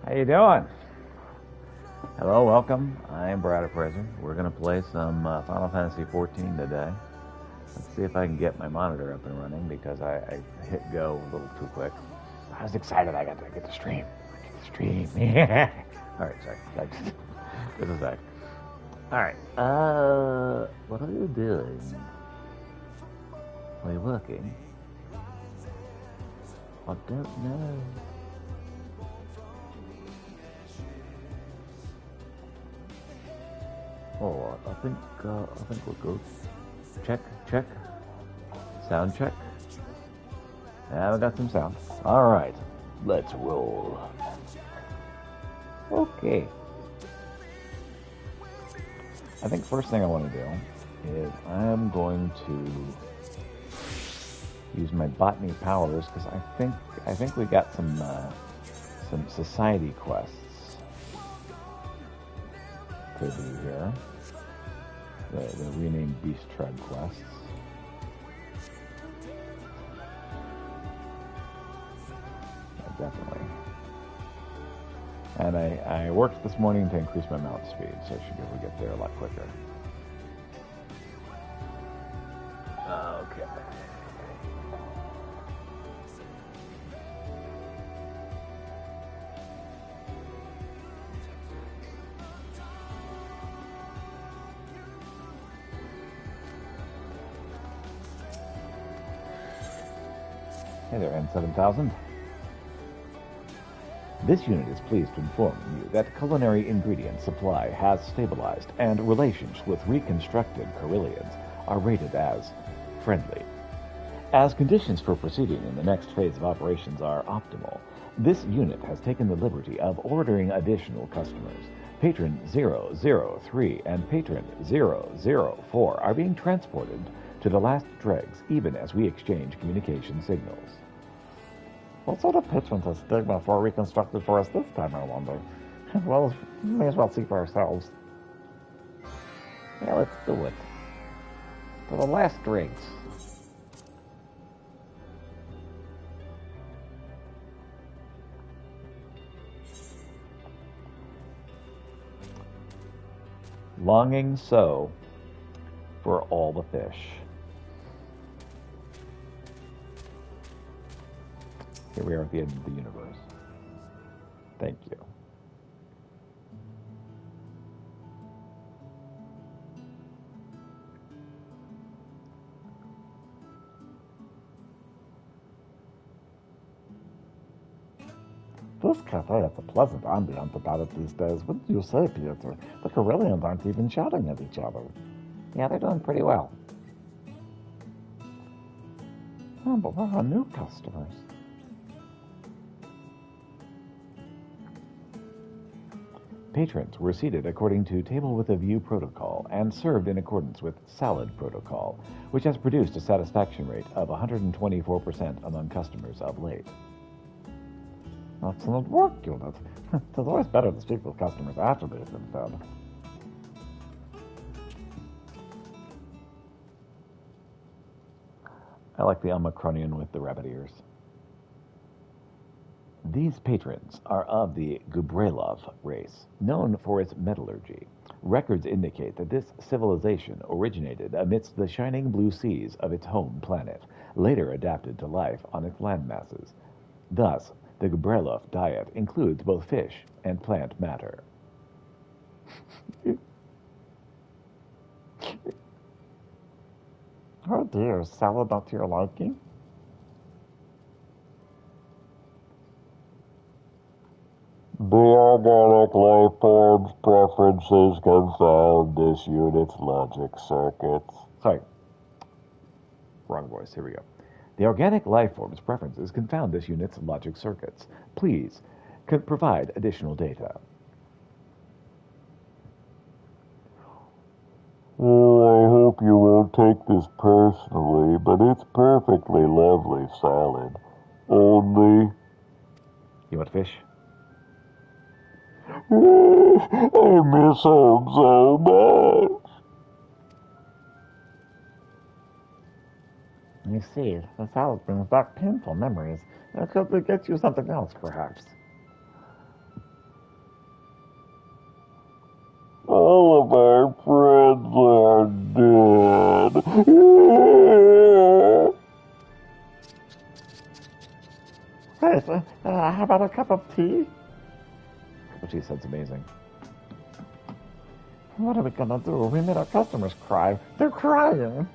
How you doing? Hello, welcome. I'm Brad Fraser. We're going to play some Final Fantasy XIV today. Let's see if I can get my monitor up and running because I hit go a little too quick. I was excited I got to get the stream. Yeah. All right, sorry. This is that. All right. What are you doing? Are you working? I don't know. Oh, I think we're good. Check. Sound check. Yeah, we got some sound. All right, let's roll. Okay. I think first thing I want to do is I'm going to use my botany powers because I think we got some society quests to do here. The renamed Beast Tread quests. Yeah, definitely. And I worked this morning to increase my mount speed, so I should be able to get there a lot quicker. Okay. Hey there, N7000. This unit is pleased to inform you that culinary ingredient supply has stabilized and relations with reconstructed Carillions are rated as friendly. As conditions for proceeding in the next phase of operations are optimal, this unit has taken the liberty of ordering additional customers. Patron 003 and Patron 004 are being transported to the last dregs, even as we exchange communication signals. What sort of patrons has Stigma for reconstructed for us this time, I wonder? Well, we may as well see for ourselves. Yeah, let's do it. To the last dregs. Longing so for all the fish. Here we are at the end of the universe. Thank you. This cafe has a pleasant ambiance about it these days, wouldn't you say, Pietro? The Carillions aren't even shouting at each other. Yeah, they're doing pretty well. Oh, but where are new customers? Patrons were seated according to Table with a View protocol and served in accordance with Salad protocol, which has produced a satisfaction rate of 124% among customers of late. Excellent work, Unit. It's always better to speak with customers after they've been fed. I like the Omicronian with the rabbit ears. These patrons are of the Gubrelov race, known for its metallurgy. Records indicate that this civilization originated amidst the shining blue seas of its home planet, later adapted to life on its landmasses. Thus, the Gubrelov diet includes both fish and plant matter. Oh dear, salad not to your liking? The organic life form's preferences confound this unit's logic circuits. Sorry. Wrong voice. Here we go. The organic life form's preferences confound this unit's logic circuits. Please, provide additional data. Oh, I hope you won't take this personally, but it's perfectly lovely salad. Only... You want fish? I miss home so much. You see, the salad brings back painful memories. It could get you something else, perhaps. All of our friends are dead. Hey, how about a cup of tea? Cup of tea sounds amazing. What are we gonna do? We made our customers cry. They're crying.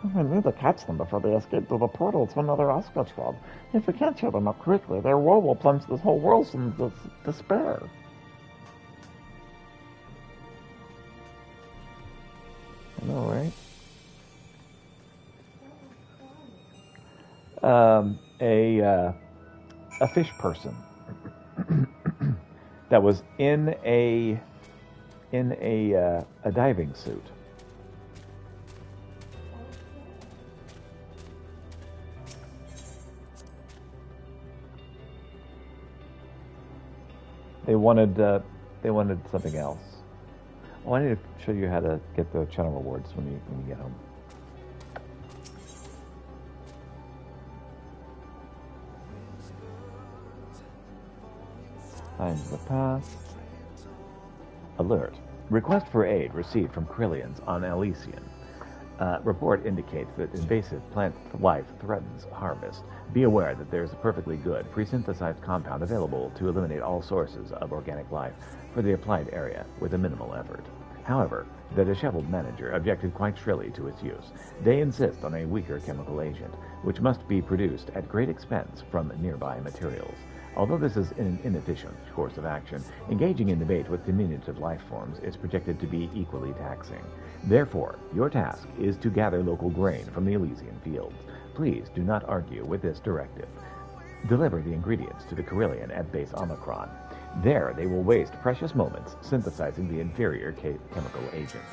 We need to catch them before they escape through the portal to another Oscar. If we can't cheer them up quickly, their woe will plunge this whole world into despair. I know, right? A fish person that was in a diving suit. They wanted something else. Oh, I need to show you how to get the channel rewards when you get home. Times the past. Alert. Request for aid received from Corellians on Elysian. Report indicates that invasive plant life threatens harvest. Be aware that there is a perfectly good pre-synthesized compound available to eliminate all sources of organic life for the applied area with a minimal effort. However, the disheveled manager objected quite shrilly to its use. They insist on a weaker chemical agent, which must be produced at great expense from nearby materials. Although this is an inefficient course of action, engaging in debate with diminutive life forms is projected to be equally taxing. Therefore, your task is to gather local grain from the Elysian fields. Please do not argue with this directive. Deliver the ingredients to the Corellian at base Omicron. There, they will waste precious moments synthesizing the inferior chemical agent.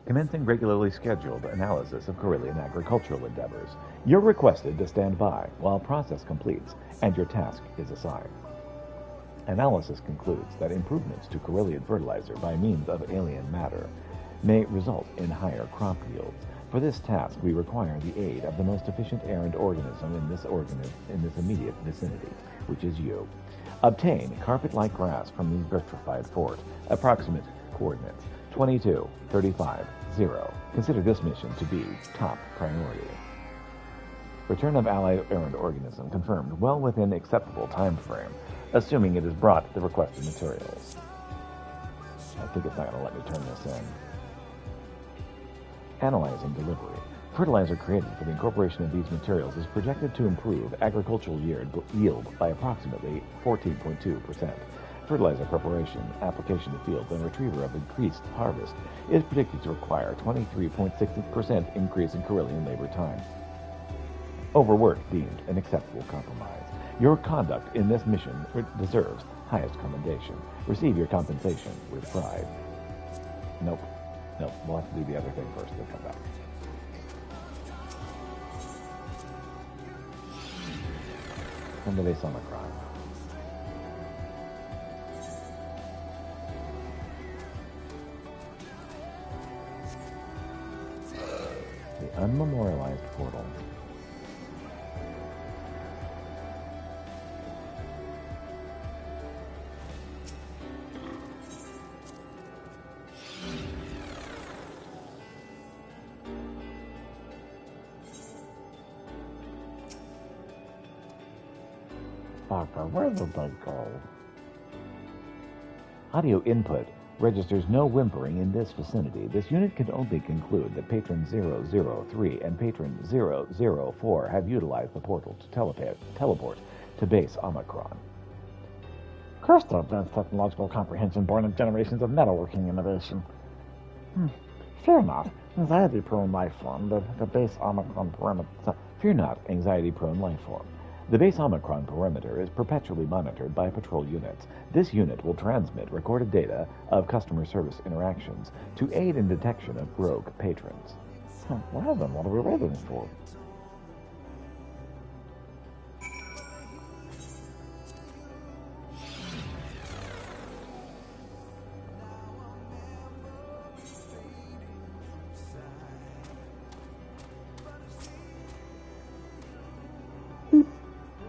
Commencing regularly scheduled analysis of Corellian agricultural endeavors. You're requested to stand by while process completes and your task is assigned. Analysis concludes that improvements to Corellian fertilizer by means of alien matter may result in higher crop yields. For this task, we require the aid of the most efficient errant organism in this immediate vicinity, which is you. Obtain carpet-like grass from the vitrified fort. Approximate coordinates 22, 35, 0. Consider this mission to be top priority. Return of allied errant organism confirmed well within acceptable time frame, assuming it has brought the requested materials. I think it's not going to let me turn this in. Analyzing delivery. Fertilizer created for the incorporation of these materials is projected to improve agricultural yield by approximately 14.2%. Fertilizer preparation, application to fields, and retrieval of increased harvest is predicted to require 23.6% increase in Corellian labor time. Overwork deemed an acceptable compromise. Your conduct in this mission deserves highest commendation. Receive your compensation with pride. Nope. We'll have to do the other thing first, then come back. Come to base Omicron. The unmemorialized portal. Where did they go? Audio input registers no whimpering in this vicinity. This unit can only conclude that Patron 003 and Patron 004 have utilized the portal to teleport to base Omicron. Curse the advanced technological comprehension born of generations of metalworking innovation. Fear not, anxiety-prone life form, the base Omicron perimeter. Fear not, anxiety-prone life form. The base Omicron perimeter is perpetually monitored by patrol units. This unit will transmit recorded data of customer service interactions to aid in detection of rogue patrons. Well then, what are we waiting for?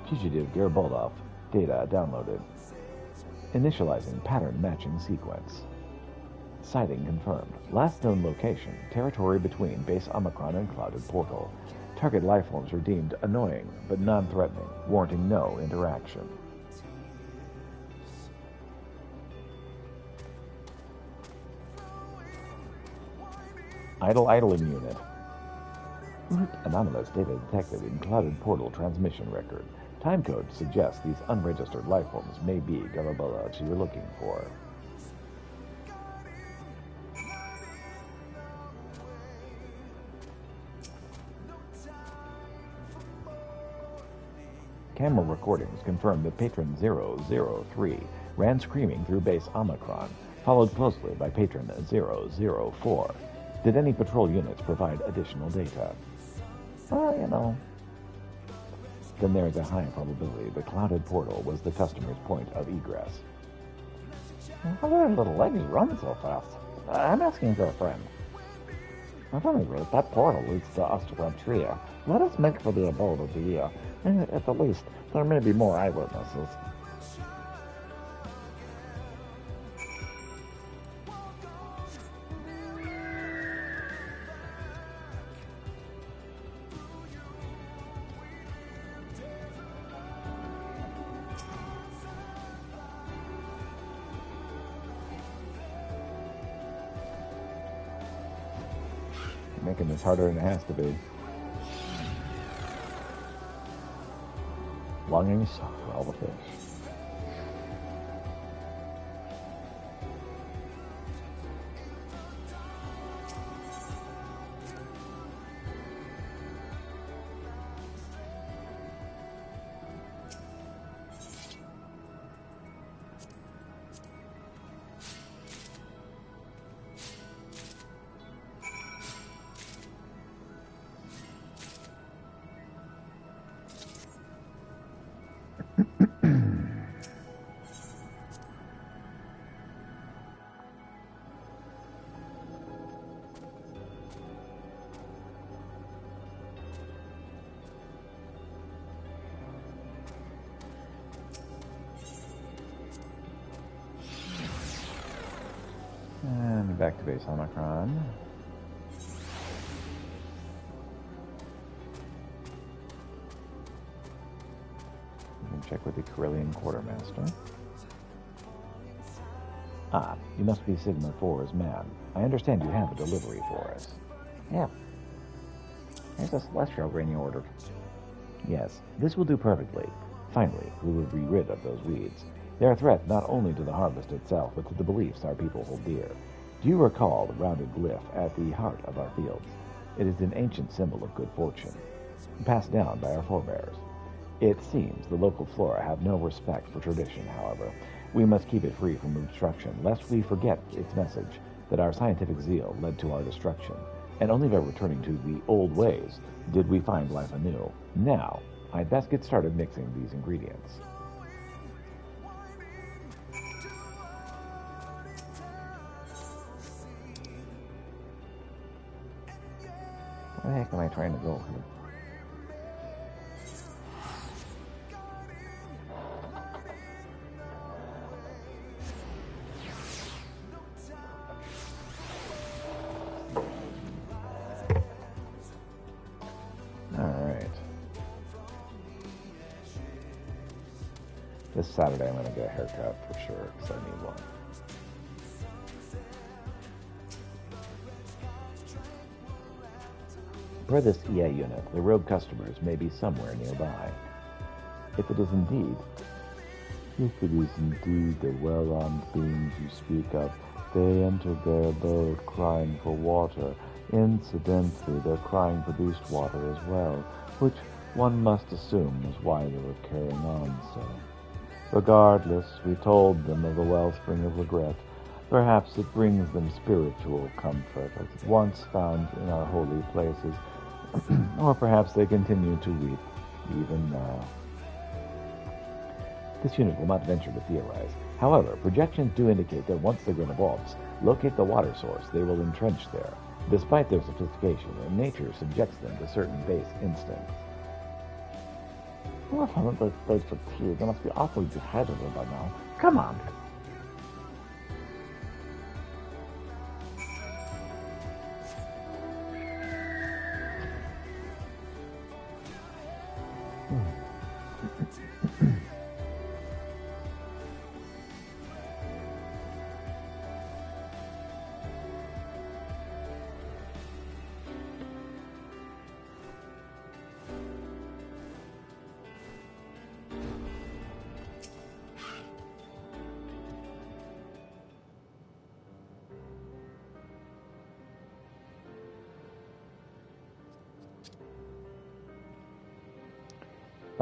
Fugitive Garibaldoff. Data downloaded. Initializing pattern matching sequence. Sighting confirmed. Last known location, territory between base Omicron and Clouded Portal. Target lifeforms are deemed annoying, but non-threatening, warranting no interaction. Idling unit. Anomalous data detected in Clouded Portal transmission record. Timecode suggests these unregistered lifeforms may be Garabulas you're looking for. Camera recordings confirm that Patron 003 ran screaming through base Omicron, followed closely by Patron 004. Did any patrol units provide additional data? Well, you know. Then there is a high probability the Clouded Portal was the customer's point of egress. How did that little lady run so fast? I'm asking for a friend. At any rate, that portal leads to Ostrogantria. Let us make for the abode of the year. At the least, there may be more eyewitnesses. Making this harder than it has to be. Longing so for all the fish. And back to base Omicron. We can check with the Corellian Quartermaster. Ah, you must be Sigma 4's man. I understand you have a delivery for us. Yeah. Here's a celestial grain you ordered. Yes, this will do perfectly. Finally, we will be rid of those weeds. They're a threat not only to the harvest itself, but to the beliefs our people hold dear. Do you recall the rounded glyph at the heart of our fields? It is an ancient symbol of good fortune, passed down by our forebears. It seems the local flora have no respect for tradition, however. We must keep it free from obstruction, lest we forget its message, that our scientific zeal led to our destruction, and only by returning to the old ways did we find life anew. Now, I'd best get started mixing these ingredients. Where the heck am I trying to go here? Alright. This Saturday I'm going to get a haircut for sure, because I need one. Per this EA unit, the rogue customers may be somewhere nearby. If it is indeed the well-armed beings you speak of, they entered their abode crying for water. Incidentally, their crying produced water as well, which one must assume was why they were carrying on so. Regardless, we told them of the wellspring of regret. Perhaps it brings them spiritual comfort, as once found in our holy places. Or perhaps they continue to weep, even now. This unit will not venture to theorize. However, projections do indicate that once the Grenavants locate the water source, they will entrench there. Despite their sophistication, nature subjects them to certain base instincts. Well, if I haven't played for tea, they must be awfully dehydrated by now. Come on.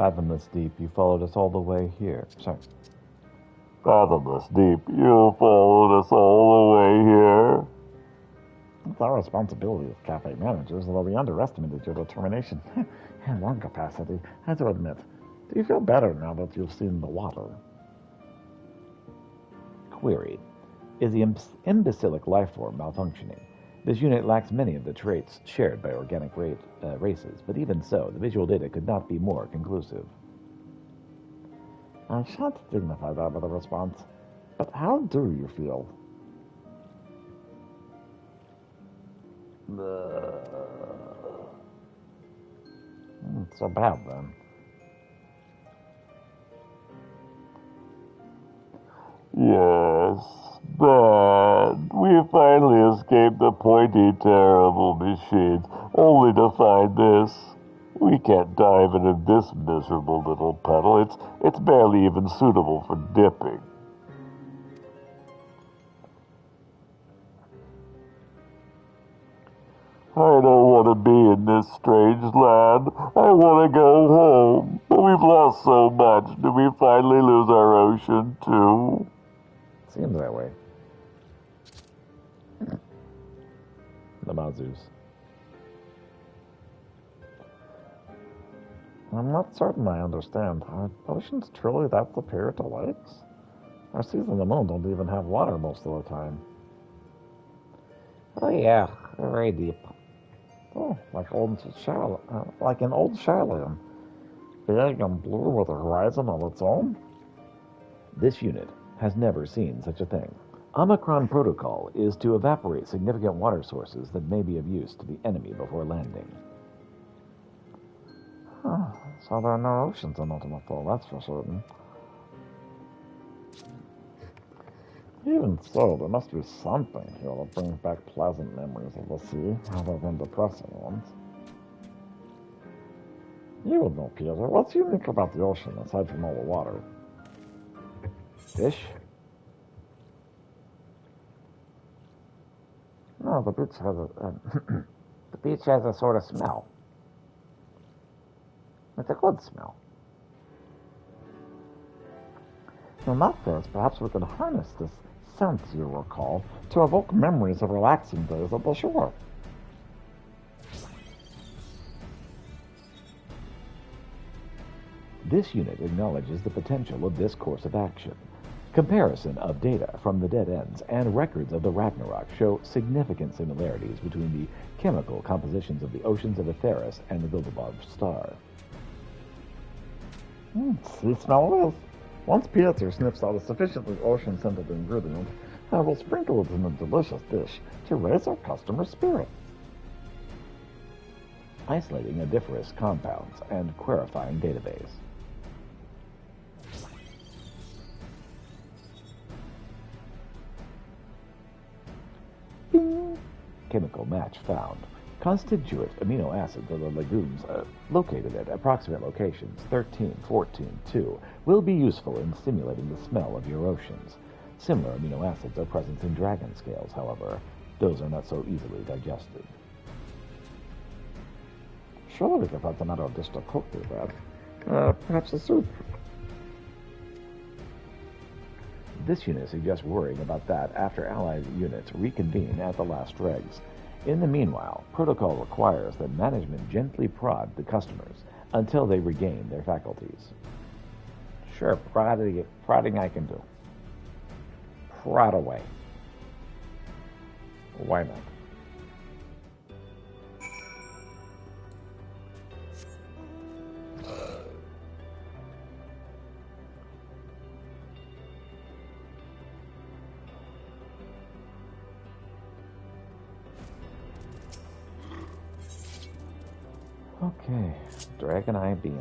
Fathomless deep, you followed us all the way here. Sorry. Fathomless deep, you followed us all the way here. It's our responsibility as cafe managers, although we underestimated your determination and lung capacity. I have to admit, do you feel better now that you've seen the water? Query. Is the imbecilic life form malfunctioning? This unit lacks many of the traits shared by organic races, but even so, the visual data could not be more conclusive. I shan't dignify that with a response, but how do you feel? So bad, then. Yes, bad. We finally escaped the pointy, terrible machines, only to find this. We can't dive into this miserable little puddle. It's barely even suitable for dipping. I don't want to be in this strange land. I want to go home. But we've lost so much. Did we finally lose our ocean, too? Seems that way. The Mazus. I'm not certain I understand. Are oceans truly that superior to lakes? Our seas on the moon don't even have water most of the time. Oh yeah, very deep. Oh, like an old Shailan. Big and blue with a horizon of its own? This unit has never seen such a thing. Omicron Protocol is to evaporate significant water sources that may be of use to the enemy before landing. Huh. So there are no oceans in Ultima Thule, that's for certain. Even so, there must be something here that brings back pleasant memories of the sea, rather than depressing ones. You would know, Peter. What's unique about the ocean, aside from all the water? Fish? No, the beach has The beach has a sort of smell. It's a good smell. In that case, perhaps we could harness this scent you recall to evoke memories of relaxing days at the shore. This unit acknowledges the potential of this course of action. Comparison of data from the dead ends and records of the Ragnarok show significant similarities between the chemical compositions of the oceans of Atheris and the Vildabov star. Sea smell it is. Once Piotr sniffs out a sufficiently ocean-scented ingredient, I will sprinkle it in a delicious dish to raise our customers' spirits. Isolating odoriferous compounds and querifying database. Bing! Chemical match found. Constituent amino acids of the legumes located at approximate locations 13, 14, 2 will be useful in stimulating the smell of your oceans. Similar amino acids are present in dragon scales, however. Those are not so easily digested. Surely we could find another dish to cook with that. Perhaps a soup. This unit suggests worrying about that after Allied units reconvene at the last dregs. In the meanwhile, protocol requires that management gently prod the customers until they regain their faculties. Sure, prodding I can do. Prod away. Why not? Okay, Dragon Eye Beam.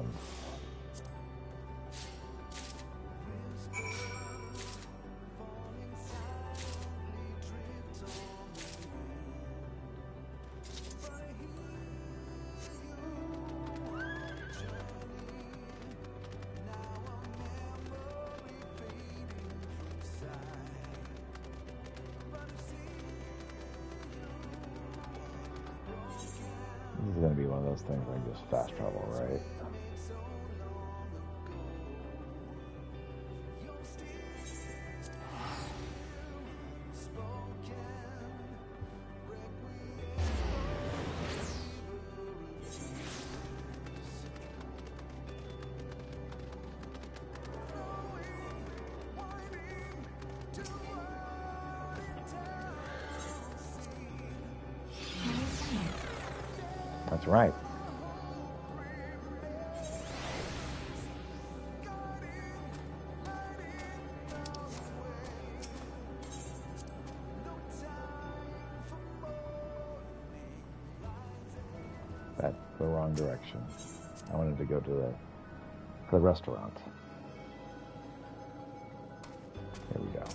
This is going to be one of those things where I just fast travel, right? That's right. That's the wrong direction. I wanted to go to the restaurant. Here we go.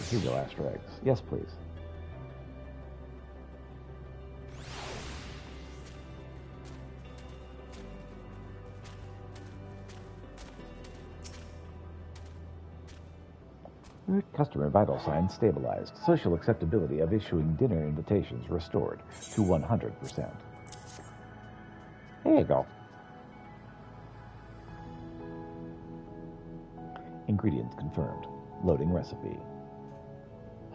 Here we go, Astro Eggs. Yes, please. Customer vital signs stabilized. Social acceptability of issuing dinner invitations restored to 100%. There you go. Ingredients confirmed. Loading recipe.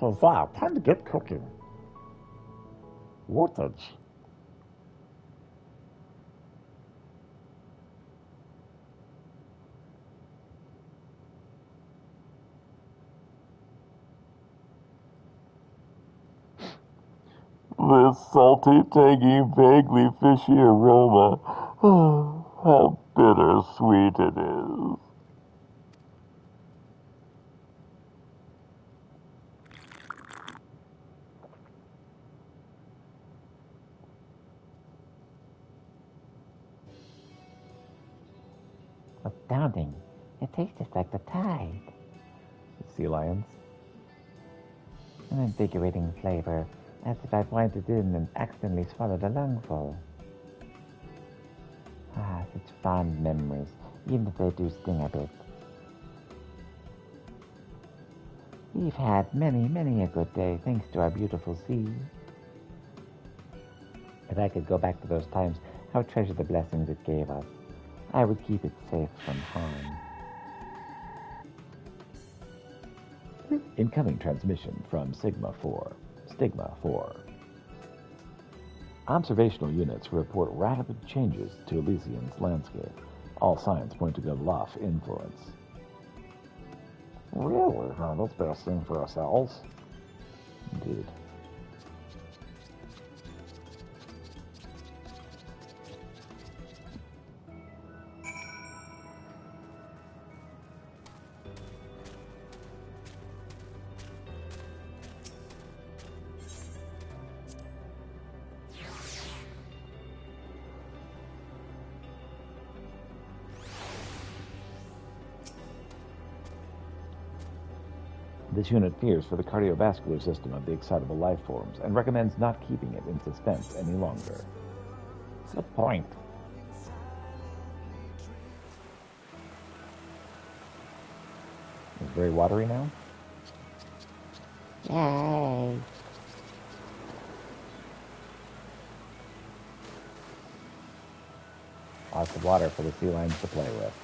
Huzzah, time to get cooking. Wattage. This salty, tangy, vaguely fishy aroma. Oh, how bittersweet it is. Astounding. It tastes just like the tide. Sea lions. An invigorating flavor, as if I pointed in and accidentally swallowed a lungful. Ah, such fond memories, even if they do sting a bit. We've had many, many a good day, thanks to our beautiful sea. If I could go back to those times, I would treasure the blessings it gave us. I would keep it safe from harm. Incoming transmission from Sigma 4. Stigma 4. Observational units report rapid changes to Elysian's landscape. All signs point to Gavloff influence. Really? Oh, that's best thing for ourselves. Indeed. This unit fears for the cardiovascular system of the excitable life forms and recommends not keeping it in suspense any longer. Good point. It's very watery now. Yay! Lots of water for the sea lions to play with.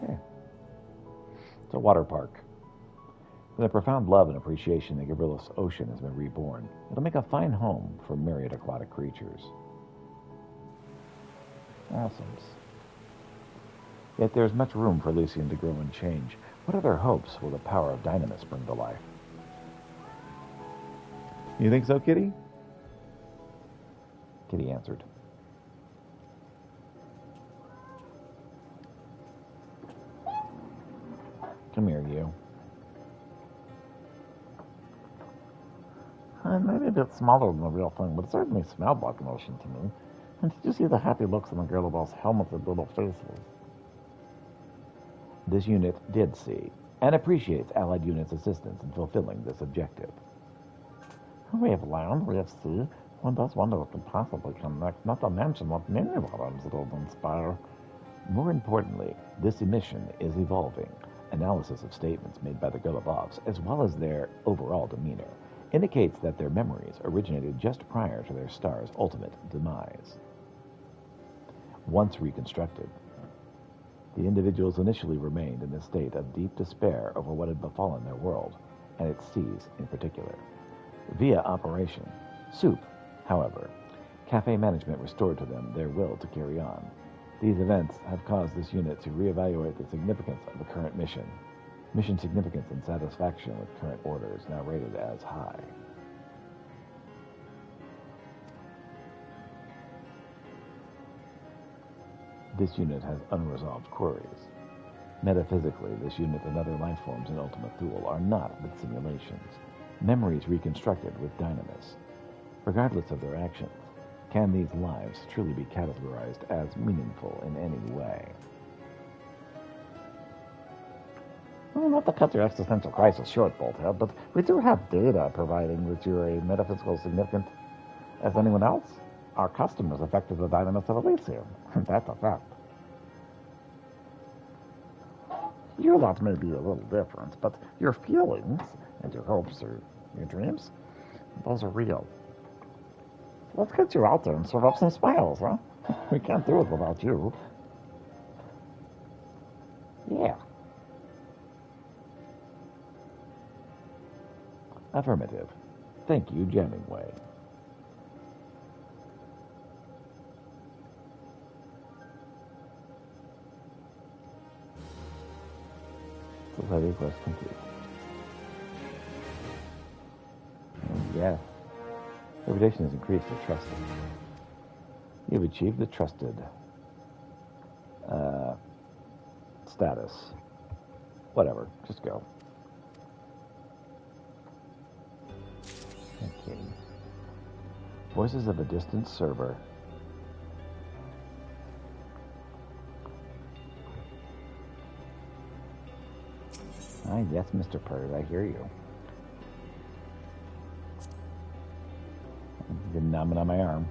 Okay. It's a water park. With a profound love and appreciation, the Gabriel's ocean has been reborn. It'll make a fine home for myriad aquatic creatures. Awesomes. Yet there's much room for Elysian to grow and change. What other hopes will the power of Dynamis bring to life? You think so, Kitty? Kitty answered. Come here, you. Maybe a bit smaller than the real thing, but it certainly smelled like an ocean to me. And did you see the happy looks on the Girlabel's helmeted little faces? This unit did see, and appreciates Allied units' assistance in fulfilling this objective. We have land, we have sea. One does wonder what could possibly come next, not to mention what many bottoms it will inspire. More importantly, this emission is evolving. Analysis of statements made by the Golubovs, as well as their overall demeanor, indicates that their memories originated just prior to their star's ultimate demise. Once reconstructed, the individuals initially remained in a state of deep despair over what had befallen their world, and its seas in particular. Via Operation Soup, however, Cafe management restored to them their will to carry on. These events have caused this unit to reevaluate the significance of the current mission. Mission significance and satisfaction with current orders now rated as high. This unit has unresolved queries. Metaphysically, this unit and other life forms in Ultima Thule are not but simulations, memories reconstructed with dynamis. Regardless of their actions, can these lives truly be categorized as meaningful in any way? Well, not to cut your existential crisis short, Bolthead, but we do have data providing that you're a metaphysical significant as anyone else. Our customers affected the dynamis of Elysium. That's a fact. Your lot may be a little different, but your feelings and your hopes or your dreams, those are real. Let's get you out there and serve up some smiles, huh? We can't do it without you. Yeah. Affirmative. Thank you, Jammingway. Society quest complete. And yes, reputation is increased to trusted. You've achieved the trusted status. Whatever, just go. Okay. Voices of a distant server. Ah, yes, Mr. Purd, I hear you. Didn't numbing on my arm.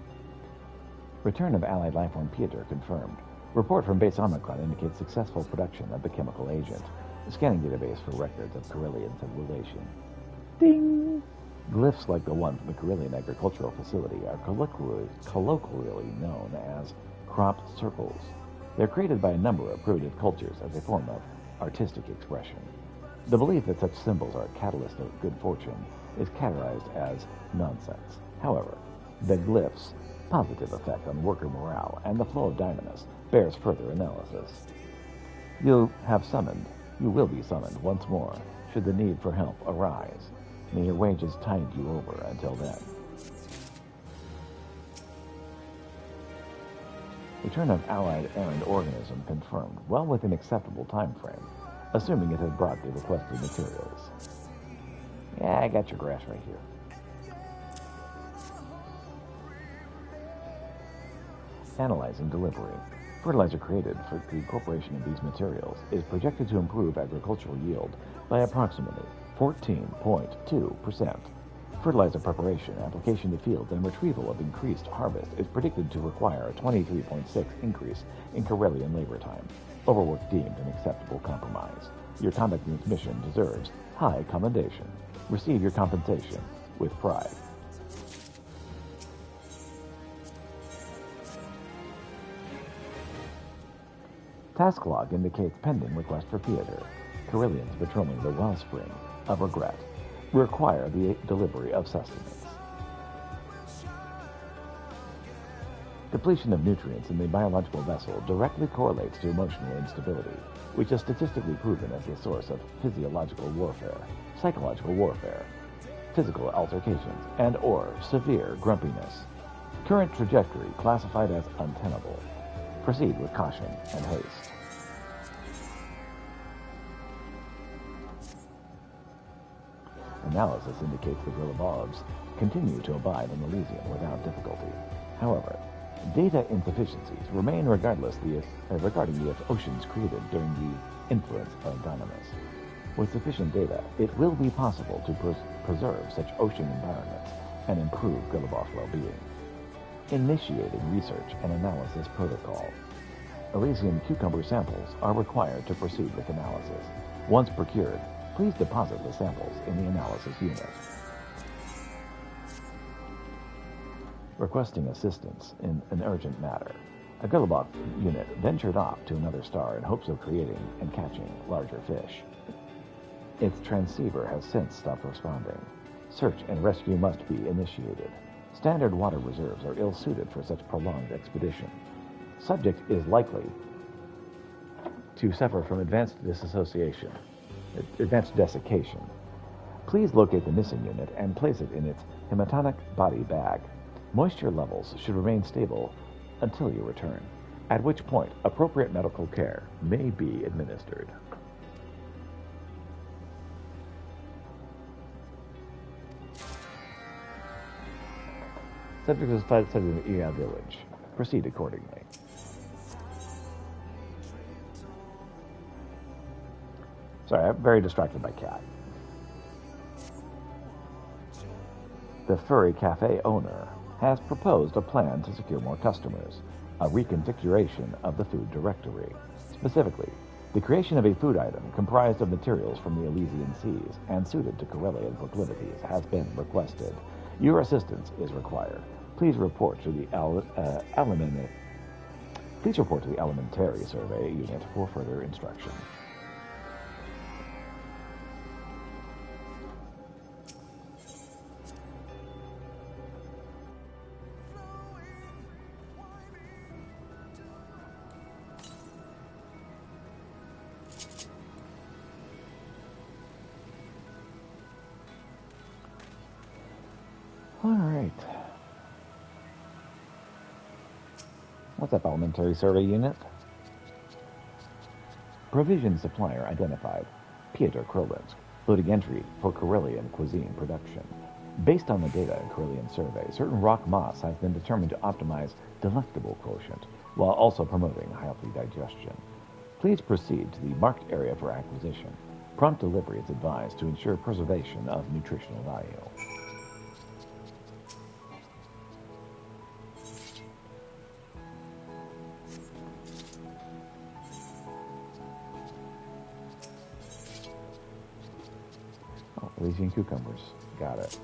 Return of Allied Lifeform Pieter confirmed. Report from Base Omicron indicates successful production of the chemical agent. A scanning database for records of Corellian civilization. Ding! Glyphs like the one from the Corellian agricultural facility are colloquially known as cropped circles. They're created by a number of primitive cultures as a form of artistic expression. The belief that such symbols are a catalyst of good fortune is categorized as nonsense. However, the glyphs' positive effect on worker morale and the flow of dynamis bears further analysis. You will be summoned once more should the need for help arise. May your wages tide you over until then. Return of Allied errand organism confirmed, well within acceptable time frame, assuming it had brought the requested materials. Yeah, I got your grass right here. Analyzing delivery. Fertilizer created for the incorporation of these materials is projected to improve agricultural yield by approximately 14.2%. Fertilizer preparation, application to fields, and retrieval of increased harvest is predicted to require a 23.6 increase in Corellian labor time. Overwork deemed an acceptable compromise. Your conduct in this mission deserves high commendation. Receive your compensation with pride. Task log indicates pending request for Pieter. Corellians patrolling the wellspring of regret require the delivery of sustenance. Depletion of nutrients in the biological vessel directly correlates to emotional instability, which is statistically proven as the source of physiological warfare, psychological warfare, physical altercations, and/or severe grumpiness. Current trajectory classified as untenable. Proceed with caution and haste. Analysis indicates the Grillabobs continue to abide in Elysium without difficulty. However, data insufficiencies remain regarding the oceans created during the influence of dynamis. With sufficient data, it will be possible to preserve such ocean environments and improve Grillabob's well-being. Initiating research and analysis protocol. Elysium cucumber samples are required to proceed with analysis. Once procured, please deposit the samples in the analysis unit. Requesting assistance in an urgent matter. A Grillabog unit ventured off to another star in hopes of creating and catching larger fish. Its transceiver has since stopped responding. Search and rescue must be initiated. Standard water reserves are ill-suited for such prolonged expedition. Subject is likely to suffer from advanced desiccation. Please locate the missing unit and place it in its hematonic body bag. Moisture levels should remain stable until you return, at which point appropriate medical care may be administered. Subject is sighted in the EA village. Proceed accordingly. Sorry, I'm very distracted by cat. The furry cafe owner has proposed a plan to secure more customers, a reconfiguration of the food directory. Specifically, the creation of a food item comprised of materials from the Elysian Seas and suited to Corellian proclivities has been requested. Your assistance is required. Please report to the Elementary Survey Unit for further instruction. All right. What's up, Elementary Survey Unit? Provision supplier identified. Piotr Krolinsk. Loading entry for Corellian cuisine production. Based on the data in Corellian survey, certain rock moss has been determined to optimize delectable quotient, while also promoting healthy digestion. Please proceed to the marked area for acquisition. Prompt delivery is advised to ensure preservation of nutritional value. Elysian cucumbers. Got it.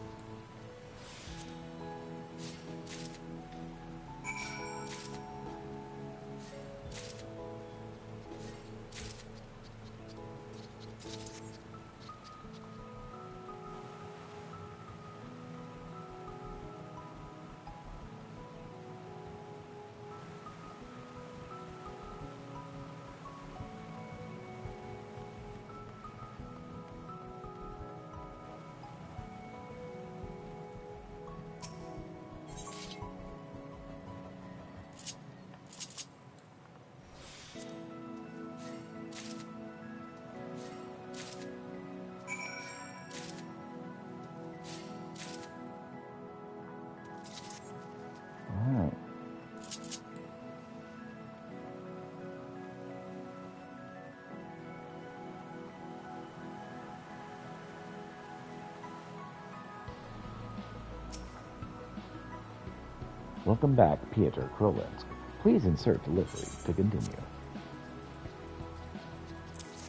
Alright. Welcome back, Piotr Krolinsk. Please insert delivery to continue.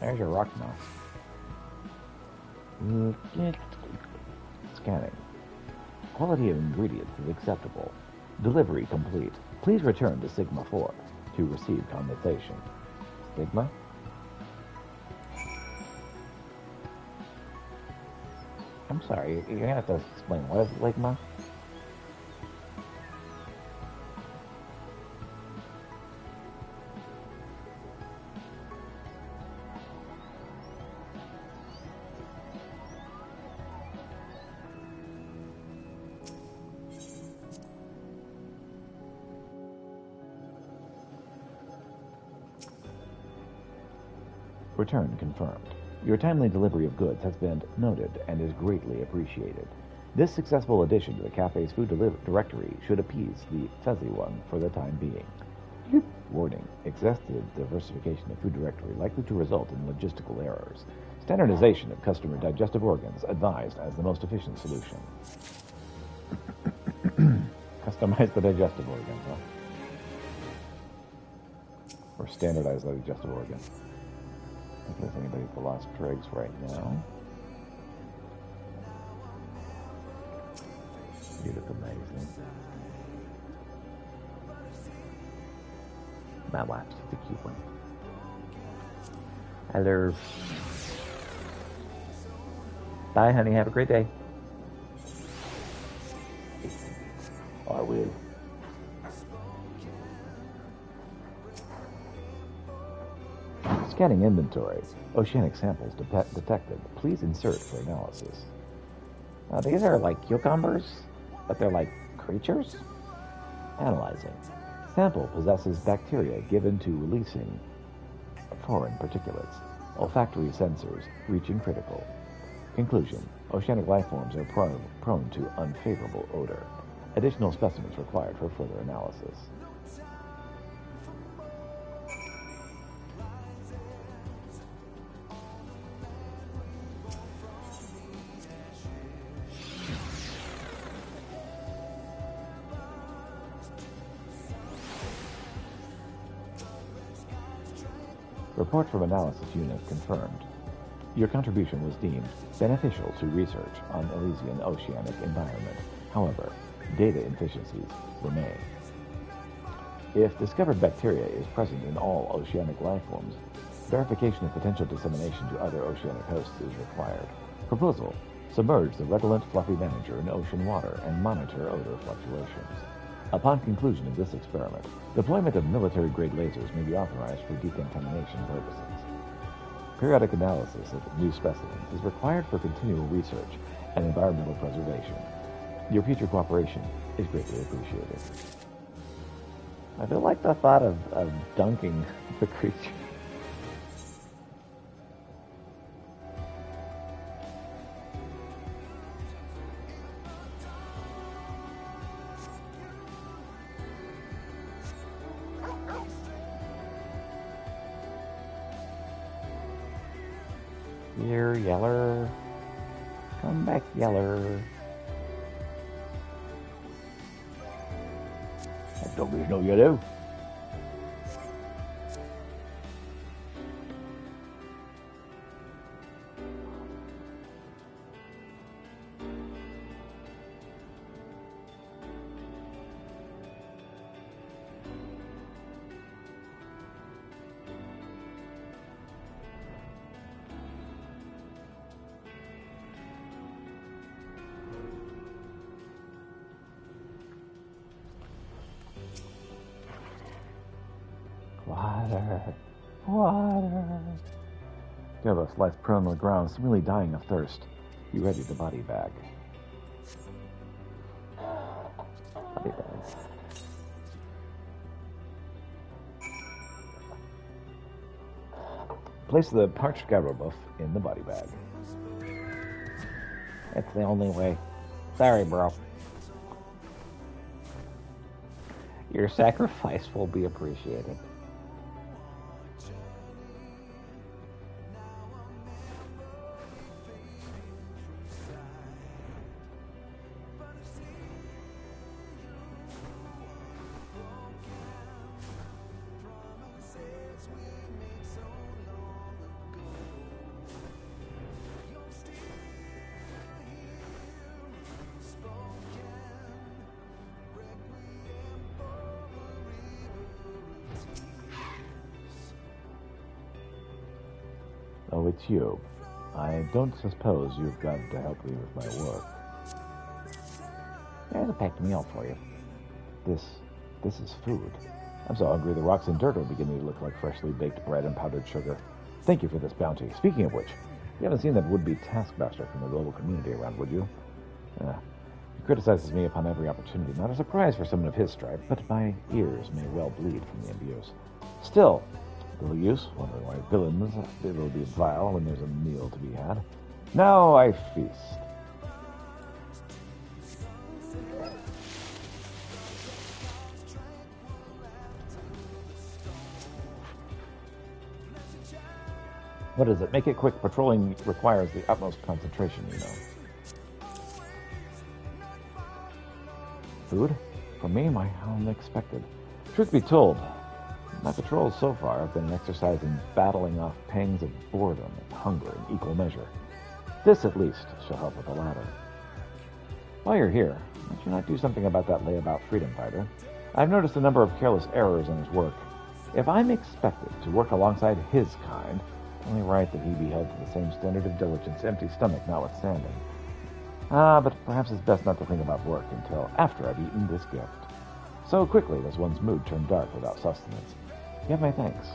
There's your rock mouse. Scanning. Quality of ingredients is acceptable. Delivery complete. Please return to Sigma 4 to receive compensation. Sigma? I'm sorry, you're gonna have to explain. What is Sigma? Return confirmed. Your timely delivery of goods has been noted and is greatly appreciated. This successful addition to the cafe's food directory should appease the fuzzy one for the time being. Warning: excessive diversification of food directory likely to result in logistical errors. Standardization of customer digestive organs advised as the most efficient solution. Customize the digestive organ, huh? Or standardize the digestive organ. I don't think there's anybody at the Lost Dregs right now. You look amazing. My wife's the cute one. Hello. Bye, honey. Have a great day. I will. Scanning inventory. Oceanic samples detected. Please insert for analysis. These are like cucumbers, but they're like creatures? Analyzing. Sample possesses bacteria given to releasing foreign particulates. Olfactory sensors reaching critical. Conclusion. Oceanic life forms are prone to unfavorable odor. Additional specimens required for further analysis. Report from Analysis Unit confirmed. Your contribution was deemed beneficial to research on Elysian oceanic environment. However, data inefficiencies remain. If discovered bacteria is present in all oceanic life forms, verification of potential dissemination to other oceanic hosts is required. Proposal: submerge the redolent fluffy manager in ocean water and monitor odor fluctuations. Upon conclusion of this experiment, deployment of military-grade lasers may be authorized for decontamination purposes. Periodic analysis of new specimens is required for continual research and environmental preservation. Your future cooperation is greatly appreciated. I do like the thought of dunking the creature. Here, Yeller. Come back, Yeller. That dog is no yellow. Water. Gervos lies prone on the ground, seemingly dying of thirst. You ready the body bag. Body bag. Place the parched gyro buff in the body bag. It's the only way. Sorry, bro. Your sacrifice will be appreciated. Oh, it's you. I don't suppose you've got to help me with my work. There's a packed meal for you. This is food. I'm so hungry the rocks and dirt are beginning to look like freshly baked bread and powdered sugar. Thank you for this bounty. Speaking of which, you haven't seen that would-be taskmaster from the global community around, would you? He criticizes me upon every opportunity. Not a surprise for someone of his stripe, but my ears may well bleed from the abuse. Still, little use, wondering why villains will be vile when there's a meal to be had. Now I feast. What is it? Make it quick. Patrolling requires the utmost concentration, you know. Food? For me, my how unexpected. Truth be told, my patrols so far have been an exercise in battling off pangs of boredom and hunger in equal measure. This, at least, shall help with the latter. While you're here, might you not do something about that layabout freedom fighter? I've noticed a number of careless errors in his work. If I'm expected to work alongside his kind, only right that he be held to the same standard of diligence, empty stomach notwithstanding. But perhaps it's best not to think about work until after I've eaten this gift. So quickly does one's mood turn dark without sustenance. You have my thanks.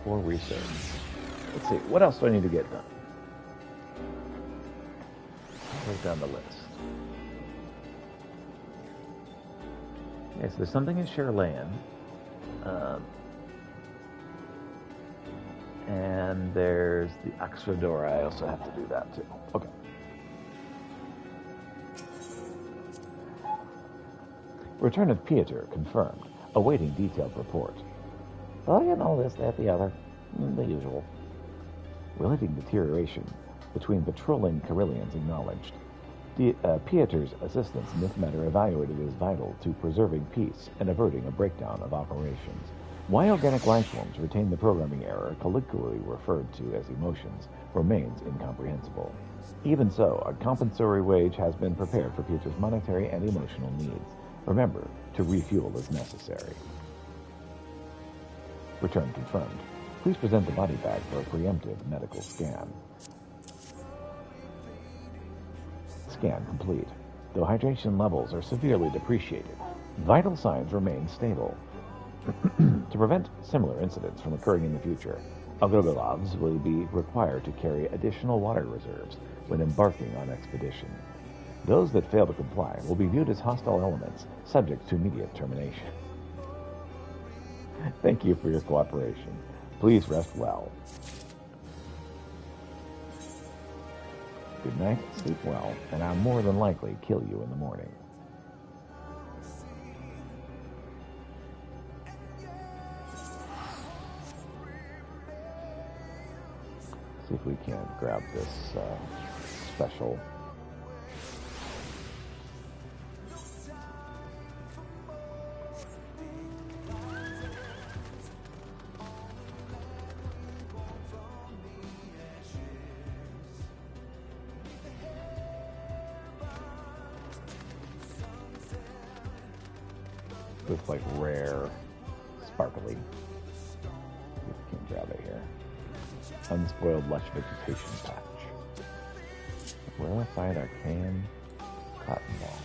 A4 research. Let's see, what else do I need to get done? Break down the list. Yes, there's something in Sherlan. And there's the Axodora. I also have to do that too. Okay. Return of Pieter confirmed. Awaiting detailed report. Oh, you know this, that, the other. The usual. Relating deterioration between patrolling Carillions acknowledged. Pieter's assistance in this matter evaluated as vital to preserving peace and averting a breakdown of operations. Why organic life forms retain the programming error colloquially referred to as emotions remains incomprehensible. Even so, a compensatory wage has been prepared for Pieter's monetary and emotional needs. Remember to refuel as necessary. Return confirmed. Please present the body bag for a preemptive medical scan. Scan complete. Though hydration levels are severely depreciated, vital signs remain stable. To prevent similar incidents from occurring in the future, Agrobelovs will be required to carry additional water reserves when embarking on expedition. Those that fail to comply will be viewed as hostile elements, subject to immediate termination. Thank you for your cooperation. Please rest well. Good night, sleep well, and I'll more than likely kill you in the morning. See if we can't grab this special. Looks like rare, sparkly. We can grab it here. Unspoiled lush vegetation patch. Rarefied arcane cotton ball.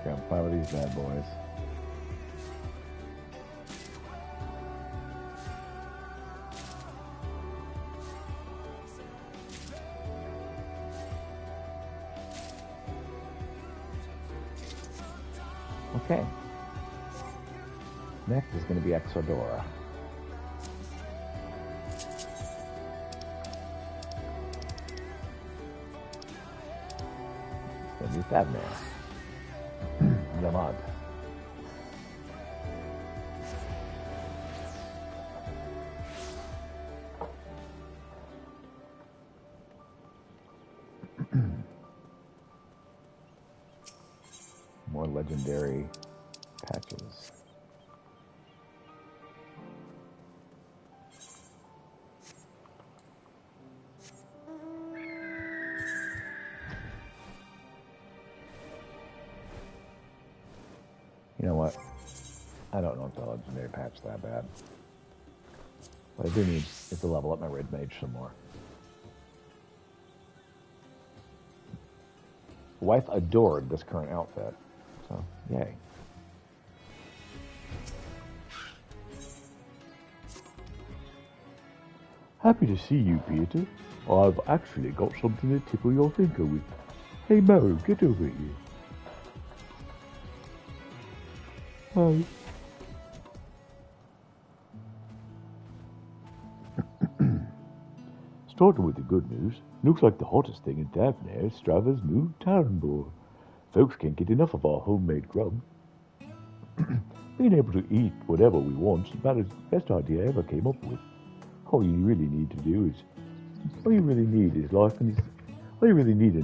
Grab 5 of these bad boys. Okay. Next is going to be Exodora. It's going to be Fabmare. Yamad. More legendary patches. You know what? I don't know if the legendary patch that bad. What I do need is to level up my red mage some more. Wife adored this current outfit, so yay. Happy to see you, Peter. I've actually got something to tickle your finger with. Hey Mo, get over here. Hi. Starting with the good news, looks like the hottest thing in Daphne is Strava's new town board. Folks can't get enough of our homemade grub. Being able to eat whatever we want is about the best idea I ever came up with. All you really need in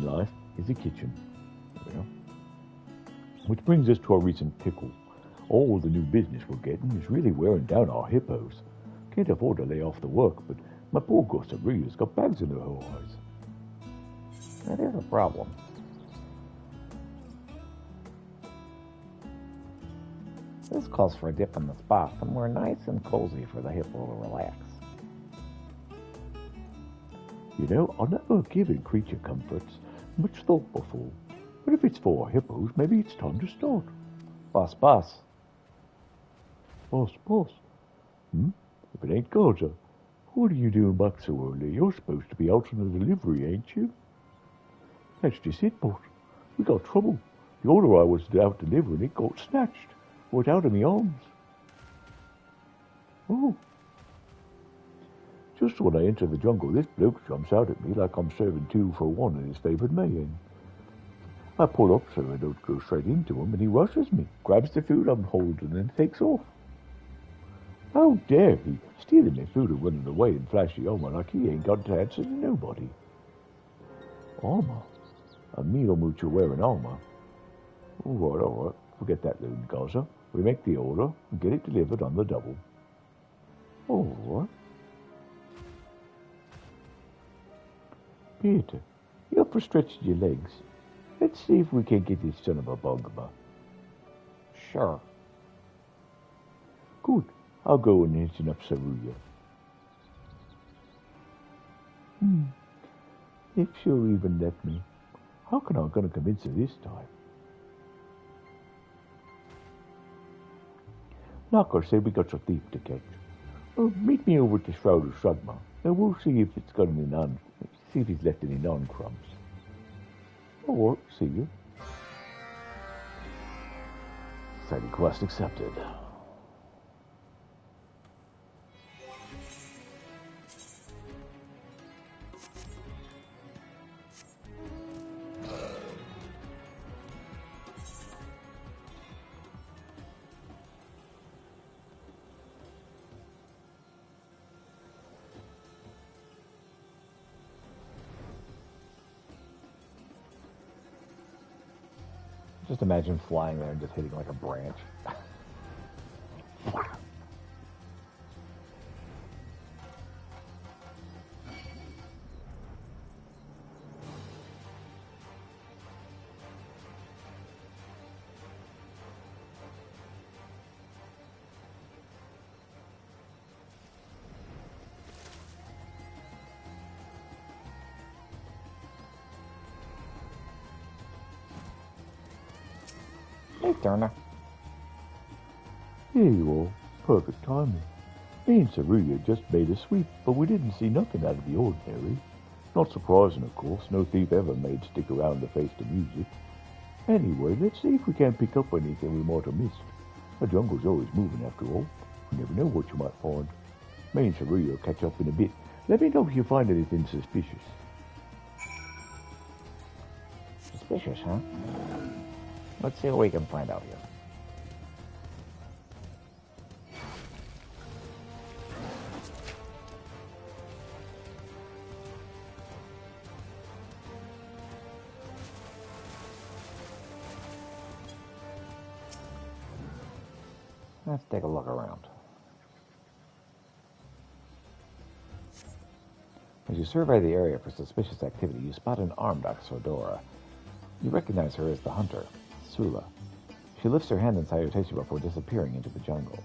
life is a kitchen. There we are. Which brings us to our recent pickle. All the new business we're getting is really wearing down our hippos. Can't afford to lay off the work, but my poor Gossaria's got bags in her eyes. That is a problem. This calls for a dip in the spot, somewhere nice and cozy for the hippo to relax. You know, I've never given creature comforts much thought before. But if it's for our hippos, maybe it's time to start. Boss. Boss. If it ain't Gaza, what are you doing back so early? You're supposed to be out on a delivery, ain't you? That's just it, boss. We got trouble. The order I was out delivering it got snatched. Right out of my arms. Oh. Just when I enter the jungle, this bloke jumps out at me like I'm serving 2 for 1 in his favourite mayonnaise. I pull up so I don't go straight into him, and he rushes me, grabs the food I'm holding, and takes off. How dare he, stealing my food and running away in flashy armor like he ain't got to answer to nobody. Armor? A meal mucho wearing armor. All right. Forget that loon, Gaza. We make the order and get it delivered on the double. All right. Peter, you up for stretching your legs? Let's see if we can get this son of a bugger. Sure. Good. I'll go and hitch up Saruya. If she'll even let me. How can I gonna convince her this time? Knocker said we got a thief to catch. Meet me over at the Shroud of Shrugma, and we'll see if it's got any see if he's left any non-crumbs. All right, see you. Side quest accepted. Just imagine flying there and just hitting like a branch. Hey, Turner. Here you are. Perfect timing. Me and Saruya just made a sweep, but we didn't see nothing out of the ordinary. Not surprising, of course. No thief ever made stick around to face the music. Anyway, let's see if we can pick up anything we might have missed. The jungle's always moving after all. You never know what you might find. Me and Saruya will catch up in a bit. Let me know if you find anything suspicious. Suspicious, huh? Let's see what we can find out here. Let's take a look around. As you survey the area for suspicious activity, you spot an armed Oxodora. You recognize her as the hunter, Sula. She lifts her hand in salutation before disappearing into the jungle.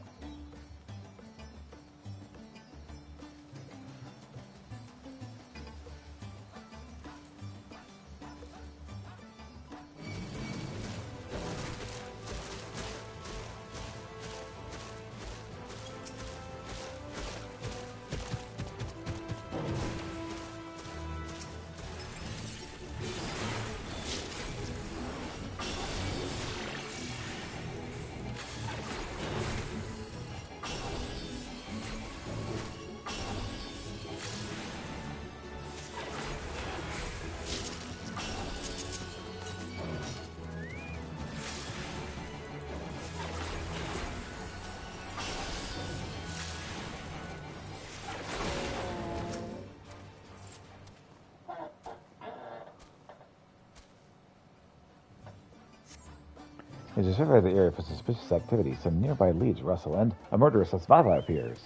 As you survey the area for suspicious activity, some nearby leaves rustle and a murderous Svava appears.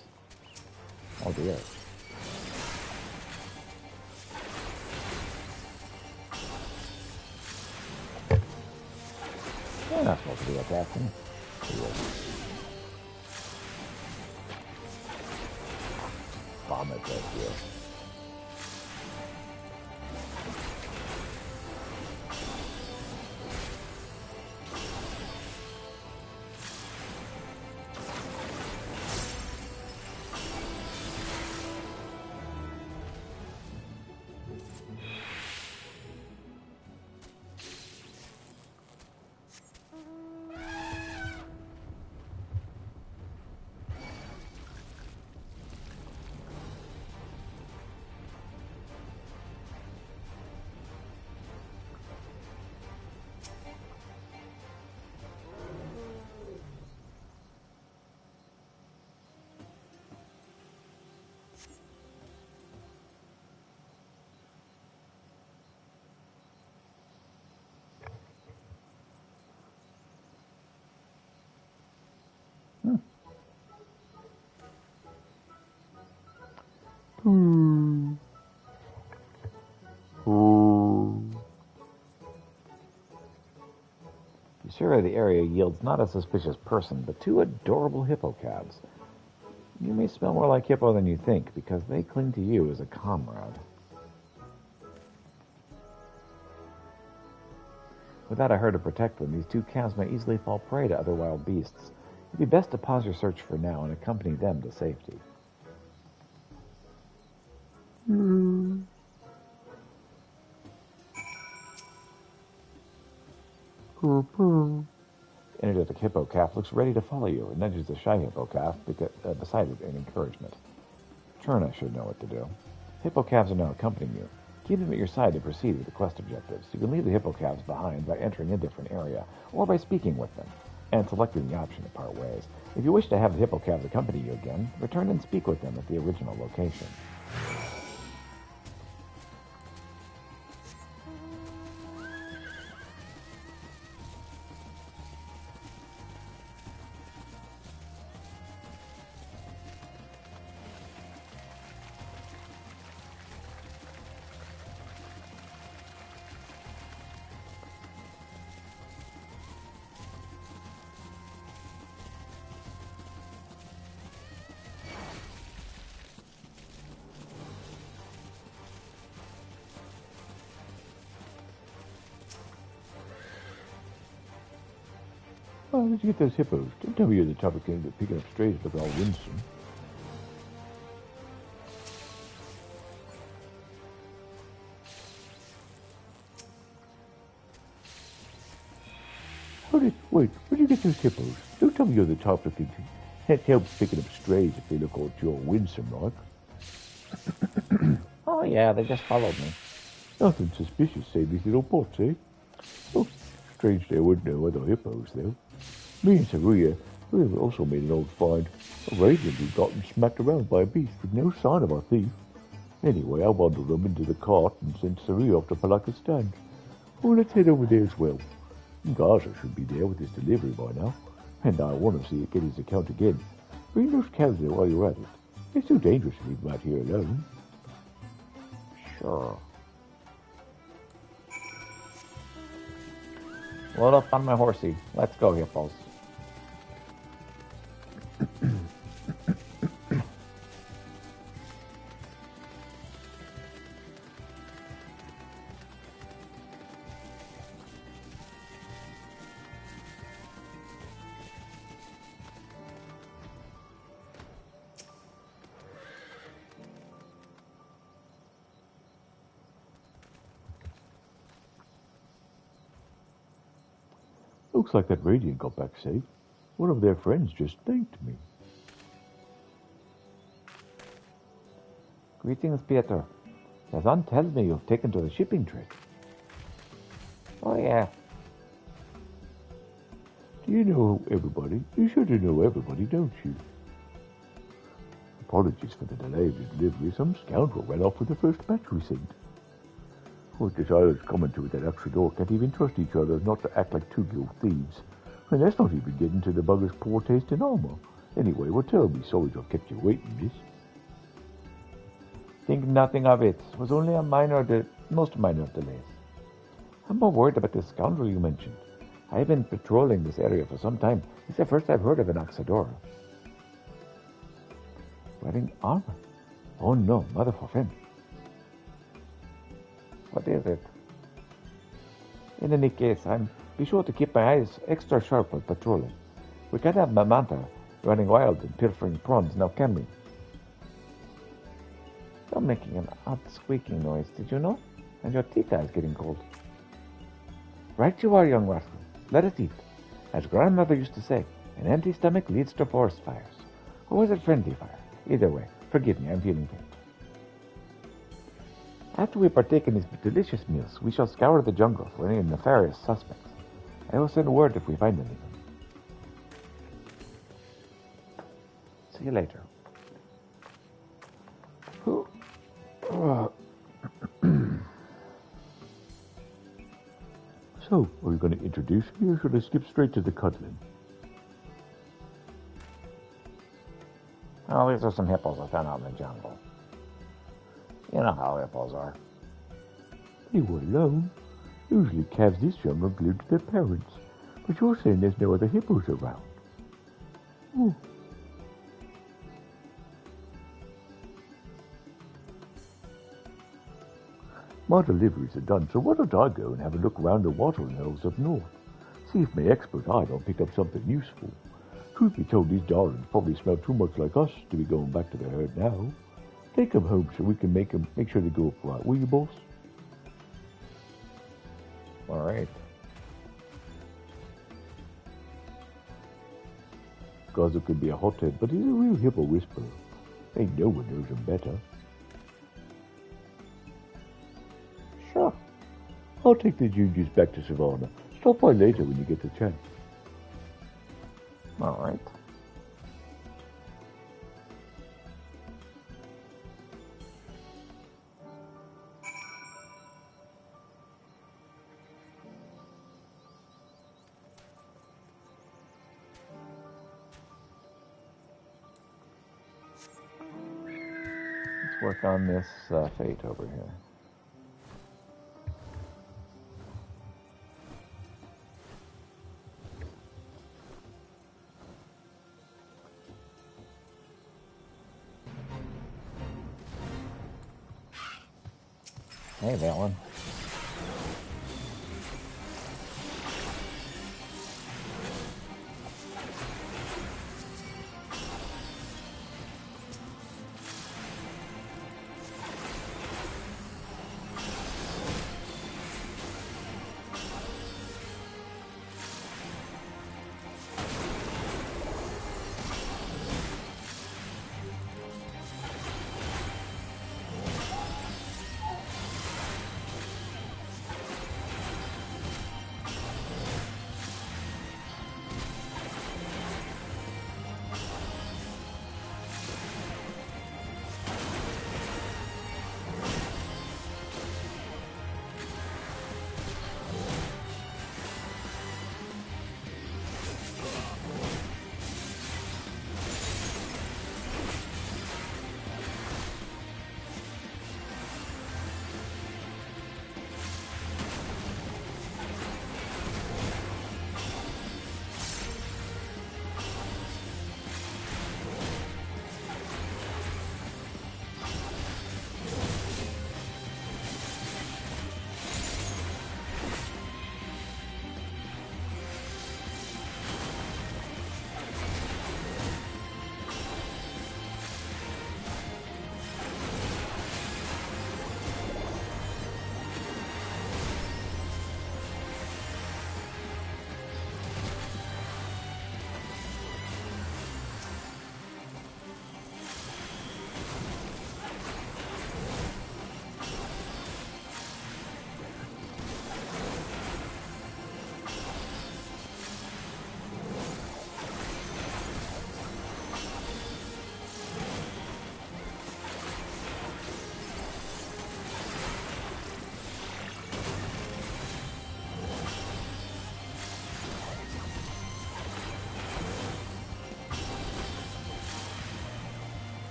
Oh dear. You're not supposed to be attacking. Vomit right here. The survey of the area yields not a suspicious person, but two adorable hippo calves. You may smell more like hippo than you think, because they cling to you as a comrade. Without a herd to protect them, these two calves may easily fall prey to other wild beasts. It'd be best to pause your search for now and accompany them to safety. The energetic hippo calf looks ready to follow you and nudges the shy hippo calf beside it in encouragement. Churna should know what to do. Hippo calves are now accompanying you. Keep them at your side to proceed with the quest objectives. You can leave the hippo calves behind by entering a different area, or by speaking with them, and selecting the option to part ways. If you wish to have the hippo calves accompany you again, return and speak with them at the original location. Oh, where'd you get those hippos? Don't tell me you're the type of king that picking up strays look all winsome. Wait, where'd you get those hippos? Don't tell me you're the type of king that helps picking up strays if they look all winsome like. Oh yeah, they just followed me. Nothing suspicious, say these little pots, eh? Oh, strange they wouldn't know other hippos, though. Me and Saria, we also made an old find. A radiant who'd gotten smacked around by a beast with no sign of our thief. Anyway, I bundled them into the cart and sent Saria off to Palaka's stand. Oh, let's head over there as well. Gaza should be there with his delivery by now, and I want to see it get his account again. Bring those cows there while you're at it. It's too dangerous to leave them out here alone. Sure. Load up on my horsey. Let's go, hippos. Looks like that Radiant got back safe. One of their friends just thanked me. Greetings, Peter. Yazan tells me you've taken to the shipping trade. Oh, yeah. Do you know everybody? You sure do know everybody, don't you? Apologies for the delay of the delivery. Some scoundrel ran off with the first batch we sent. What this island's common to it that extra door can't even trust each other not to act like two guild thieves. And that's not even getting to the bugger's poor taste in armor. Anyway, we're terribly sorry to have kept you waiting, miss. Think nothing of it. It was only a most minor delays. I'm more worried about this scoundrel you mentioned. I've been patrolling this area for some time. It's the first I've heard of an Oxidora. Wearing armor? Oh no, mother forfend. What is it? In any case, be sure to keep my eyes extra sharp while patrolling. We can't have Mamanta running wild and pilfering prawns, now can we? You're making an odd squeaking noise, did you know? And your teeth is getting cold. Right you are, young rascal. Let us eat. As grandmother used to say, an empty stomach leads to forest fires. Or was it friendly fire? Either way, forgive me, I'm feeling faint. After we partake in these delicious meals, we shall scour the jungle for any nefarious suspects. I will send word if we find anything. See you later. So, are you going to introduce me, or should I skip straight to the cuddling? Oh, these are some hippos I found out in the jungle. You know how hippos are. They were alone. Usually calves this young are glued to their parents. But you're saying there's no other hippos around. Oh. My deliveries are done, so why don't I go and have a look around the watering holes up north? See if my expert eye don't pick up something useful. Truth be told, these darlings probably smell too much like us to be going back to the herd now. Take them home so we can make sure they go up right. Will you, boss? All right. Gaza could be a hothead, but he's a real hippo whisperer. Ain't no one knows him better. Sure. I'll take the Juniors back to Savannah. Stop by later when you get the chance. All right. Let's work on this fate over here. Hey, Valen.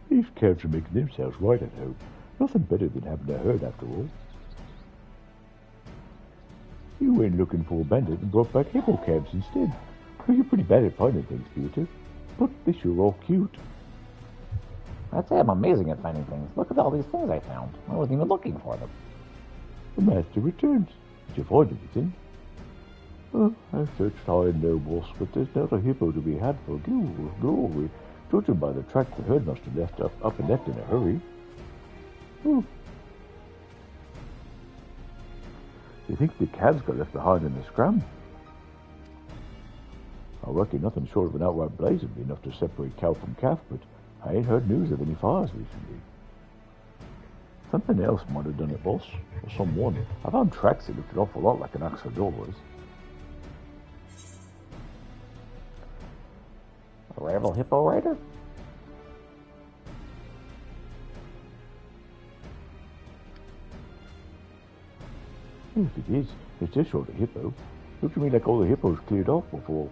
These calves are making themselves right at home. Nothing better than having a herd after all. You went looking for a bandit and brought back hippo calves instead. Well, you're pretty bad at finding things, Peter. But they sure are cute. I'd say I'm amazing at finding things. Look at all these things I found. I wasn't even looking for them. The master returns. Did you find anything? Oh, I've searched high and low, boss, but there's not a hippo to be had for glory. Judging by the tracks, the herd must have left up and left in a hurry. Oh. You think the calves got left behind in the scrum? I reckon nothing short of an outright blaze would be enough to separate cow from calf, but I ain't heard news of any fires recently. Something else might have done it, boss, or someone. I found tracks that looked an awful lot like an Axadora's. A rival hippo rider? If it is, it's just short of hippo. Looks to me like all the hippos cleared off before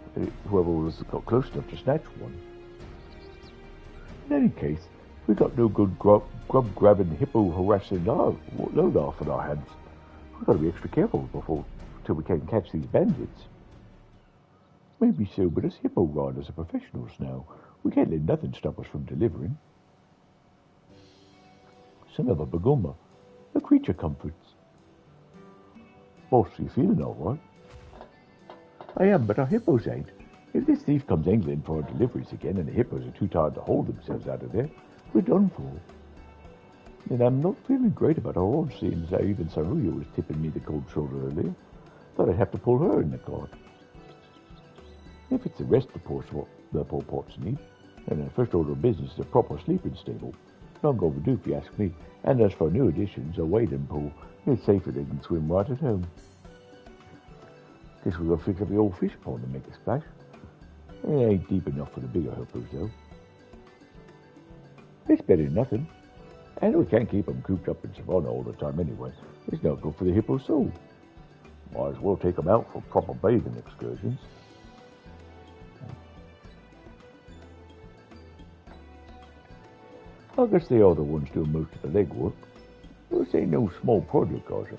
whoever was got close enough to snatch one. In any case, we got no good grub-grabbing, hippo-harassing load off in our hands. We've got to be extra careful till we can catch these bandits. Maybe so, but us hippo riders are professionals now. We can't let nothing stop us from delivering. Son of a begummer, the creature comforts. Boss, you feeling all right? I am, but our hippos ain't. If this thief comes angling for our deliveries again and the hippos are too tired to hold themselves out of there, we're done for. And I'm not feeling great about our odds, seeing as how even Saruya was tipping me the cold shoulder earlier. Thought I'd have to pull her in the cart. If it's the rest the poor pots need, then the first order of business is a proper sleeping stable. Long overdue if you ask me. And as for new additions, a wading pool, it's safer they can swim right at home. Guess we'll go fix up the old fish pond and make a splash. It ain't deep enough for the bigger hippos, though. It's better than nothing. And we can't keep them cooped up in Savannah all the time anyway. It's not good for the hippo's soul. Might as well take them out for proper bathing excursions. I guess they are the ones doing most of the legwork. This ain't no small project, Arthur.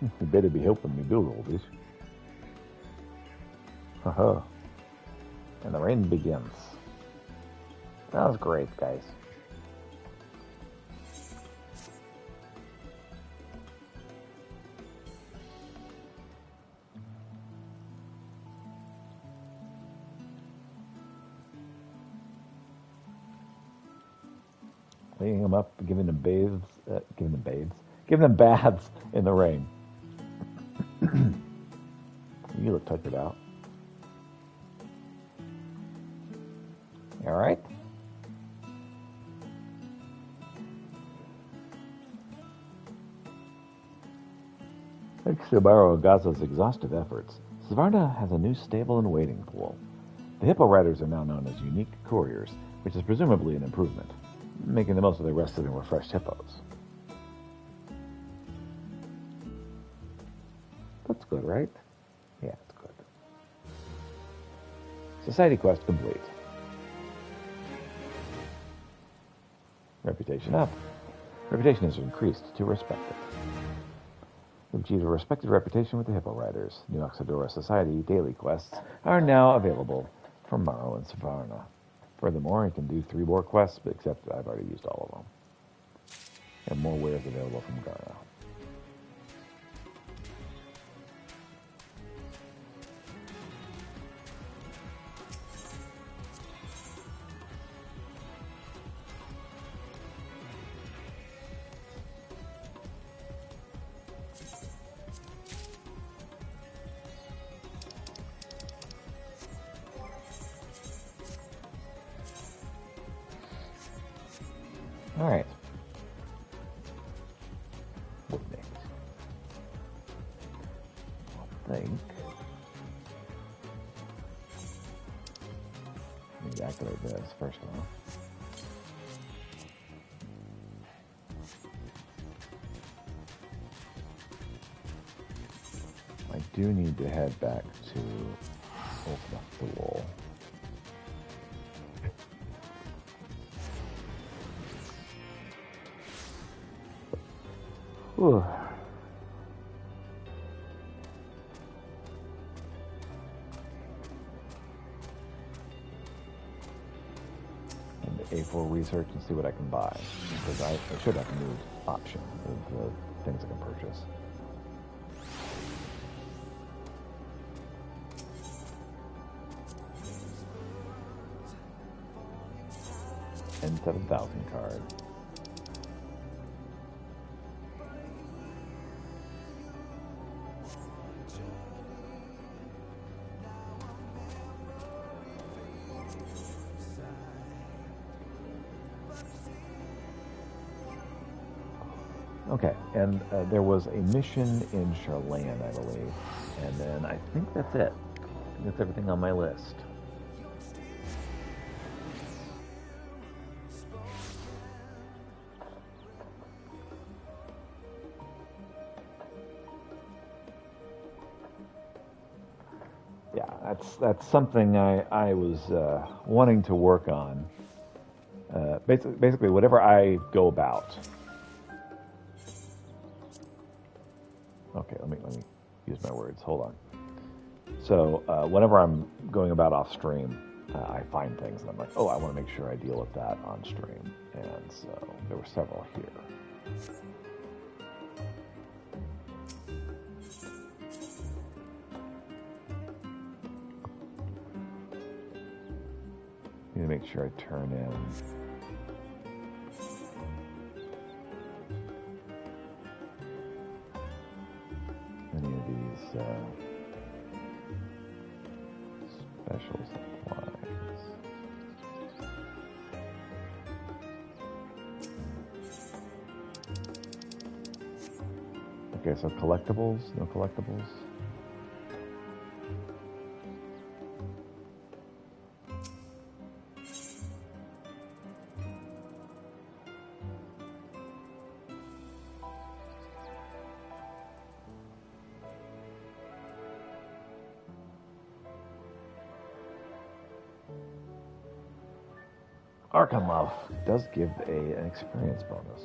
You better be helping me build all this. Haha. And the rain begins. That was great, guys. Cleaning them up, giving them baths in the rain. You look tuckered out. You all right? Thanks to Baro Gaza's exhaustive efforts, Svarna has a new stable and waiting pool. The hippo riders are now known as unique couriers, which is presumably an improvement, making the most of the rested and refreshed hippos. That's good, right? Yeah, it's good. Society quest complete. Reputation up. Reputation has increased to respected. We've achieved a respected reputation with the hippo riders. New Oxidora Society daily quests are now available for Morrow and Savarna. Furthermore, I can do 3 more quests, except I've already used all of them. And more wares available from Garna. All right. I think. Let me activate this first off. I do need to head back to open up the wall. Whew. And A4 research and see what I can buy, because I should have a new option of things I can purchase. And 7,000 card. Okay, and there was a mission in Charland, I believe, and then I think that's it. That's everything on my list. Yeah, that's something I was wanting to work on. Basically, whatever I go about. Okay, let me use my words. Hold on. So whenever I'm going about off stream, I find things and I'm like, oh, I want to make sure I deal with that on stream. And so there were several here. Need to make sure I turn in any of these special supplies. Okay, so collectibles, no collectibles. Archon Love does give an experience bonus.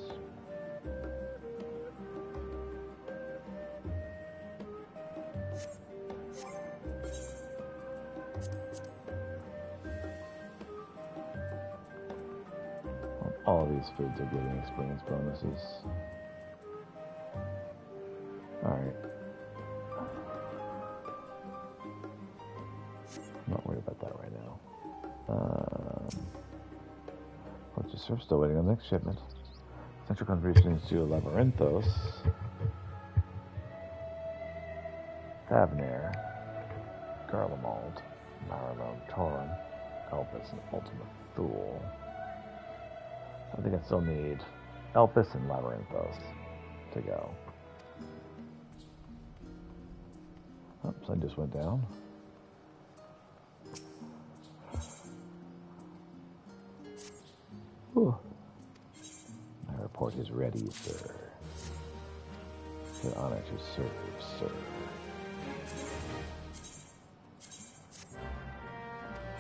All of these foods are giving experience bonuses. Alright. I'm not worried about that right now. We're still waiting on the next shipment. Central contributions to Labyrinthos, Thavnair, Garlemald, Marlowe, Tauren, Elpis, and Ultimate Fool. I think I still need Elpis and Labyrinthos to go. Oh, sun just went down. Whew. My report is ready, sir. It's an honor to serve, sir.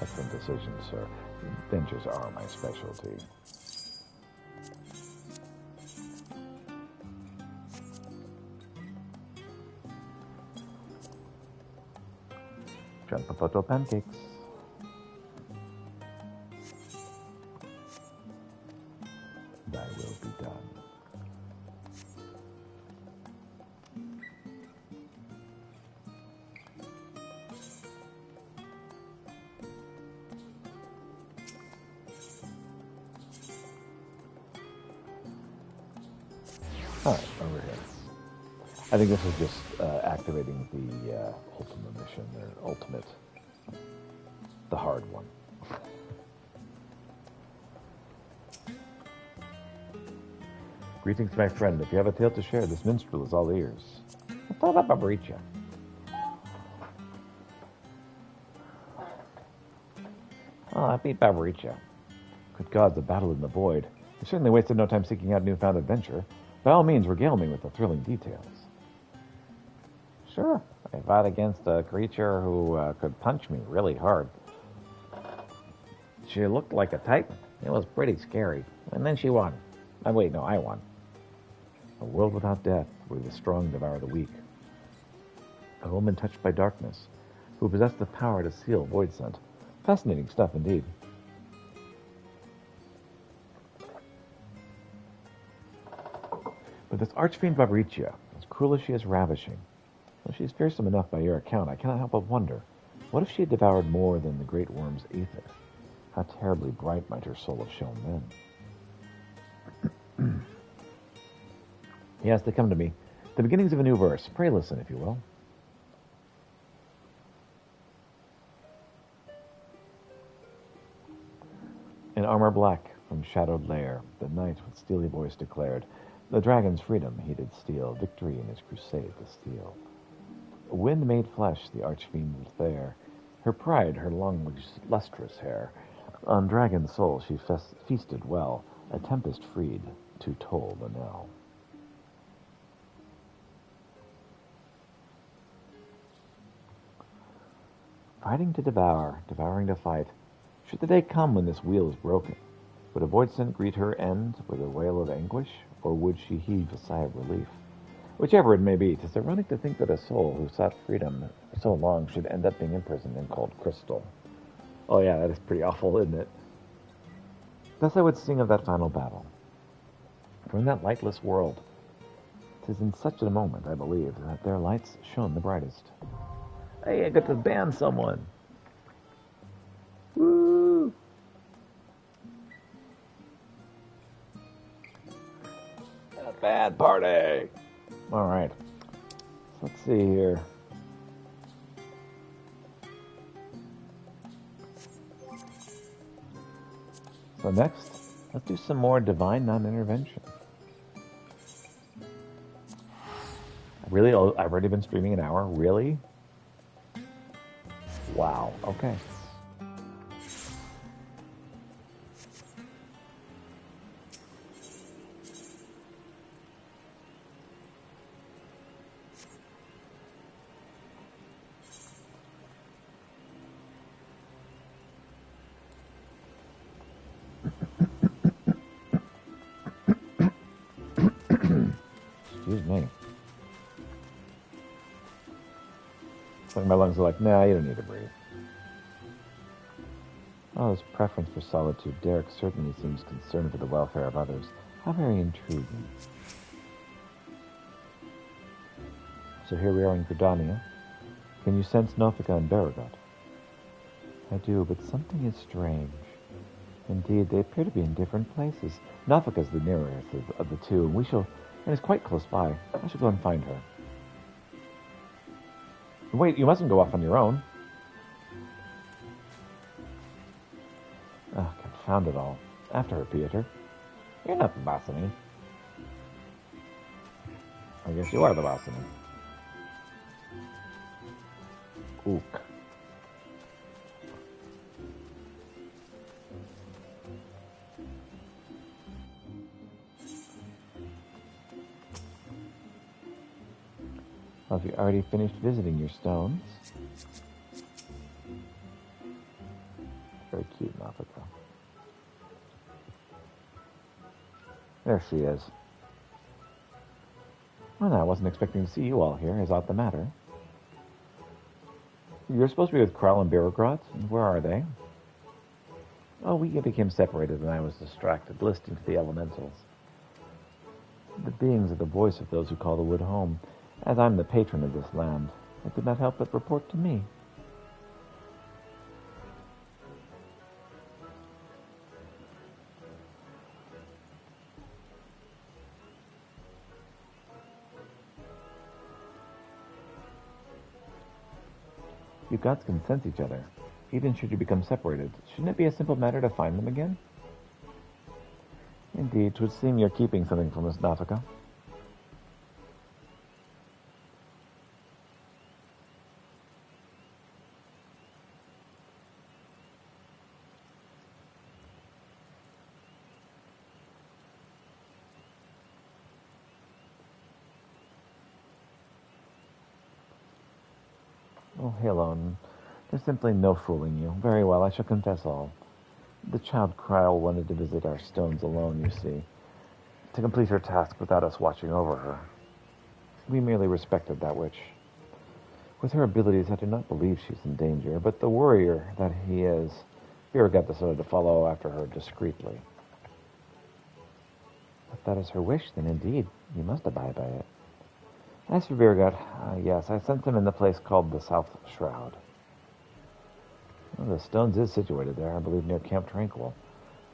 Excellent decision, sir. Adventures are my specialty. Photo pancakes. Thy will be done. Alright, over here. I think this is just activating the ultimate mission, or ultimate, the hard one. Greetings, my friend. If you have a tale to share, this minstrel is all ears. Tell about Barbaricha. Oh, I beat Barbaricha. Good God, the battle in the void. You certainly wasted no time seeking out newfound adventure. By all means, regale me with the thrilling details. Sure. I fought against a creature who could punch me really hard. She looked like a titan. It was pretty scary. And then she won. I won. A world without death, where the strong devour the weak. A woman touched by darkness, who possessed the power to seal void scent. Fascinating stuff indeed. But this archfiend Barbaricha, as cruel as she is ravishing, though she is fearsome enough by your account, I cannot help but wonder, what if she had devoured more than the great worm's ether? How terribly bright might her soul have shone then. Yes, they come to me. The beginnings of a new verse. Pray listen, if you will. In armor black from shadowed lair, the knight with steely voice declared, the dragon's freedom he did steal, victory in his crusade to steal. Wind made flesh the archfiend there, her pride, her long lustrous hair. On dragon's soul she feasted well, a tempest freed to toll the knell. Fighting to devour, devouring to fight. Should the day come when this wheel is broken, would a void scent greet her end with a wail of anguish, or would she heave a sigh of relief? Whichever it may be, 'tis ironic to think that a soul who sought freedom for so long should end up being imprisoned in cold crystal. Oh yeah, that is pretty awful, isn't it? Thus I would sing of that final battle. For in that lightless world, 'tis in such a moment, I believe, that their lights shone the brightest. Hey, I got to ban someone. Woo! A bad party. All right. Let's see here. So next, let's do some more divine non-intervention. Really? I've already been streaming an hour? Really? Wow. Okay. Excuse me. It's like my lungs are like, nah, you don't need to breathe. Oh, his preference for solitude. Derek certainly seems concerned for the welfare of others. How very intriguing. So here we are in Gridania. Can you sense Nofika and Baragot? I do, but something is strange. Indeed, they appear to be in different places. Nofika's the nearest of the two, and is quite close by. I should go and find her. Wait, you mustn't go off on your own. Oh, confound it all. After her, Pieter. You're not the boss of me. I guess you are the boss of me. Ook. Well, have you already finished visiting your stones? Very cute, Nofika. There she is. Well, I wasn't expecting to see you all here. Is that the matter? You're supposed to be with Krell and Birogrot. Where are they? Oh, we became separated and I was distracted, listening to the elementals. The beings are the voice of those who call the wood home. As I'm the patron of this land, I could not help but report to me. You gods can sense each other. Even should you become separated, shouldn't it be a simple matter to find them again? Indeed, 'twould seem you're keeping something from us, Nathaka. Oh, Halon, there's simply no fooling you. Very well, I shall confess all. The child Kryle wanted to visit our stones alone, you see, to complete her task without us watching over her. We merely respected that witch. With her abilities, I do not believe she's in danger, but the warrior that he is, Birgat decided to follow after her discreetly. If that is her wish, then indeed, you must abide by it. As for Birgat, yes, I sent him in the place called the South Shroud. Well, the stones is situated there, I believe, near Camp Tranquil.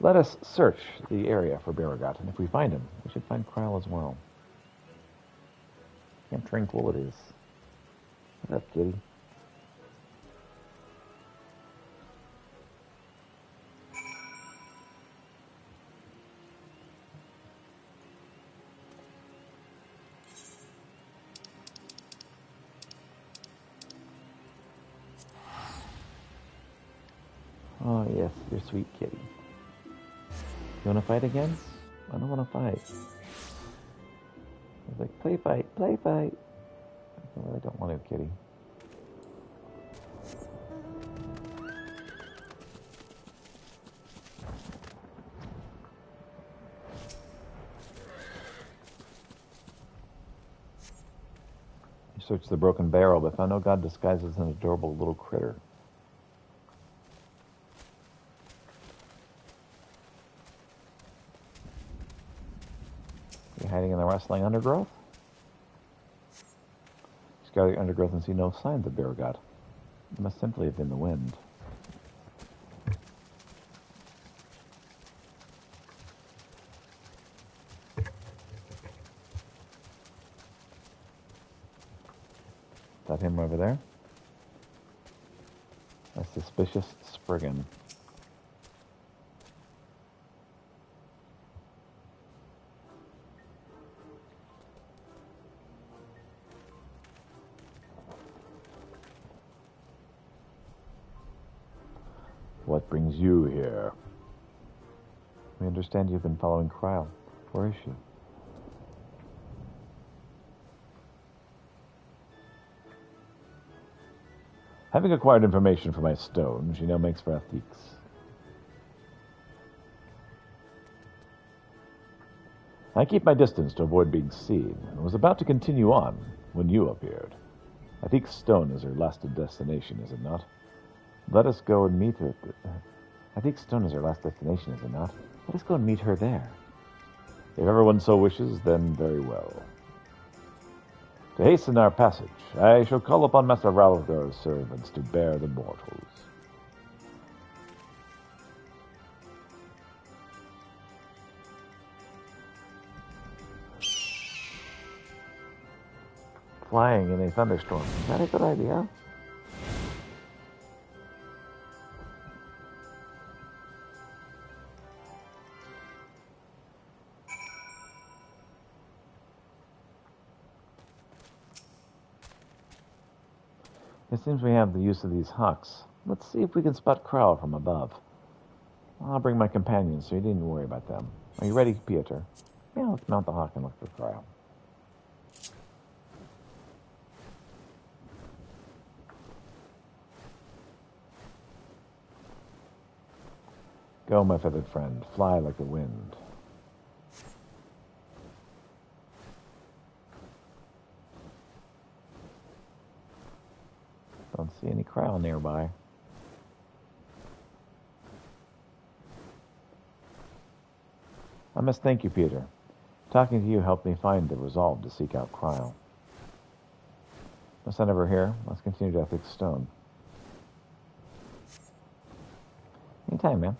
Let us search the area for Birgat, and if we find him, we should find Kryle as well. Camp Tranquil it is. What up, kitty? Oh, yes, you're sweet kitty. You want to fight again? I don't want to fight. He's like, play fight, play fight. Oh, I don't want to, kitty. You searched the broken barrel, but found no god disguised as an adorable little critter. You hiding in the rustling undergrowth? Scour the undergrowth and see no signs of Birgat. It must simply have been the wind. Is that him over there? A suspicious Spriggan. What brings you here? We understand you've been following Kryle. Where is she? Having acquired information from my stone, she now makes for Athix. I keep my distance to avoid being seen, and was about to continue on when you appeared. Athix stone is her last destination, is it not? Let us go and meet her. Athix stone is her last destination, is it not? Let us go and meet her there. If everyone so wishes, then very well. To hasten our passage, I shall call upon Master Ralgar's servants to bear the mortals. Flying in a thunderstorm. Is that a good idea? It seems we have the use of these hawks. Let's see if we can spot Kryle from above. I'll bring my companions, so you needn't worry about them. Are you ready, Pieter? Yeah, let's mount the hawk and look for Kryle. Go, my feathered friend. Fly like the wind. Don't see any Kryle nearby. I must thank you, Peter. Talking to you helped me find the resolve to seek out Kryle. No sign of her here. Let's continue to Athix Stone. Anytime, man.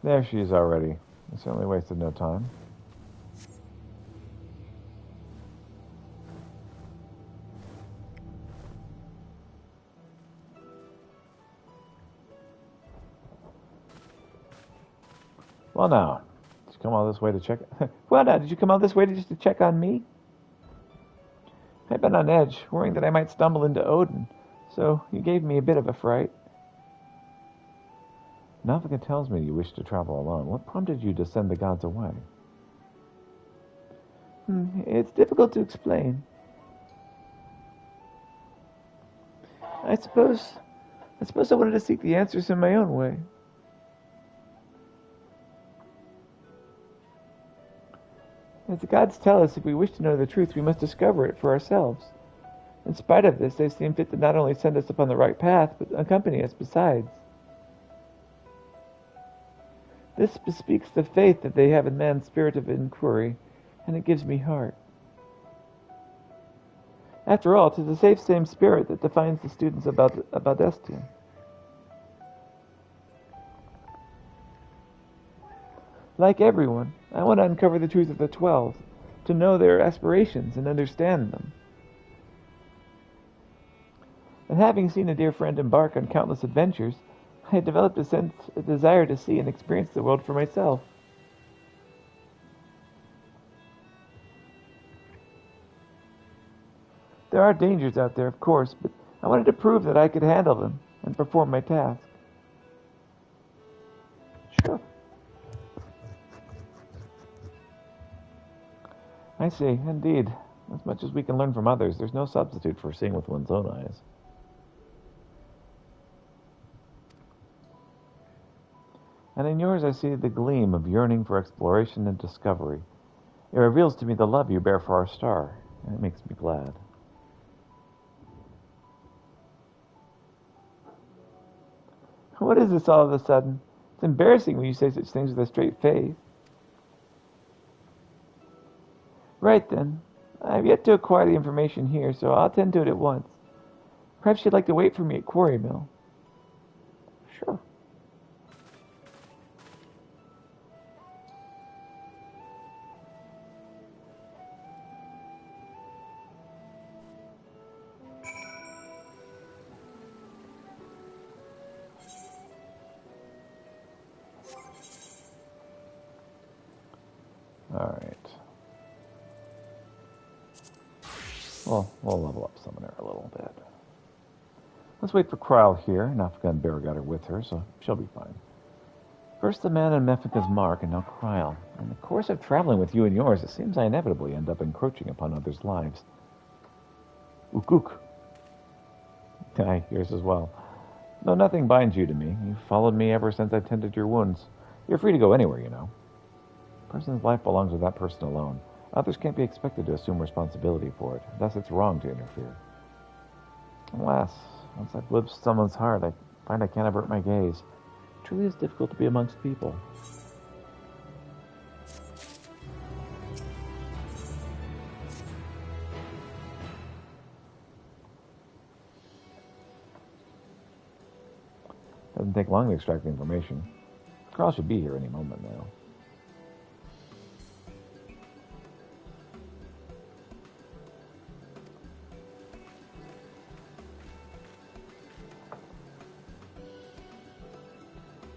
There she is already. I certainly wasted no time. Well now, did you come all this way to check? Well now, did you come all this way just to check on me? I've been on edge, worrying that I might stumble into Odin, so you gave me a bit of a fright. Navika tells me you wish to travel alone. What prompted you to send the gods away? It's difficult to explain. I suppose I wanted to seek the answers in my own way. As the gods tell us, if we wish to know the truth, we must discover it for ourselves. In spite of this, they seem fit to not only send us upon the right path, but accompany us besides. This bespeaks the faith that they have in man's spirit of inquiry, and it gives me heart. After all, 'tis the safe same spirit that defines the students about Estia. Like everyone, I want to uncover the truth of the 12, to know their aspirations and understand them. And having seen a dear friend embark on countless adventures, I had developed a desire to see and experience the world for myself. There are dangers out there, of course, but I wanted to prove that I could handle them and perform my task. Sure. I see, indeed. As much as we can learn from others, there's no substitute for seeing with one's own eyes. And in yours I see the gleam of yearning for exploration and discovery. It reveals to me the love you bear for our star, and it makes me glad. What is this all of a sudden? It's embarrassing when you say such things with a straight face. Right then. I've yet to acquire the information here, so I'll attend to it at once. Perhaps you'd like to wait for me at Quarry Mill. Sure. Alright. Well, we'll level up Summoner a little bit. Let's wait for Kryl here. Nafika and Bear got her with her, so she'll be fine. First the man on Mefika's mark, and now Kryl. In the course of traveling with you and yours, it seems I inevitably end up encroaching upon others' lives. Ukuk. Aye, yours as well. Though nothing binds you to me, you've followed me ever since I tended your wounds. You're free to go anywhere, you know. A person's life belongs to that person alone. Others can't be expected to assume responsibility for it. Thus, it's wrong to interfere. Alas, once I've lived someone's heart, I find I can't avert my gaze. It truly is difficult to be amongst people. Doesn't take long to extract the information. Carl should be here any moment now.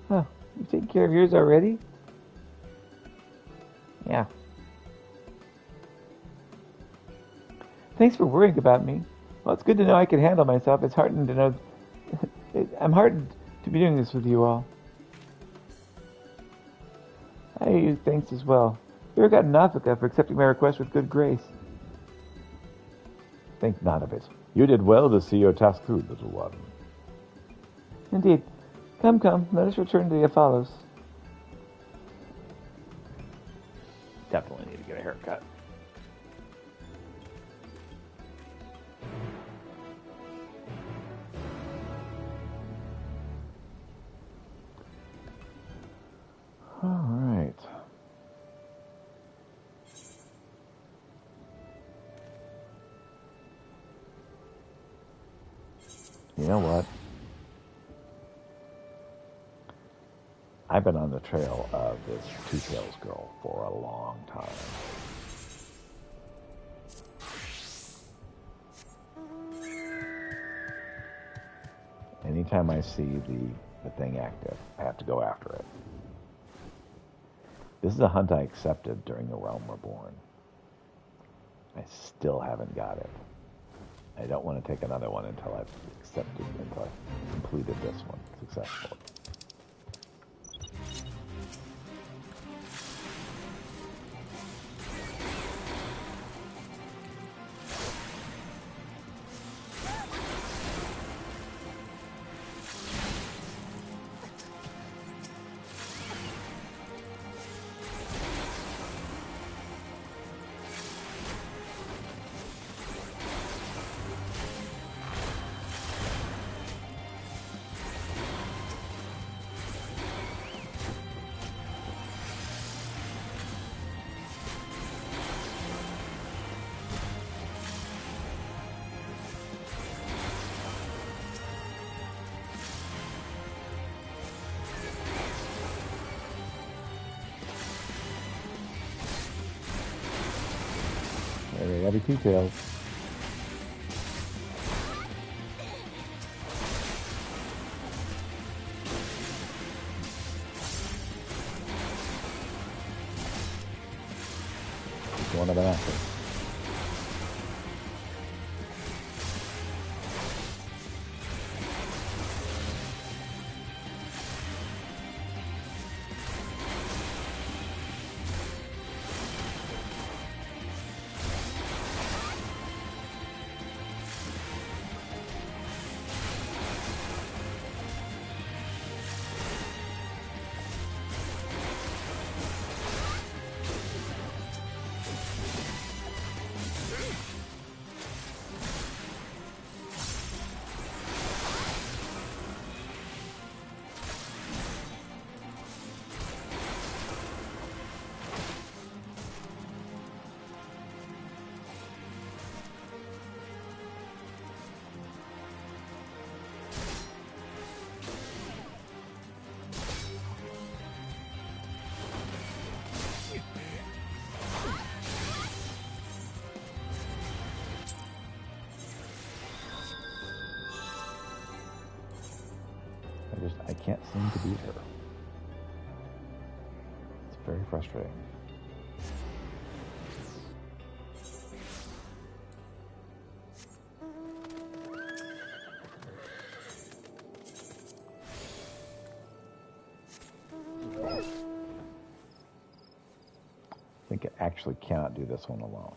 Huh, you taking care of yours already? Yeah. Thanks for worrying about me. Well, it's good to know I can handle myself. It's heartening to know... I'm heartened to be doing this with you all. I owe you thanks as well. You got Nafika for accepting my request with good grace. Think not of it. You did well to see your task through, little one. Indeed. Come, let us return to the Apollos. Definitely need to get a haircut. All right. You know what? I've been on the trail of this Two-Tails girl for a long time. Anytime I see the thing active, I have to go after it. This is a hunt I accepted during The Realm Reborn. I still haven't got it. I don't want to take another one until I've completed this one successfully. There gotta be Two-Tails. Just one of them after. I can't seem to beat her. It's very frustrating. I think I actually cannot do this one alone.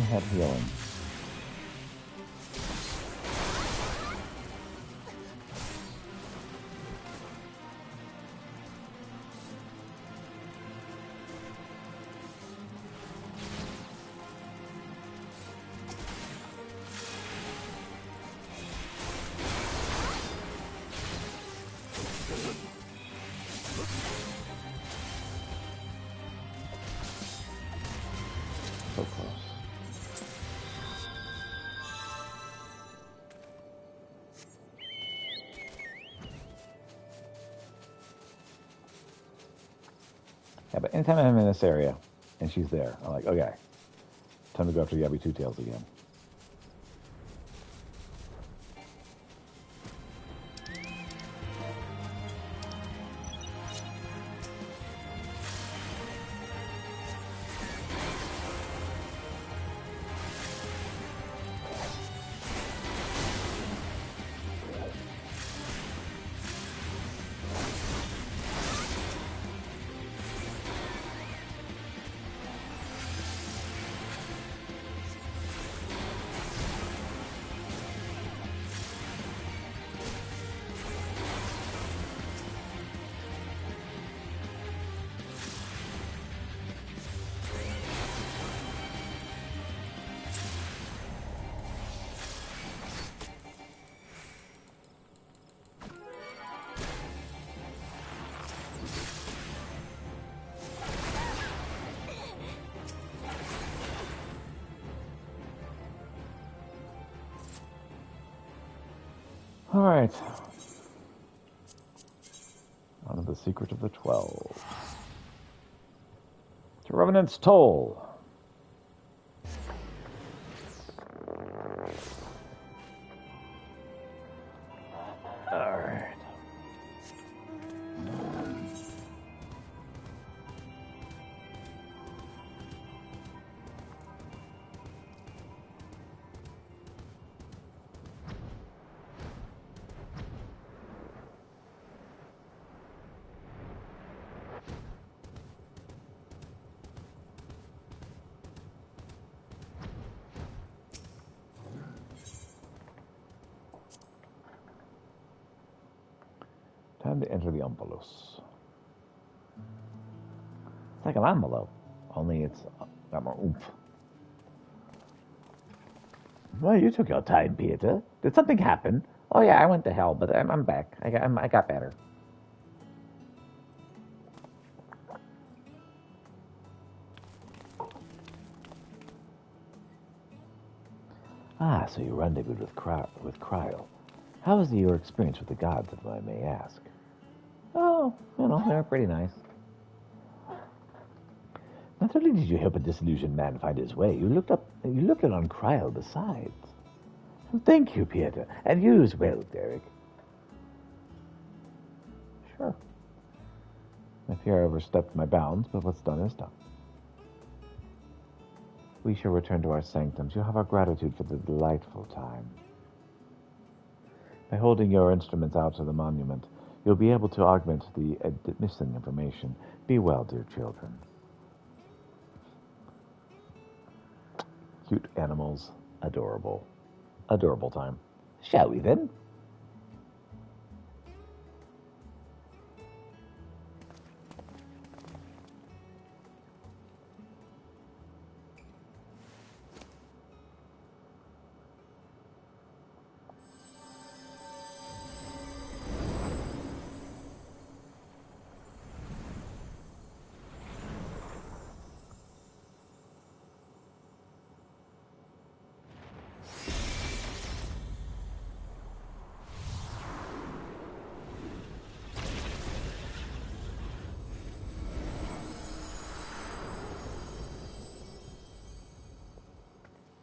Had healing. Yeah, but anytime I'm in this area, and she's there, I'm like, okay, time to go after Yabby Two Tails again. All right. On to the Secret of the 12. To Revenant's Toll. All right. Time to enter the Omphalos. It's like an envelope, only it's got more oomph. Well, you took your time, Peter. Did something happen? Oh yeah, I went to hell, but I'm back. I got better. Ah, so you rendezvoused with Cryle. How was your experience with the gods, if I may ask? Oh, they're pretty nice. Not only did you help a disillusioned man find his way, you looked in on Cryle besides. Thank you, Peter, and you as well, Derek. Sure. I fear I overstepped my bounds, but what's done is done. We shall return to our sanctums. You have our gratitude for the delightful time. By holding your instruments out to the monument, you'll be able to augment the missing information. Be well, dear children. Cute animals. Adorable. Adorable time. Shall we then?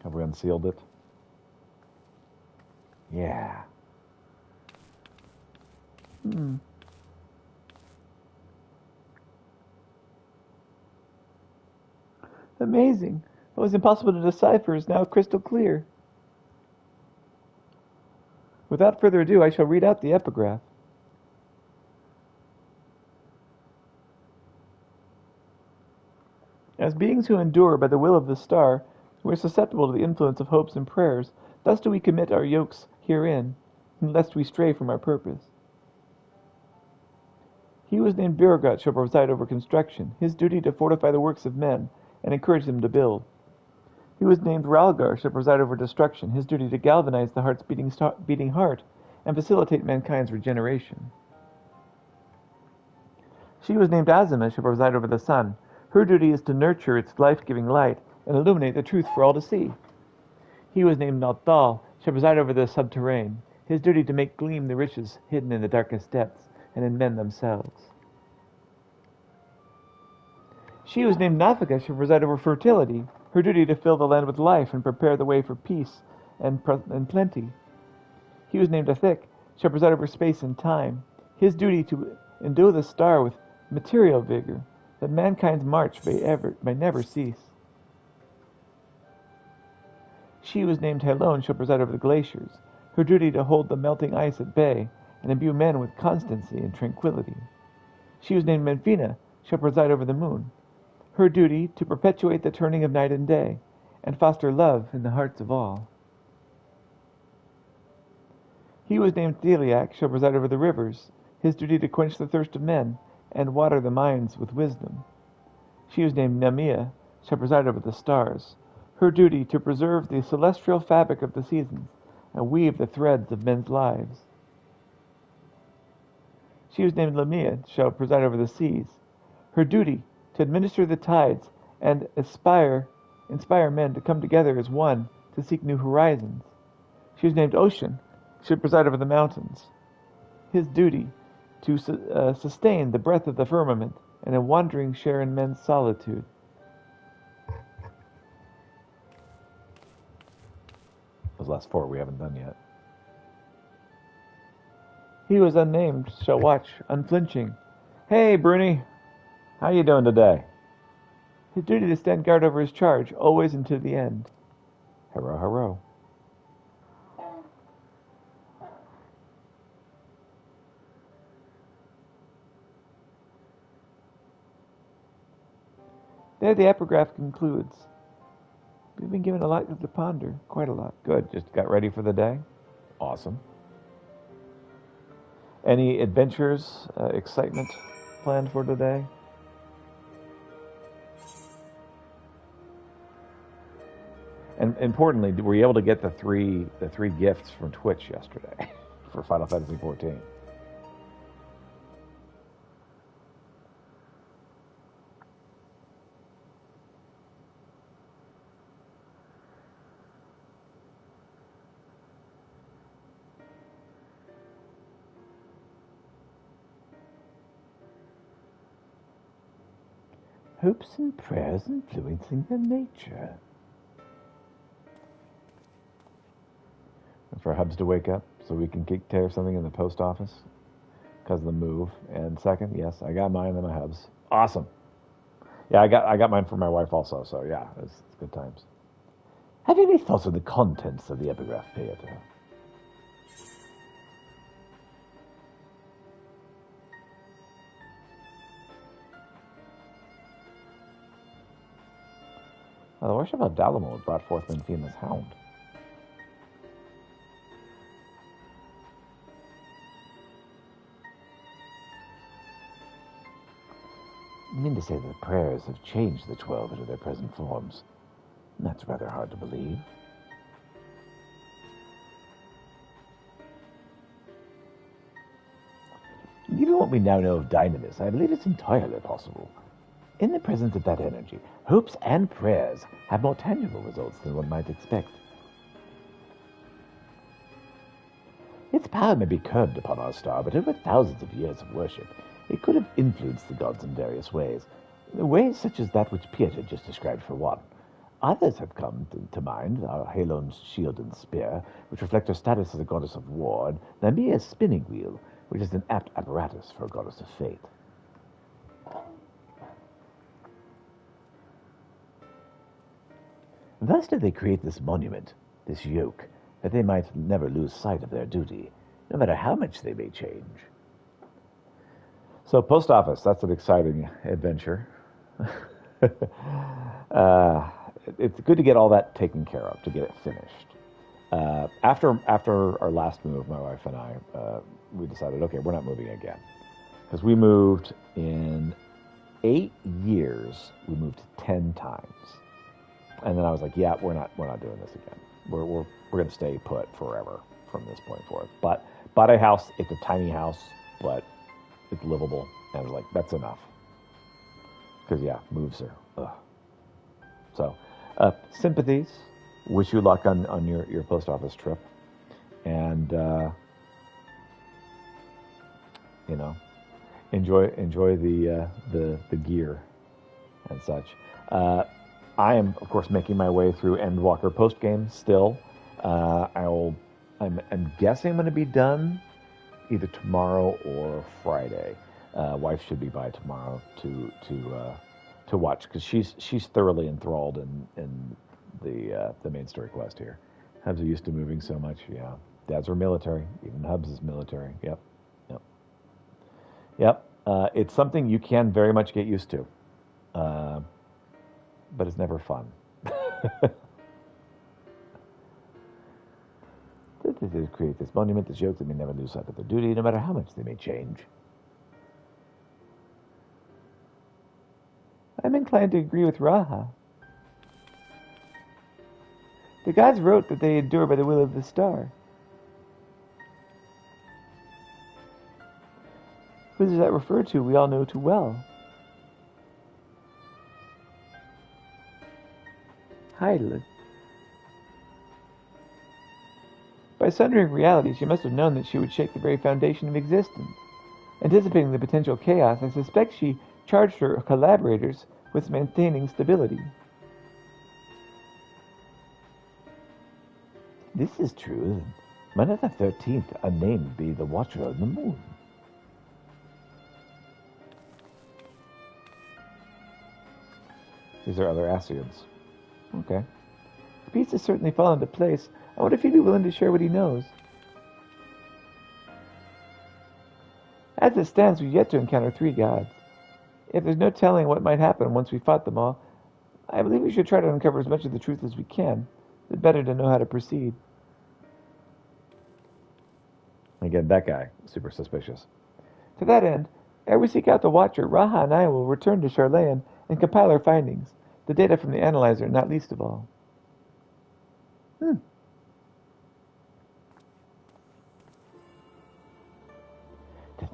Have we unsealed it? Yeah. Amazing. What was impossible to decipher is now crystal clear. Without further ado, I shall read out the epigraph. As beings who endure by the will of the star, we are susceptible to the influence of hopes and prayers. Thus do we commit our yokes herein, lest we stray from our purpose. He who is named Birgat shall preside over construction, his duty to fortify the works of men, and encourage them to build. He who is named Ralgar shall preside over destruction, his duty to galvanize the heart's beating heart, and facilitate mankind's regeneration. She who is named Azima shall preside over the sun. Her duty is to nurture its life-giving light and illuminate the truth for all to see. He who is named Nalthal shall preside over the subterrane. His duty to make gleam the riches hidden in the darkest depths and in men themselves. She who is named Nafika shall preside over fertility, her duty to fill the land with life and prepare the way for peace and plenty. He who is named Athik shall preside over space and time, his duty to endue the star with material vigor, that mankind's march may never cease. She who is named Helon shall preside over the glaciers, her duty to hold the melting ice at bay and imbue men with constancy and tranquility. She who is named Medvina shall preside over the moon, her duty to perpetuate the turning of night and day, and foster love in the hearts of all. He who is named Theliac shall preside over the rivers, his duty to quench the thirst of men, and water the minds with wisdom. She who is named Nemea shall preside over the stars, her duty to preserve the celestial fabric of the seasons, and weave the threads of men's lives. She who is named Lamia shall preside over the seas, her duty to administer the tides and inspire men to come together as one to seek new horizons. She who is named Ocean should preside over the mountains, his duty to sustain the breath of the firmament and a wandering share in men's solitude. Those last four we haven't done yet. He who is unnamed shall watch, unflinching. Hey, Bruni, how you doing today? His duty to stand guard over his charge, always until the end. Hurrah, hurrah. There the epigraph concludes. We've been given a lot to ponder, quite a lot. Good, just got ready for the day? Awesome. Any adventures, excitement planned for today? And importantly, were you able to get the three gifts from Twitch yesterday for Final Fantasy XIV? Hopes and prayers influencing the nature. For Hubs to wake up so we can take care of something in the post office because of the move. And second, yes, I got mine and my Hubs. Awesome. Yeah, I got mine for my wife also. So yeah, it's good times. Have you any thoughts on the contents of the epigraph, Peter? The worship of Dalamud brought forth Menthena's hound. You mean to say that the prayers have changed the 12 into their present forms? That's rather hard to believe. Given what we now know of Dynamis, I believe it's entirely possible. In the presence of that energy, hopes and prayers have more tangible results than one might expect. Its power may be curbed upon our star, but over thousands of years of worship, it could have influenced the gods in various ways. Ways such as that which Pieter just described for one. Others have come to mind, Halon's shield and spear, which reflect her status as a goddess of war, and Namia's spinning wheel, which is an apt apparatus for a goddess of fate. Thus did they create this monument, this yoke, that they might never lose sight of their duty, no matter how much they may change. So, post office, that's an exciting adventure. It's good to get all that taken care of, to get it finished. After our last move, my wife and I, we decided, okay, we're not moving again. Because we moved in 8 years, we moved 10 times. And then I was like, yeah, we're not doing this again. We're going to stay put forever from this point forth. But bought a house. It's a tiny house, but it's livable. And I was like, that's enough. Because yeah, moves are. Ugh. So, sympathies. Wish you luck on your post office trip, and enjoy the gear and such. I am, of course, making my way through Endwalker Postgame still. I'm guessing I'm going to be done either tomorrow or Friday. Wife should be by tomorrow to watch because she's thoroughly enthralled in the main story quest here. Hubs are used to moving so much. Yeah, dads were military. Even Hubs is military. Yep, yep, yep. It's something you can very much get used to, but it's never fun. They create this monument, this yoke that may never lose sight of their duty, no matter how much they may change. I'm inclined to agree with Raha. The gods wrote that they endure by the will of the star. Who does that refer to? We all know too well. Hydaelyn. By sundering realities, she must have known that she would shake the very foundation of existence. Anticipating the potential chaos, I suspect she charged her collaborators with maintaining stability. This is true. Monday the 13th, unnamed, be the Watcher of the Moon. These are other Ascians. Okay. The pieces certainly fall into place. I wonder if he'd be willing to share what he knows. As it stands, we've yet to encounter 3 gods. If there's no telling what might happen once we fought them all, I believe we should try to uncover as much of the truth as we can. It's better to know how to proceed. Again, that guy, super suspicious. To that end, ere we seek out the Watcher, Raha and I will return to Charlayan and compile our findings, the data from the analyzer not least of all. To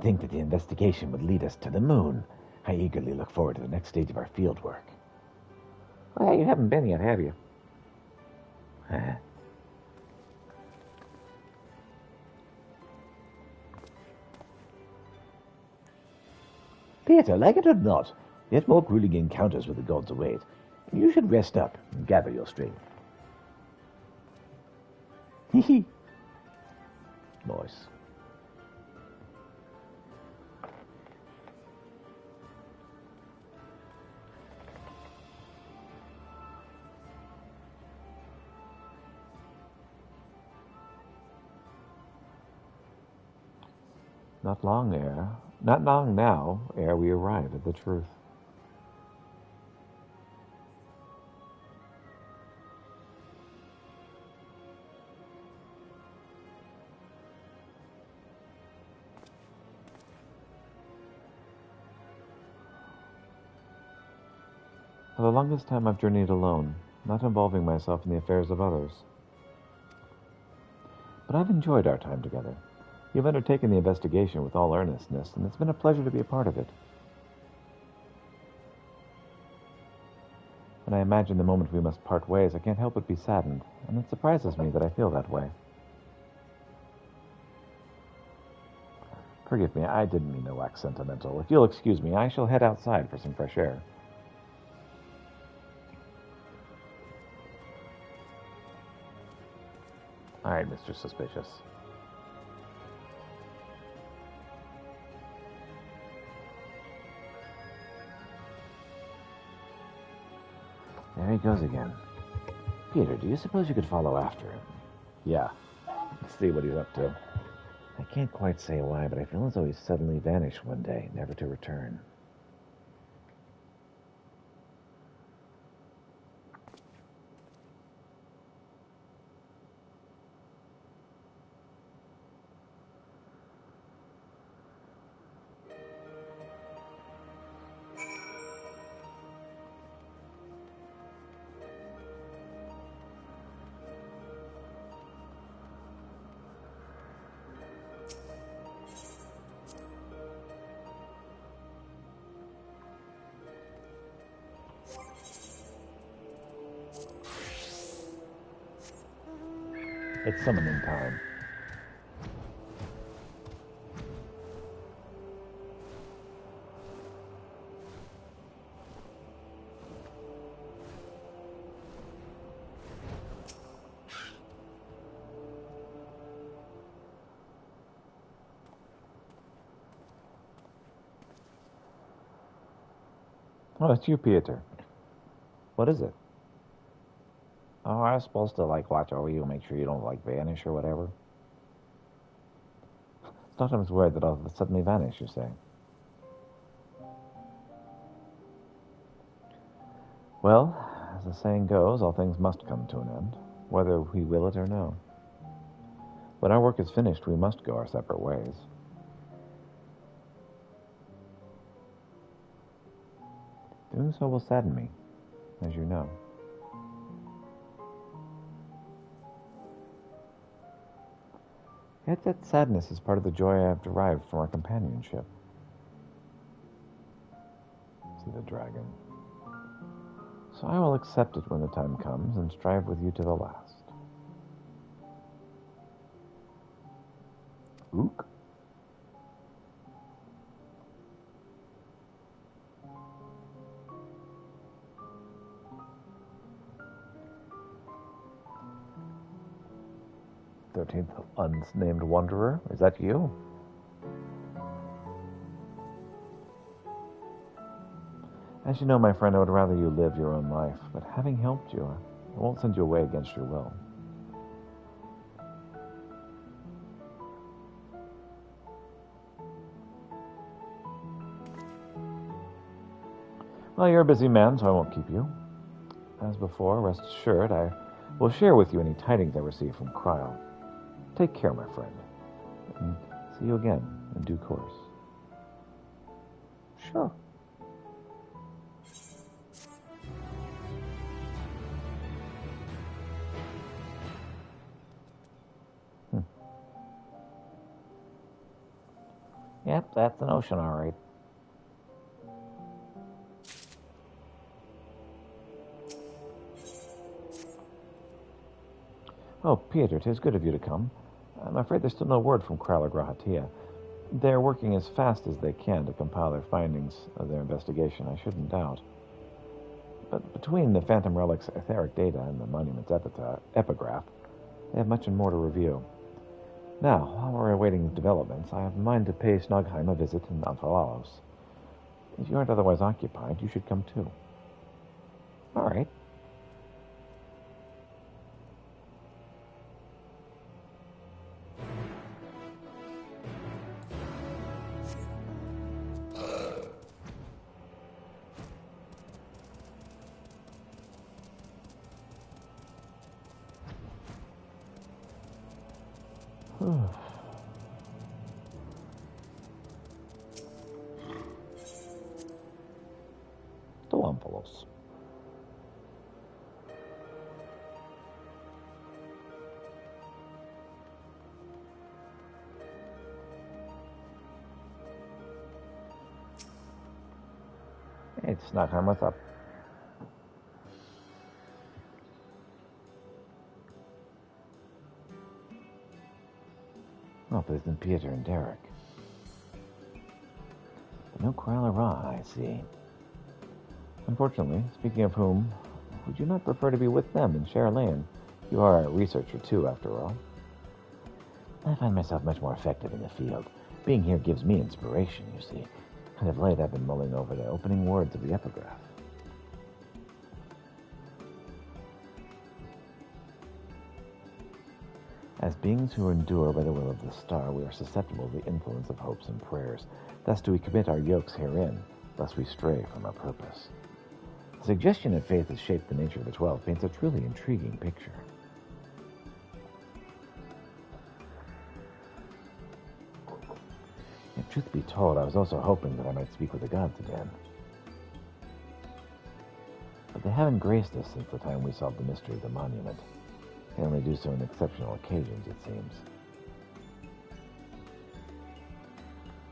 think that the investigation would lead us to the moon. I eagerly look forward to the next stage of our field work. Well, you haven't been yet, have you? Huh? Peter, like it or not, yet more grueling encounters with the gods await. You should rest up and gather your strength. Hee. Nice. Not long now, ere we arrive at the truth. For the longest time I've journeyed alone, not involving myself in the affairs of others. But I've enjoyed our time together. You've undertaken the investigation with all earnestness, and it's been a pleasure to be a part of it. When I imagine the moment we must part ways, I can't help but be saddened, and it surprises me that I feel that way. Forgive me, I didn't mean to wax sentimental. If you'll excuse me, I shall head outside for some fresh air. All right, Mr. Suspicious. There he goes again. Peter, do you suppose you could follow after him? Yeah. Let's see what he's up to. I can't quite say why, but I feel as though he's suddenly vanished one day, never to return. It's summoning time. Oh, it's you, Peter. What is it? Oh, I was supposed to, watch over you, make sure you don't, vanish or whatever. Sometimes worried that I'll suddenly vanish, you say. Well, as the saying goes, all things must come to an end, whether we will it or no. When our work is finished, we must go our separate ways. Doing so will sadden me, as you know. Yet that sadness is part of the joy I have derived from our companionship. See the dragon. So I will accept it when the time comes and strive with you to the last. Ook. "13th unnamed wanderer, is that you?" As you know, my friend, I would rather you lived your own life, but having helped you, I won't send you away against your will. Well, you're a busy man, so I won't keep you. As before, rest assured, I will share with you any tidings I receive from Cryle. Take care, my friend, and see you again in due course. Sure. Yep, that's an ocean, all right. Oh, Peter, 'tis good of you to come. I'm afraid there's still no word from Cryle or Grahatia. They're working as fast as they can to compile their findings of their investigation, I shouldn't doubt. But between the Phantom Relic's etheric data and the monument's epigraph, they have much and more to review. Now, while we're awaiting developments, I have in mind to pay Snogheim a visit in Antholalos. If you aren't otherwise occupied, you should come too. All right. Delumphalos. Hey, Snugheim, what's up? Oh, but it's Peter and Derek. But no Cryle or Ra, I see. Unfortunately, speaking of whom, would you not prefer to be with them in Share Lane? You are a researcher too, after all. I find myself much more effective in the field. Being here gives me inspiration, you see. And of late I've been mulling over the opening words of the epigraph. As beings who endure by the will of the star, we are susceptible to the influence of hopes and prayers. Thus do we commit our yokes herein, lest we stray from our purpose. The suggestion that faith has shaped the nature of the 12 paints a truly intriguing picture. If truth be told, I was also hoping that I might speak with the gods again. But they haven't graced us since the time we solved the mystery of the monument. They only do so on exceptional occasions, it seems.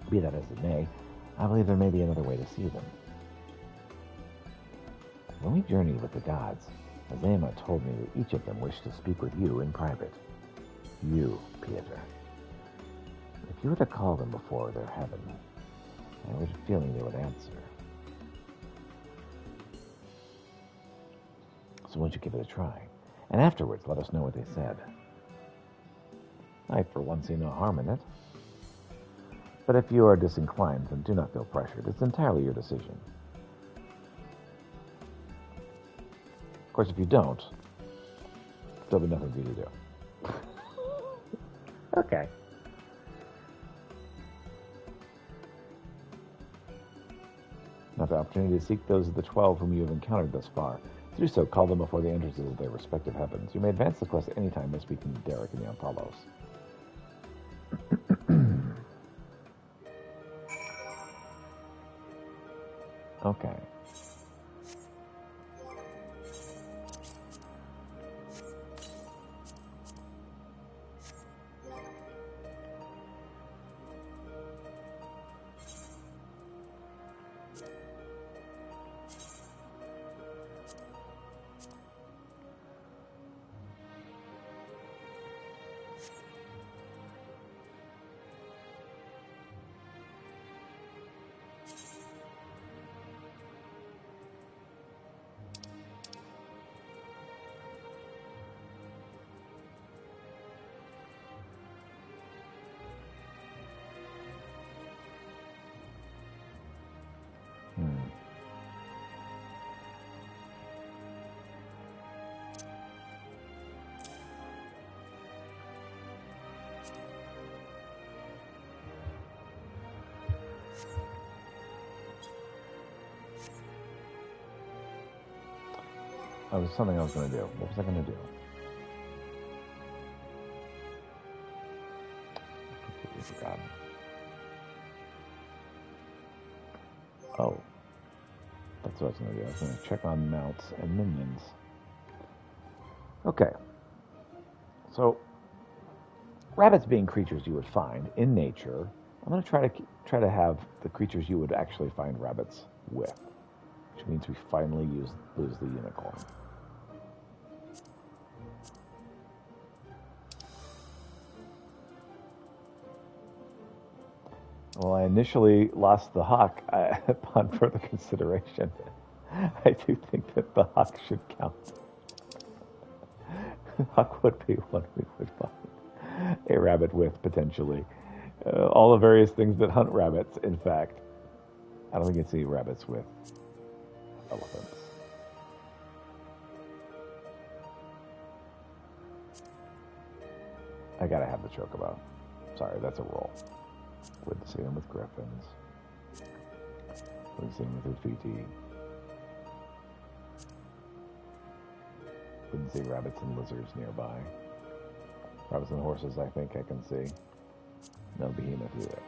Be that as it may, I believe there may be another way to see them. When we journeyed with the gods, Azema told me that each of them wished to speak with you in private. You, Peter. If you were to call them before their heaven, I have a feeling they would answer. So won't you give it a try? And afterwards, let us know what they said. I, for one, see no harm in it. But if you are disinclined, then do not feel pressured. It's entirely your decision. Of course, if you don't, there'll be nothing for you to do. Okay. Now, the opportunity to seek those of the 12 whom you have encountered thus far. To do so, call them before the entrances of their respective heavens. You may advance the quest at any time by speaking to Derek and the Apollos. Okay. That was something I was going to do. What was I going to do? Completely forgotten. Oh. That's what I was going to do. I was going to check on mounts and minions. Okay. So, rabbits being creatures you would find in nature, I'm going to try to have the creatures you would actually find rabbits with, which means we finally lose the unicorn. Well, I initially lost the hawk upon further consideration. I do think that the hawk should count. Hawk would be one we would find a rabbit with, potentially. All the various things that hunt rabbits, in fact. I don't think you'd see rabbits with elephants. I gotta have the chocobo. Sorry, that's a roll. Wouldn't see them with griffins. Wouldn't see them with Ufiti. Wouldn't see rabbits and lizards nearby. Rabbits and horses, I think I can see. No behemoth either.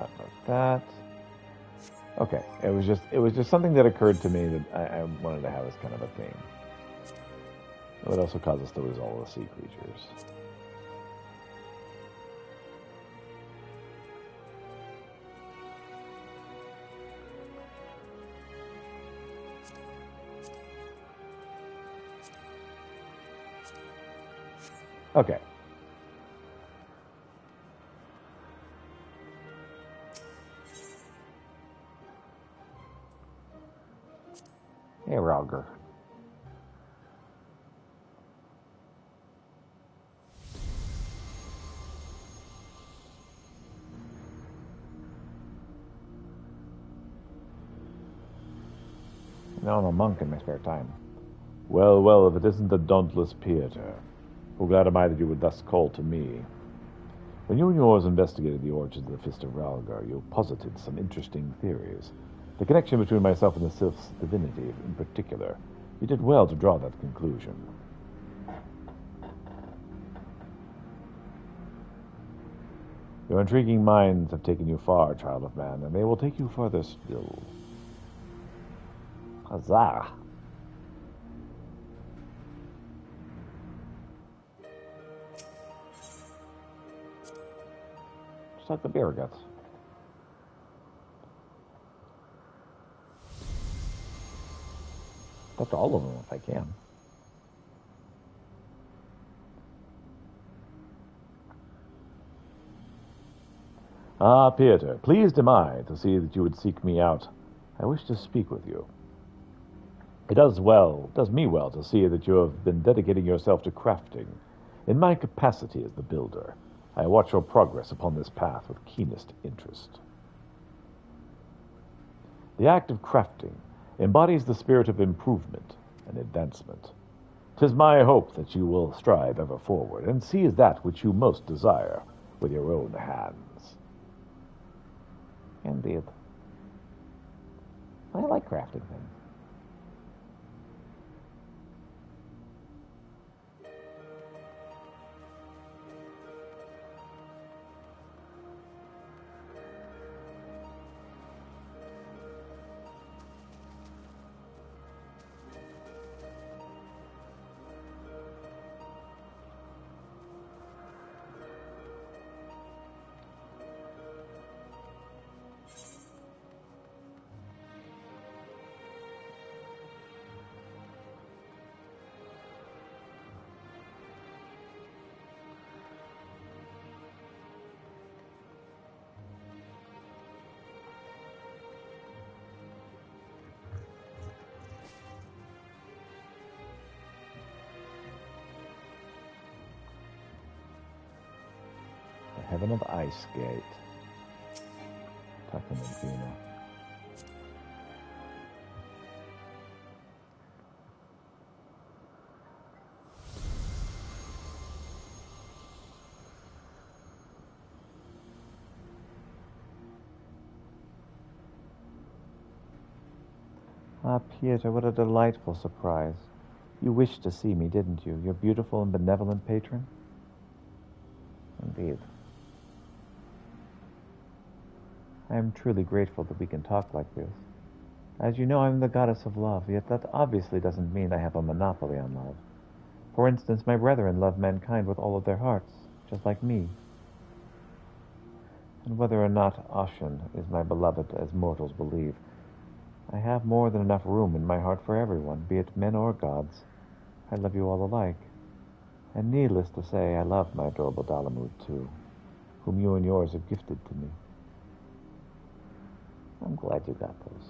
Not that. Okay, it was just something that occurred to me that I wanted to have as kind of a theme. It would also cause us to lose all the sea creatures. Okay. Hey, Ralger. Now I'm a monk in my spare time. Well, well, if it isn't the dauntless Pieter. How glad am I that you would thus call to me. When you and yours investigated the origins of the Fist of Ralgar, you posited some interesting theories. The connection between myself and the Sylph's divinity in particular. You did well to draw that conclusion. Your intriguing minds have taken you far, child of man, and they will take you further still. Huzzah! Just like the beer guts. Touch all of them if I can. Ah, Peter, pleased am I to see that you would seek me out. I wish to speak with you. It does me well to see that you have been dedicating yourself to crafting. In my capacity as the builder, I watch your progress upon this path with keenest interest. The act of crafting embodies the spirit of improvement and advancement. 'Tis my hope that you will strive ever forward and seize that which you most desire with your own hands. Indeed. I like crafting things. The Heaven of Ice Gate. Takamagina. Ah, Pietro, what a delightful surprise. You wished to see me, didn't you? Your beautiful and benevolent patron? Indeed. I am truly grateful that we can talk like this. As you know, I'm the goddess of love, yet that obviously doesn't mean I have a monopoly on love. For instance, my brethren love mankind with all of their hearts, just like me. And whether or not Ocean is my beloved as mortals believe, I have more than enough room in my heart for everyone, be it men or gods. I love you all alike. And needless to say, I love my adorable Dalamud too, whom you and yours have gifted to me. I'm glad you got those.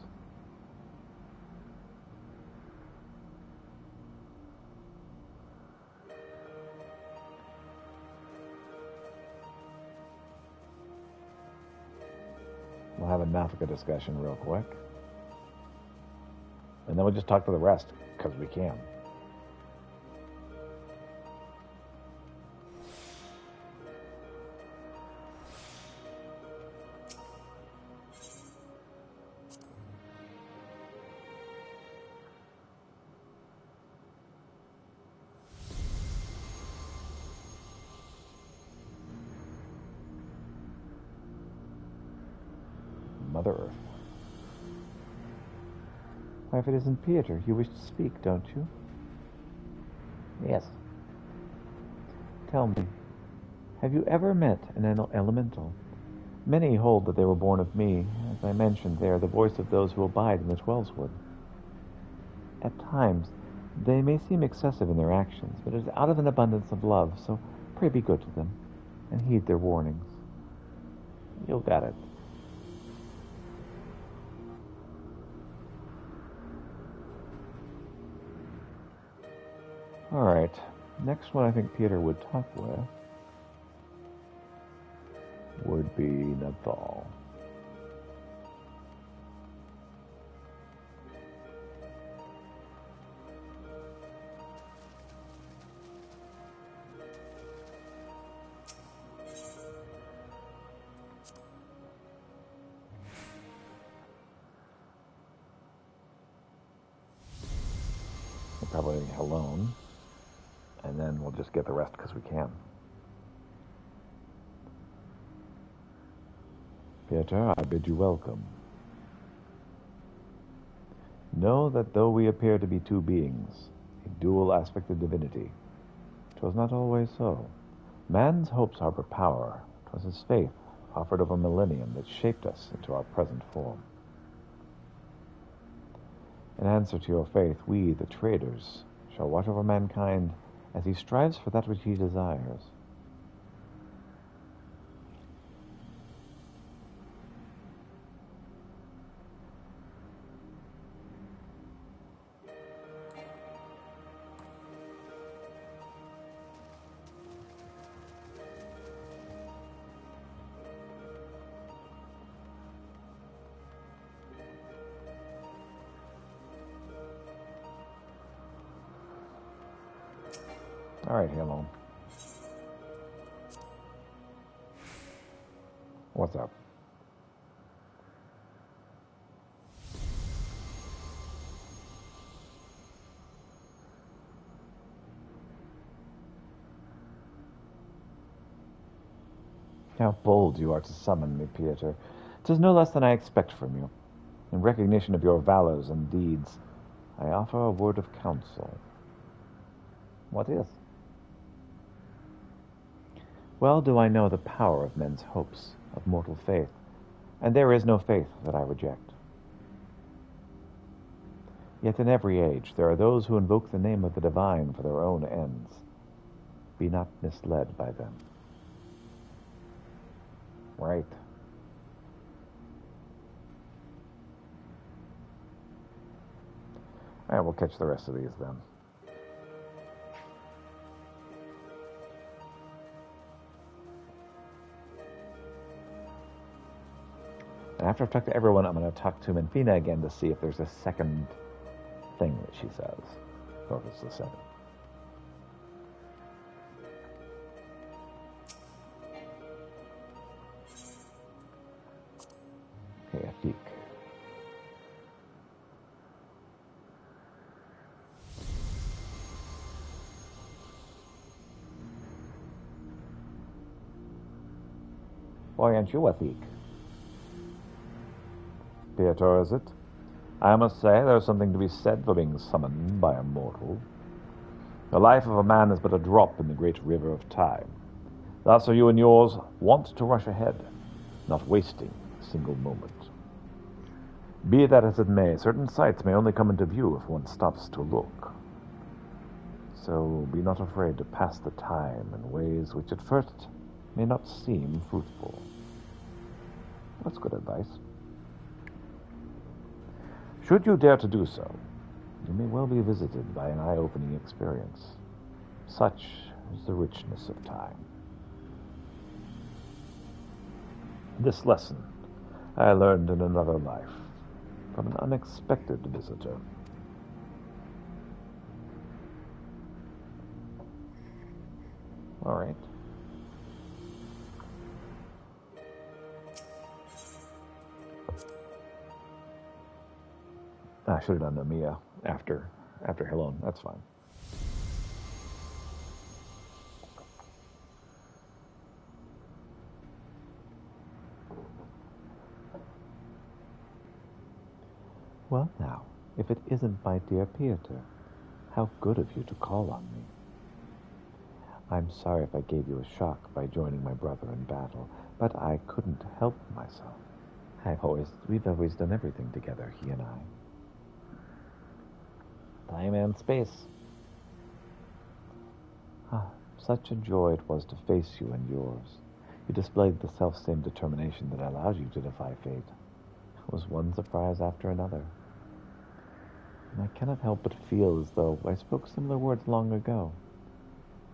We'll have a Nafika discussion real quick. And then we'll just talk to the rest, because we can. Mother Earth. Why, if it isn't Peter, you wish to speak, don't you? Yes. Tell me, have you ever met an elemental? Many hold that they were born of me. As I mentioned, they are the voice of those who abide in the Twelveswood. At times, they may seem excessive in their actions, but it is out of an abundance of love, so pray be good to them, and heed their warnings. You got it. All right. Next one I think Peter would talk with would be Nathal. Probably alone, and then we'll just get the rest because we can. Peter, I bid you welcome. Know that though we appear to be two beings, a dual aspect of divinity, 'twas not always so. Man's hopes harbor power. 'Twas his faith, offered over millennium, that shaped us into our present form. In answer to your faith, we, the traders, shall watch over mankind as he strives for that which he desires. Alright, hello. What's up? How bold you are to summon me, Pieter. 'Tis no less than I expect from you. In recognition of your valors and deeds, I offer a word of counsel. What is? Well do I know the power of men's hopes, of mortal faith, and there is no faith that I reject. Yet in every age there are those who invoke the name of the divine for their own ends. Be not misled by them. Right. All right, we'll catch the rest of these then. And after I've talked to everyone, I'm going to talk to Menfina again to see if there's a second thing that she says. Or if it's the second. Okay, Afik. Why aren't you Afik? Pieter, is it? I must say there's something to be said for being summoned by a mortal. The life of a man is but a drop in the great river of time. Thus are you and yours wont to rush ahead, not wasting a single moment. Be that as it may, certain sights may only come into view if one stops to look. So be not afraid to pass the time in ways which at first may not seem fruitful. That's good advice. Should you dare to do so, you may well be visited by an eye-opening experience. Such is the richness of time. This lesson I learned in another life, from an unexpected visitor. All right. I should have done the Mia after Helon. That's fine. Well now, if it isn't my dear Pieter, how good of you to call on me. I'm sorry if I gave you a shock by joining my brother in battle, but I couldn't help myself. We've always done everything together, he and I. Time and space. Ah, such a joy it was to face you and yours. You displayed the self-same determination that allowed you to defy fate. It was one surprise after another. And I cannot help but feel as though I spoke similar words long ago.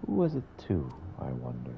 Who was it to, I wonder?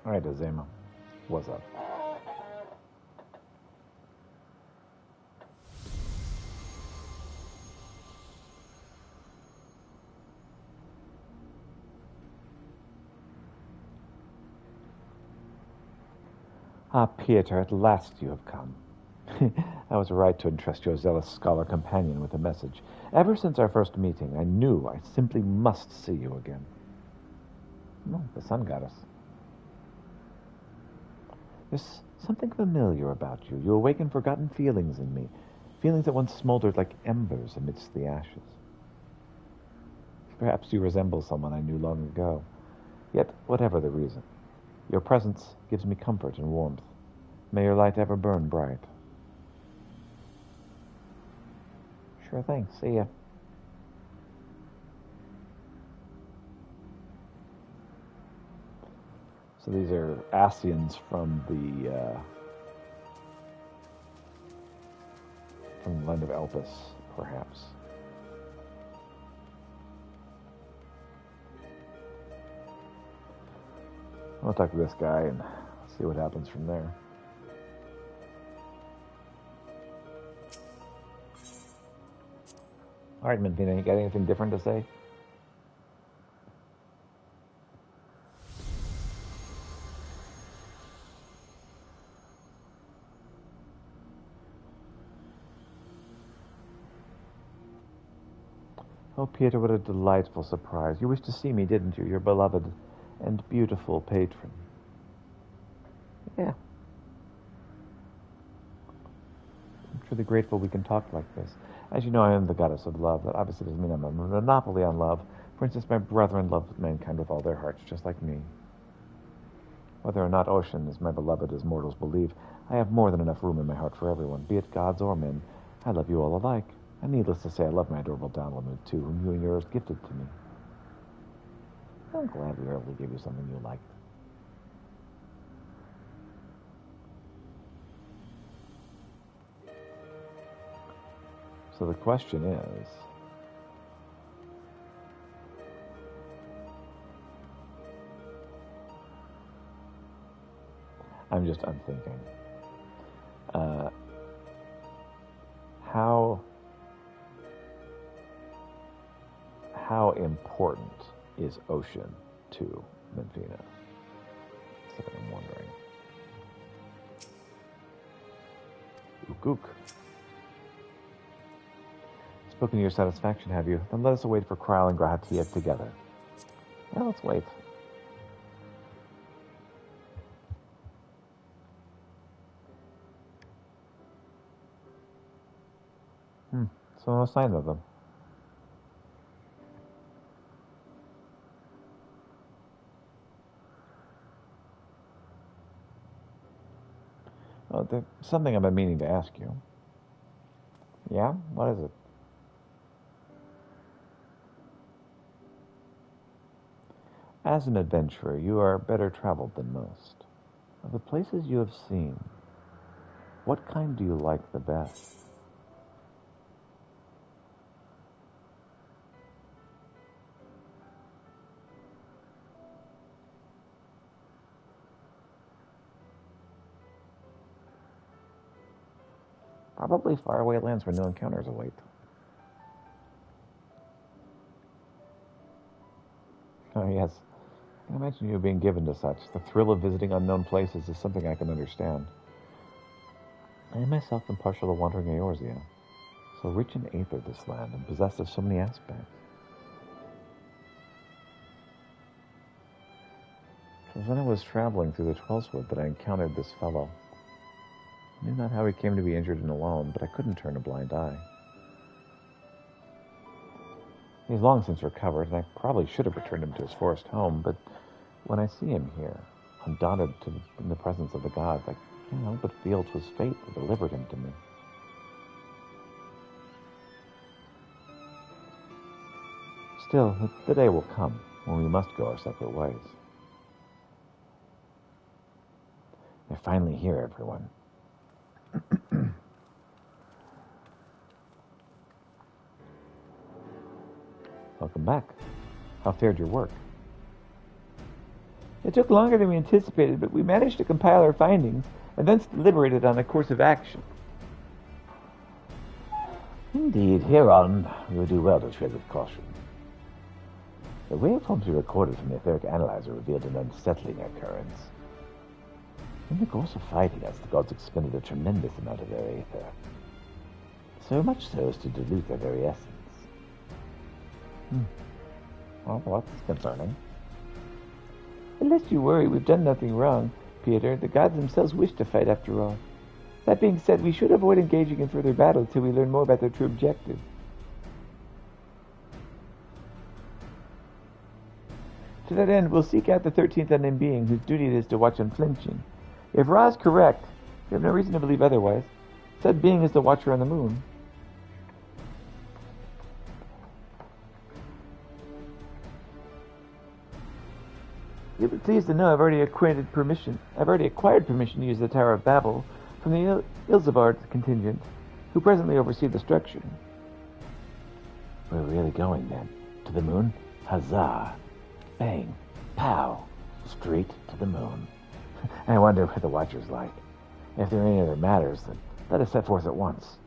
All right, Azema, what's up? Ah, Pieter, at last you have come. I was right to entrust your zealous scholar companion with a message. Ever since our first meeting, I knew I simply must see you again. No, the sun goddess. There's something familiar about you. You awaken forgotten feelings in me, feelings that once smoldered like embers amidst the ashes. Perhaps you resemble someone I knew long ago. Yet, whatever the reason, your presence gives me comfort and warmth. May your light ever burn bright. Sure thing. See ya. So these are Asians from the land of Elpis, perhaps. I'll talk to this guy and see what happens from there. All right, Mintina, you got anything different to say? Oh, Peter, what a delightful surprise. You wished to see me, didn't you? Your beloved and beautiful patron. Yeah. I'm truly grateful we can talk like this. As you know, I am the goddess of love. That obviously doesn't mean I'm a monopoly on love. For instance, my brethren love mankind with all their hearts, just like me. Whether or not Ocean is my beloved as mortals believe, I have more than enough room in my heart for everyone, be it gods or men. I love you all alike. And needless to say, I love my adorable Dalamud too, whom you and yours gifted to me. I'm glad we early gave you something you liked. So the question is, I'm thinking, how important is Ocean to Menfina? That's what I'm wondering. Ook. Spoken to your satisfaction, have you? Then let us await for Krile and Grahatia together. Well, let's wait. So no sign of them. Oh, there's something I've been meaning to ask you. Yeah? What is it? As an adventurer, you are better traveled than most. Of the places you have seen, what kind do you like the best? Probably faraway lands where no encounters await. Oh, yes. I can imagine you being given to such. The thrill of visiting unknown places is something I can understand. I myself am partial to wandering Eorzea, so rich in aether this land and possessed of so many aspects. It was when I was traveling through the Twellswood that I encountered this fellow. I knew not how he came to be injured and alone, but I couldn't turn a blind eye. He's long since recovered, and I probably should have returned him to his forest home, but when I see him here, undaunted in the presence of the gods, I can't help but feel 'twas fate that delivered him to me. Still, the day will come when we must go our separate ways. They're finally here, everyone. Welcome back. How fared your work? It took longer than we anticipated, but we managed to compile our findings and thence deliberated on a course of action. Indeed, hereon we will do well to tread with caution. The waveforms we recorded from the etheric analyzer revealed an unsettling occurrence. In the course of fighting us, the gods expended a tremendous amount of their aether. So much so as to dilute their very essence. Well, that's concerning. But lest you worry, we've done nothing wrong, Peter. The gods themselves wish to fight after all. That being said, we should avoid engaging in further battle till we learn more about their true objective. To that end, we'll seek out the 13th unnamed being whose duty it is to watch unflinching. If Ra is correct, we have no reason to believe otherwise. Said being is the Watcher on the Moon. It would pleased to know I've already acquired permission to use the Tower of Babel from the Ilzabard contingent, who presently oversee the structure. We're really going, then? To the moon? Huzzah! Bang! Pow! Straight to the moon. I wonder what the Watcher's like. If there are any other matters, then let us set forth at once.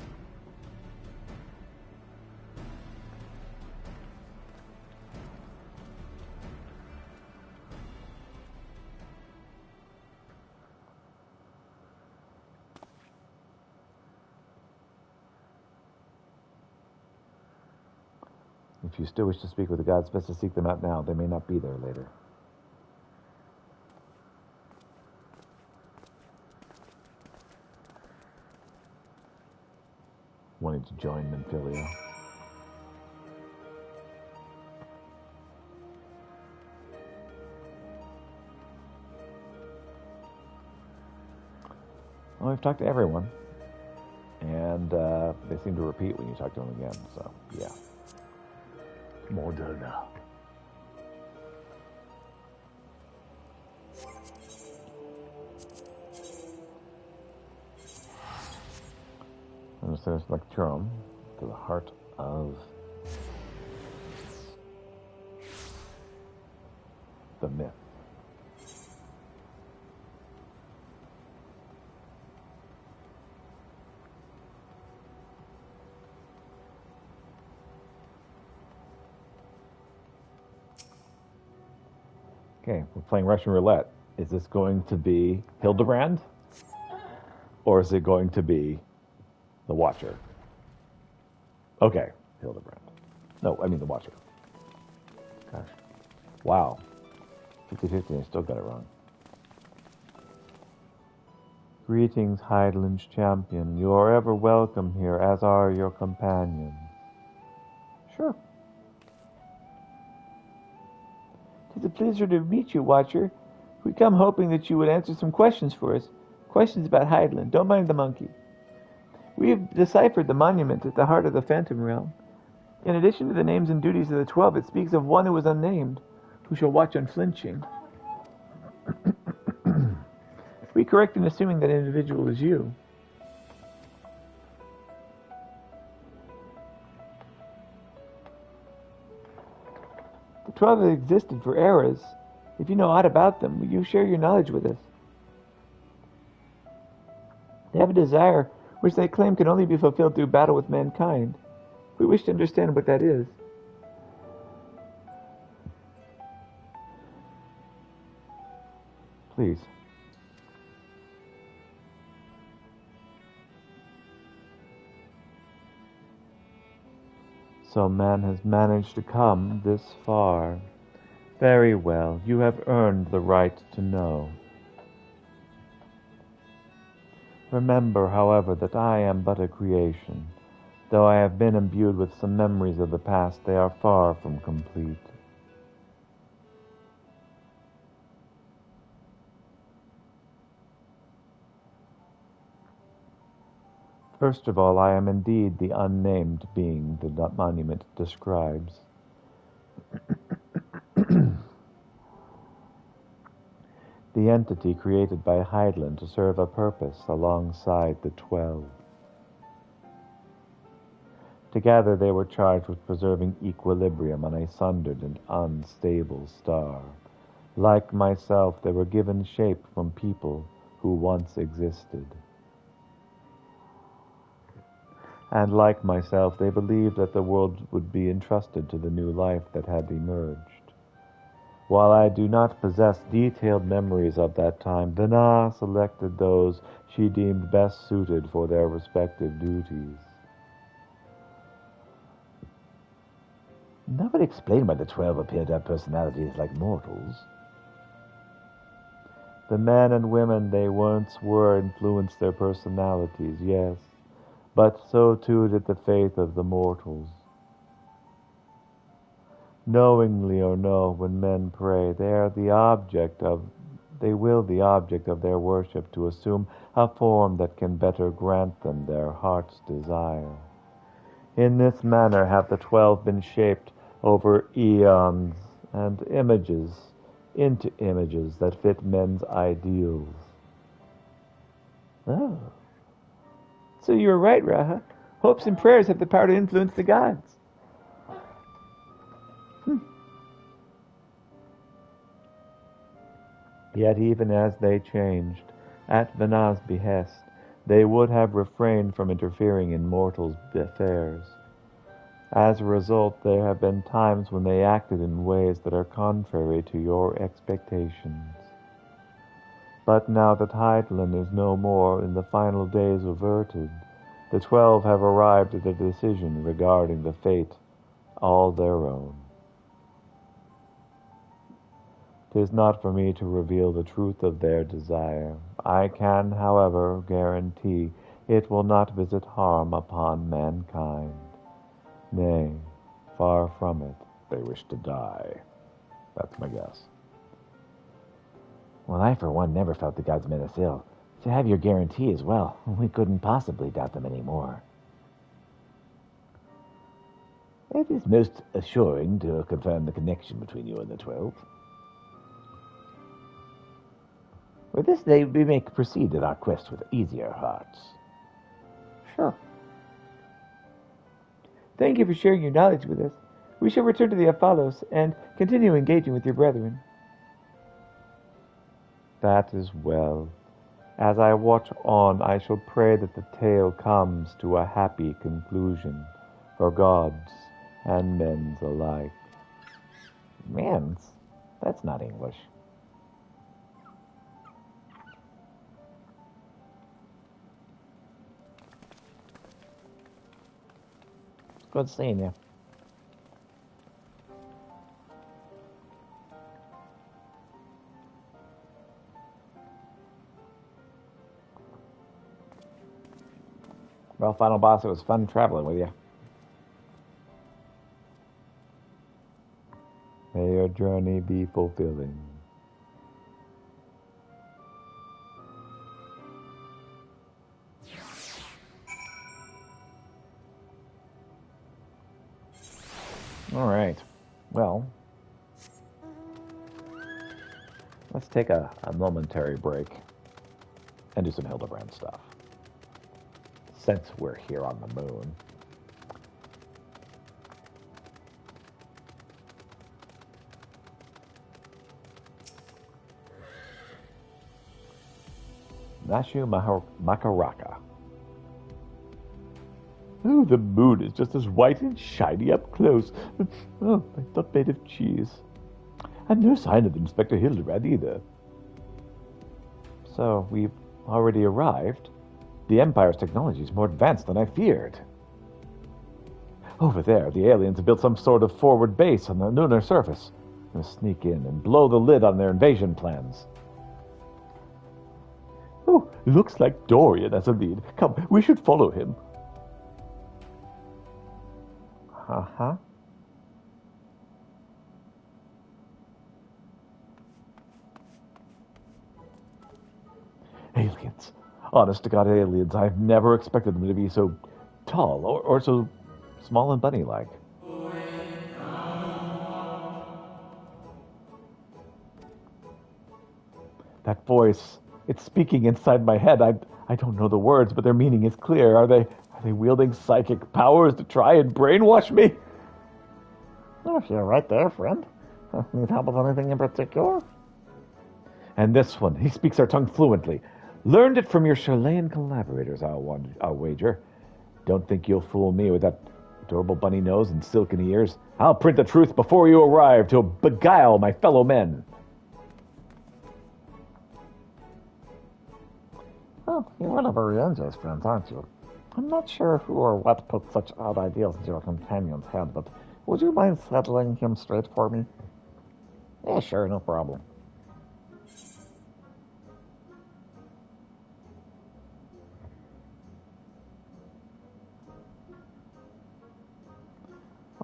If you still wish to speak with the gods, best to seek them out now. They may not be there later. Wanting to join Menfilia. Well, we've talked to everyone. And they seem to repeat when you talk to them again, so yeah. Moderna. I'm going to send this Electrum to the heart of the myth. Okay, we're playing Russian roulette. Is this going to be Hildebrand? Or is it going to be the Watcher? Okay, Hildebrand. No, I mean the Watcher. Gosh. Wow. 50-50, I still got it wrong. Greetings, Highlands champion. You are ever welcome here, as are your companions. Sure. 'Tis a pleasure to meet you, Watcher. We come hoping that you would answer some questions for us. Questions about Hydaelyn. Don't mind the monkey. We have deciphered the monument at the heart of the Phantom Realm. In addition to the names and duties of the 12, it speaks of one who is unnamed, who shall watch unflinching. We correct in assuming that individual is you. The 12 have existed for eras. If you know aught about them, will you share your knowledge with us? They have a desire which they claim can only be fulfilled through battle with mankind. We wish to understand what that is. Please. So man has managed to come this far. Very well, you have earned the right to know. Remember, however, that I am but a creation. Though I have been imbued with some memories of the past, they are far from complete. First of all, I am indeed the unnamed being the monument describes. The entity created by Hydaelyn to serve a purpose alongside the 12. Together they were charged with preserving equilibrium on a sundered and unstable star. Like myself, they were given shape from people who once existed. And like myself, they believed that the world would be entrusted to the new life that had emerged. While I do not possess detailed memories of that time, Dana selected those she deemed best suited for their respective duties. That would explain why the 12 appear to have personalities like mortals. The men and women they once were influenced their personalities, yes, but so too did the faith of the mortals. Knowingly or no, when men pray, they will the object of their worship to assume a form that can better grant them their heart's desire. In this manner have the 12 been shaped over eons, and images into images that fit men's ideals. Oh. So you were right, Raha. Hopes and prayers have the power to influence the gods. Yet even as they changed, at Vinay's behest, they would have refrained from interfering in mortals' affairs. As a result, there have been times when they acted in ways that are contrary to your expectations. But now that Heidlin is no more and the final days averted, the 12 have arrived at a decision regarding the fate all their own. 'Tis not for me to reveal the truth of their desire. I can, however, guarantee it will not visit harm upon mankind. Nay, far from it. They wish to die. That's my guess. Well, I, for one, never felt the gods meant us ill. To have your guarantee as well, we couldn't possibly doubt them anymore. It is most assuring to confirm the connection between you and the 12. With this day, we may proceed in our quest with easier hearts. Sure. Thank you for sharing your knowledge with us. We shall return to the Apollos and continue engaging with your brethren. That is well. As I watch on, I shall pray that the tale comes to a happy conclusion for gods and men's alike. Men's? That's not English. Good seeing you. Well, Final Boss, it was fun traveling with you. May your journey be fulfilling. All right. Well, let's take a momentary break and do some Hildebrand stuff. Since we're here on the moon. Nashu Makaraka. Oh, the moon is just as white and shiny up close. Oh, I thought made of cheese. And no sign of Inspector Hildebrand either. So, we've already arrived? The Empire's technology is more advanced than I feared. Over there, the aliens have built some sort of forward base on the lunar surface. They'll sneak in and blow the lid on their invasion plans. Oh, looks like Dorian has a lead. Come, we should follow him. Uh-huh. Aliens. Honest to God, aliens. I've never expected them to be so tall or so Small and bunny-like. That voice, it's speaking inside my head. I don't know the words, but their meaning is clear. Are they wielding psychic powers to try and brainwash me? Oh, you're right there, friend. Need help with anything in particular? And this one, he speaks our tongue fluently. Learned it from your Chilean collaborators, I'll wager. Don't think you'll fool me with that adorable bunny nose and silken ears. I'll print the truth before you arrive to beguile my fellow men. Well, you're one of Arianja's friends, aren't you? I'm not sure who or what put such odd ideas into your companion's head, but would you mind settling him straight for me? Yeah, sure, no problem.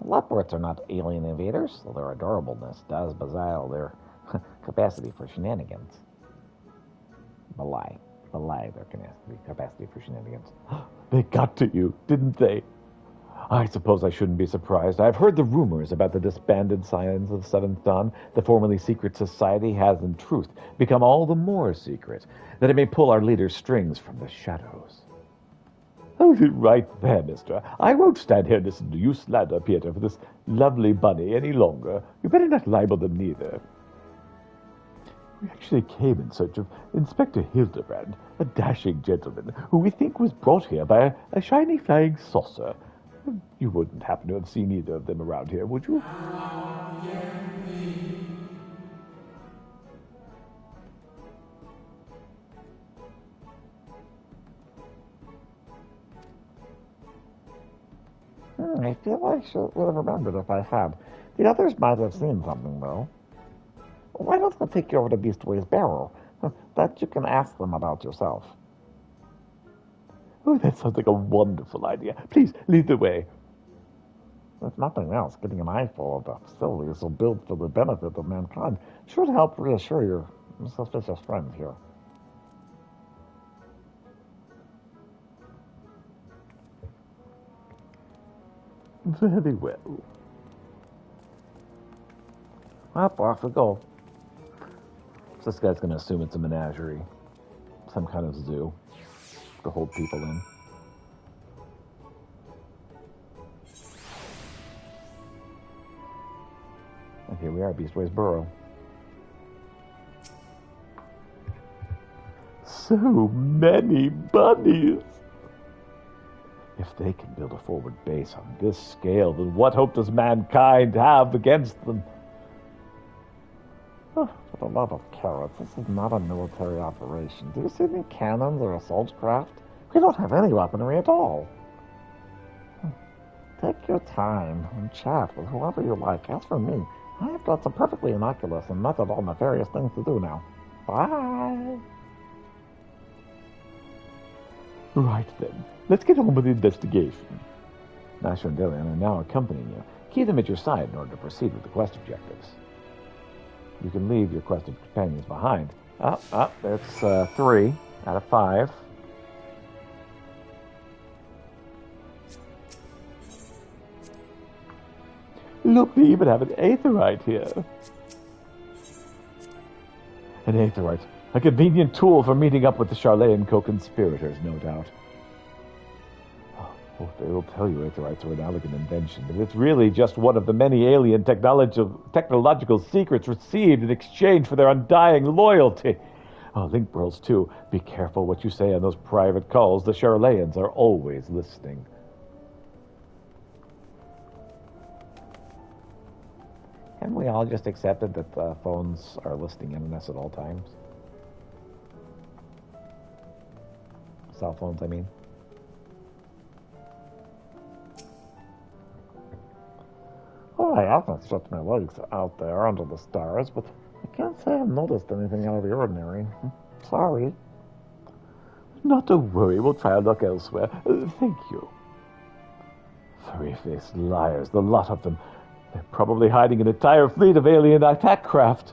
Leopards are not alien invaders, though their adorableness does beguile their capacity for shenanigans. Belie their capacity for shenanigans. They got to you, didn't they? I suppose I shouldn't be surprised. I've heard the rumors about the disbanded Scions of the Seventh Dawn. The formerly secret society has, in truth, become all the more secret, that it may pull our leader's strings from the shadows. Hold it right there, mister. I won't stand here and listen to you slander Peter for this lovely bunny any longer. You better not libel them neither. We actually came in search of Inspector Hildebrand, a dashing gentleman who we think was brought here by a shiny flying saucer. You wouldn't happen to have seen either of them around here, would you? I feel I would have remembered if I had. The others might have seen something, though. Why don't I take you over to Beastway's Barrow? That you can ask them about yourself. Oh, that sounds like a wonderful idea. Please, lead the way. If nothing else, getting an eyeful of the facilities will build for the benefit of mankind should help reassure your suspicious friends here. Very well. Up, off we go. So this guy's going to assume it's a menagerie. Some kind of zoo to hold people in. And here we are, Beastway's Burrow. So many bunnies! If they can build a forward base on this scale, then what hope does mankind have against them? Oh, for the love of carrots, this is not a military operation. Do you see any cannons or assault craft? We don't have any weaponry at all. Take your time and chat with whoever you like. As for me, I've got some perfectly innocuous and not at all nefarious things to do now. Bye! Right then, let's get on with the investigation. Nasher and Delian are now accompanying you. Keep them at your side in order to proceed with the quest objectives. You can leave your quest companions behind. That's 3 out of 5. Look, they even have an aetherite here. An aetherite. A convenient tool for meeting up with the Charlayan co-conspirators, no doubt. Oh, they will tell you aetherites are an elegant invention, but it's really just one of the many alien technological secrets received in exchange for their undying loyalty. Oh, link pearls, too. Be careful what you say on those private calls. The Charlayans are always listening. Haven't we all just accepted that the phones are listening in on us at all times? Cell phones, I mean. Well, I often stretch my legs out there under the stars, but I can't say I've noticed anything out of the ordinary. Sorry. Not to worry, we'll try our luck elsewhere. Thank you. Three-faced liars, the lot of them. They're probably hiding an entire fleet of alien attack craft.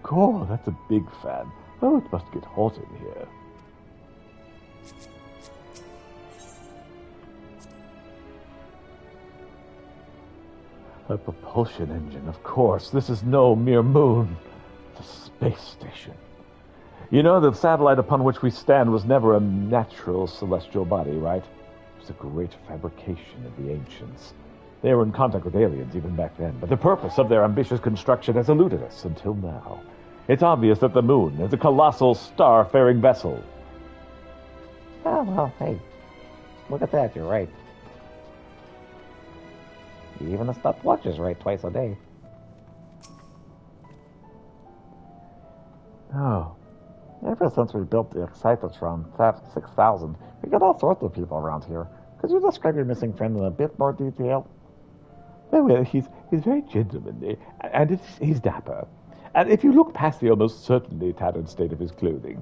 Cool, that's a big fan. Oh, it must get hot in here. A propulsion engine, of course. This is no mere moon. It's a space station. You know, the satellite upon which we stand was never a natural celestial body, right? It was a great fabrication of the ancients. They were in contact with aliens even back then, but the purpose of their ambitious construction has eluded us until now. It's obvious that the moon is a colossal star-faring vessel. Oh, well, hey. Look at that, you're right. Even the stopwatch is right twice a day. Oh. Ever since we built the Excitotron 6000, we got all sorts of people around here. Could you describe your missing friend in a bit more detail? Well, he's very gentlemanly, and he's dapper. And if you look past the almost certainly tattered state of his clothing...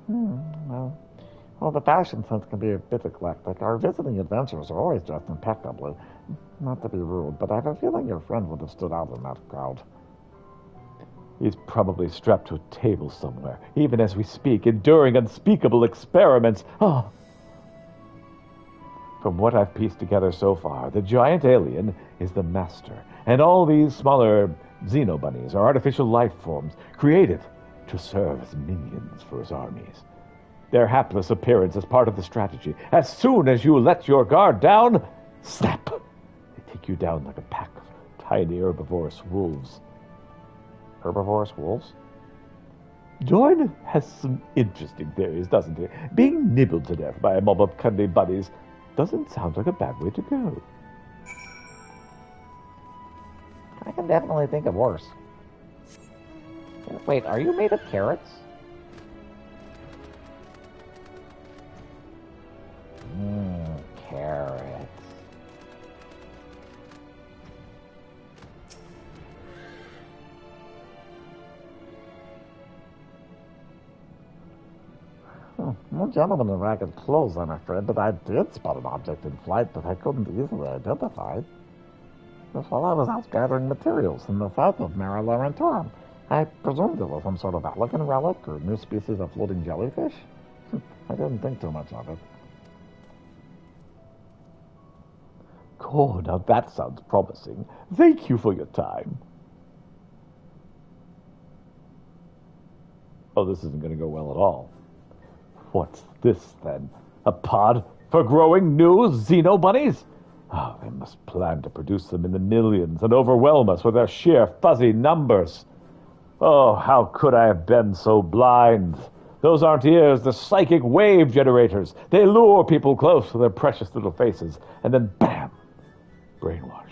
Well, the fashion sense can be a bit eclectic. Our visiting adventurers are always dressed impeccably. Not to be rude, but I have a feeling your friend would have stood out in that crowd. He's probably strapped to a table somewhere, even as we speak, enduring unspeakable experiments. Oh. From what I've pieced together so far, the giant alien is the master, and all these smaller xenobunnies are artificial life forms created to serve as minions for his armies. Their hapless appearance is part of the strategy. As soon as you let your guard down, snap! They take you down like a pack of tiny herbivorous wolves. Herbivorous wolves? Jordan has some interesting theories, doesn't he? Being nibbled to death by a mob of cuddly buddies doesn't sound like a bad way to go. I can definitely think of worse. Wait, are you made of carrots? Carrots. No gentleman in ragged clothes, I'm afraid, but I did spot an object in flight that I couldn't easily identify. Just while I was out gathering materials in the south of Mara Laurentorum. I presumed it was some sort of elegant relic or new species of floating jellyfish. I didn't think too much of it. Oh, now that sounds promising. Thank you for your time. Oh, this isn't going to go well at all. What's this, then? A pod for growing new xenobunnies? Oh, they must plan to produce them in the millions and overwhelm us with their sheer fuzzy numbers. Oh, how could I have been so blind? Those aren't ears, they're psychic wave generators. They lure people close to their precious little faces, and then bam! Brainwashed.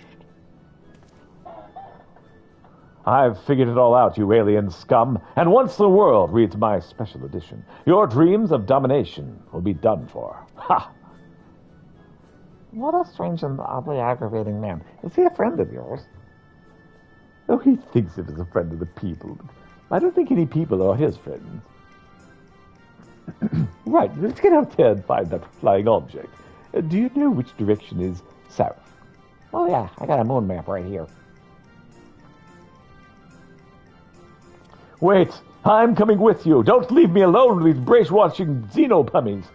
I've figured it all out, you alien scum, and once the world reads my special edition, your dreams of domination will be done for. Ha! What a strange and oddly aggravating man. Is he a friend of yours? Oh, he thinks of as a friend of the people. I don't think any people are his friends. Right, let's get out there and find that flying object. Do you know which direction is south? Oh yeah, I got a moon map right here. Wait, I'm coming with you. Don't leave me alone with these brainwashing xenopummies.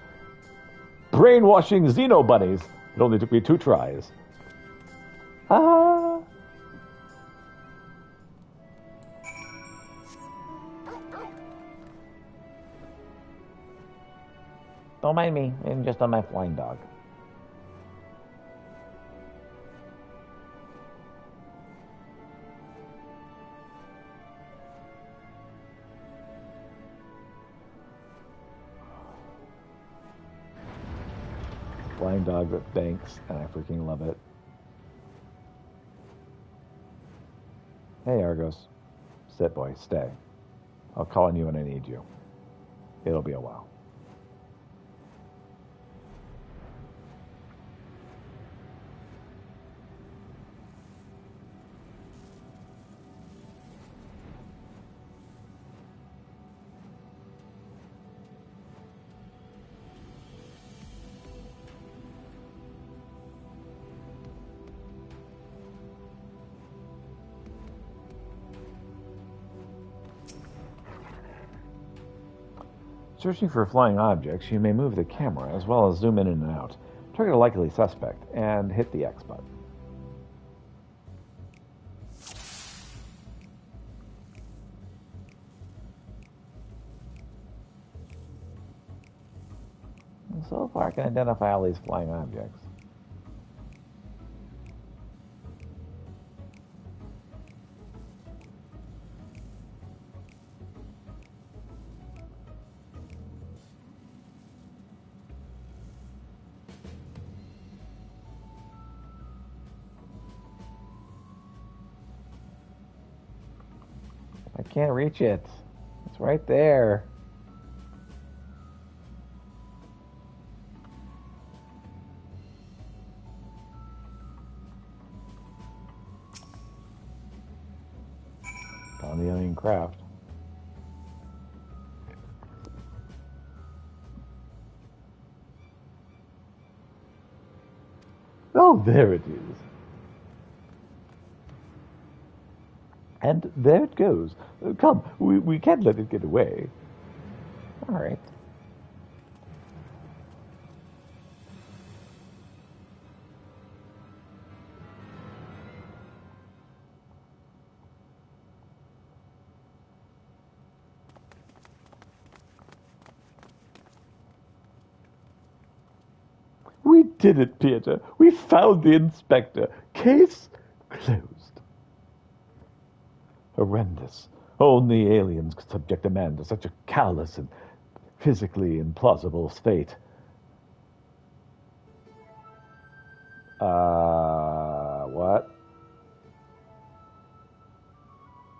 Brainwashing xenobunnies. It only took me 2 tries. Ah. Don't mind me, I'm just on my flying dog. Flying dog that thanks, and I freaking love it. Hey, Argos. Sit, boy, stay. I'll call on you when I need you. It'll be a while. Searching for flying objects, you may move the camera as well as zoom in and out, target a likely suspect, and hit the X button. So far I can identify all these flying objects. I can't reach it. It's right there. on the alien craft. Oh, there it is. And there it goes. Come, we can't let it get away. All right. We did it, Peter. We found the inspector. Case closed. Horrendous. Only aliens could subject a man to such a callous and physically implausible fate. What?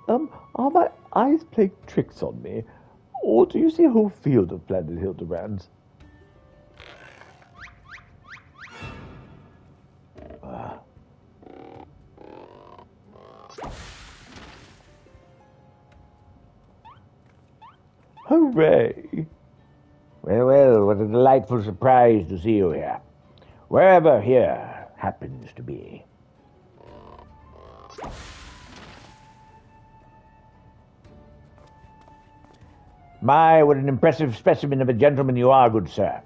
Are my eyes playing tricks on me? Or do you see a whole field of planet Hildebrands? Hooray! Well, what a delightful surprise to see you here. Wherever here happens to be. My, what an impressive specimen of a gentleman you are, good sir.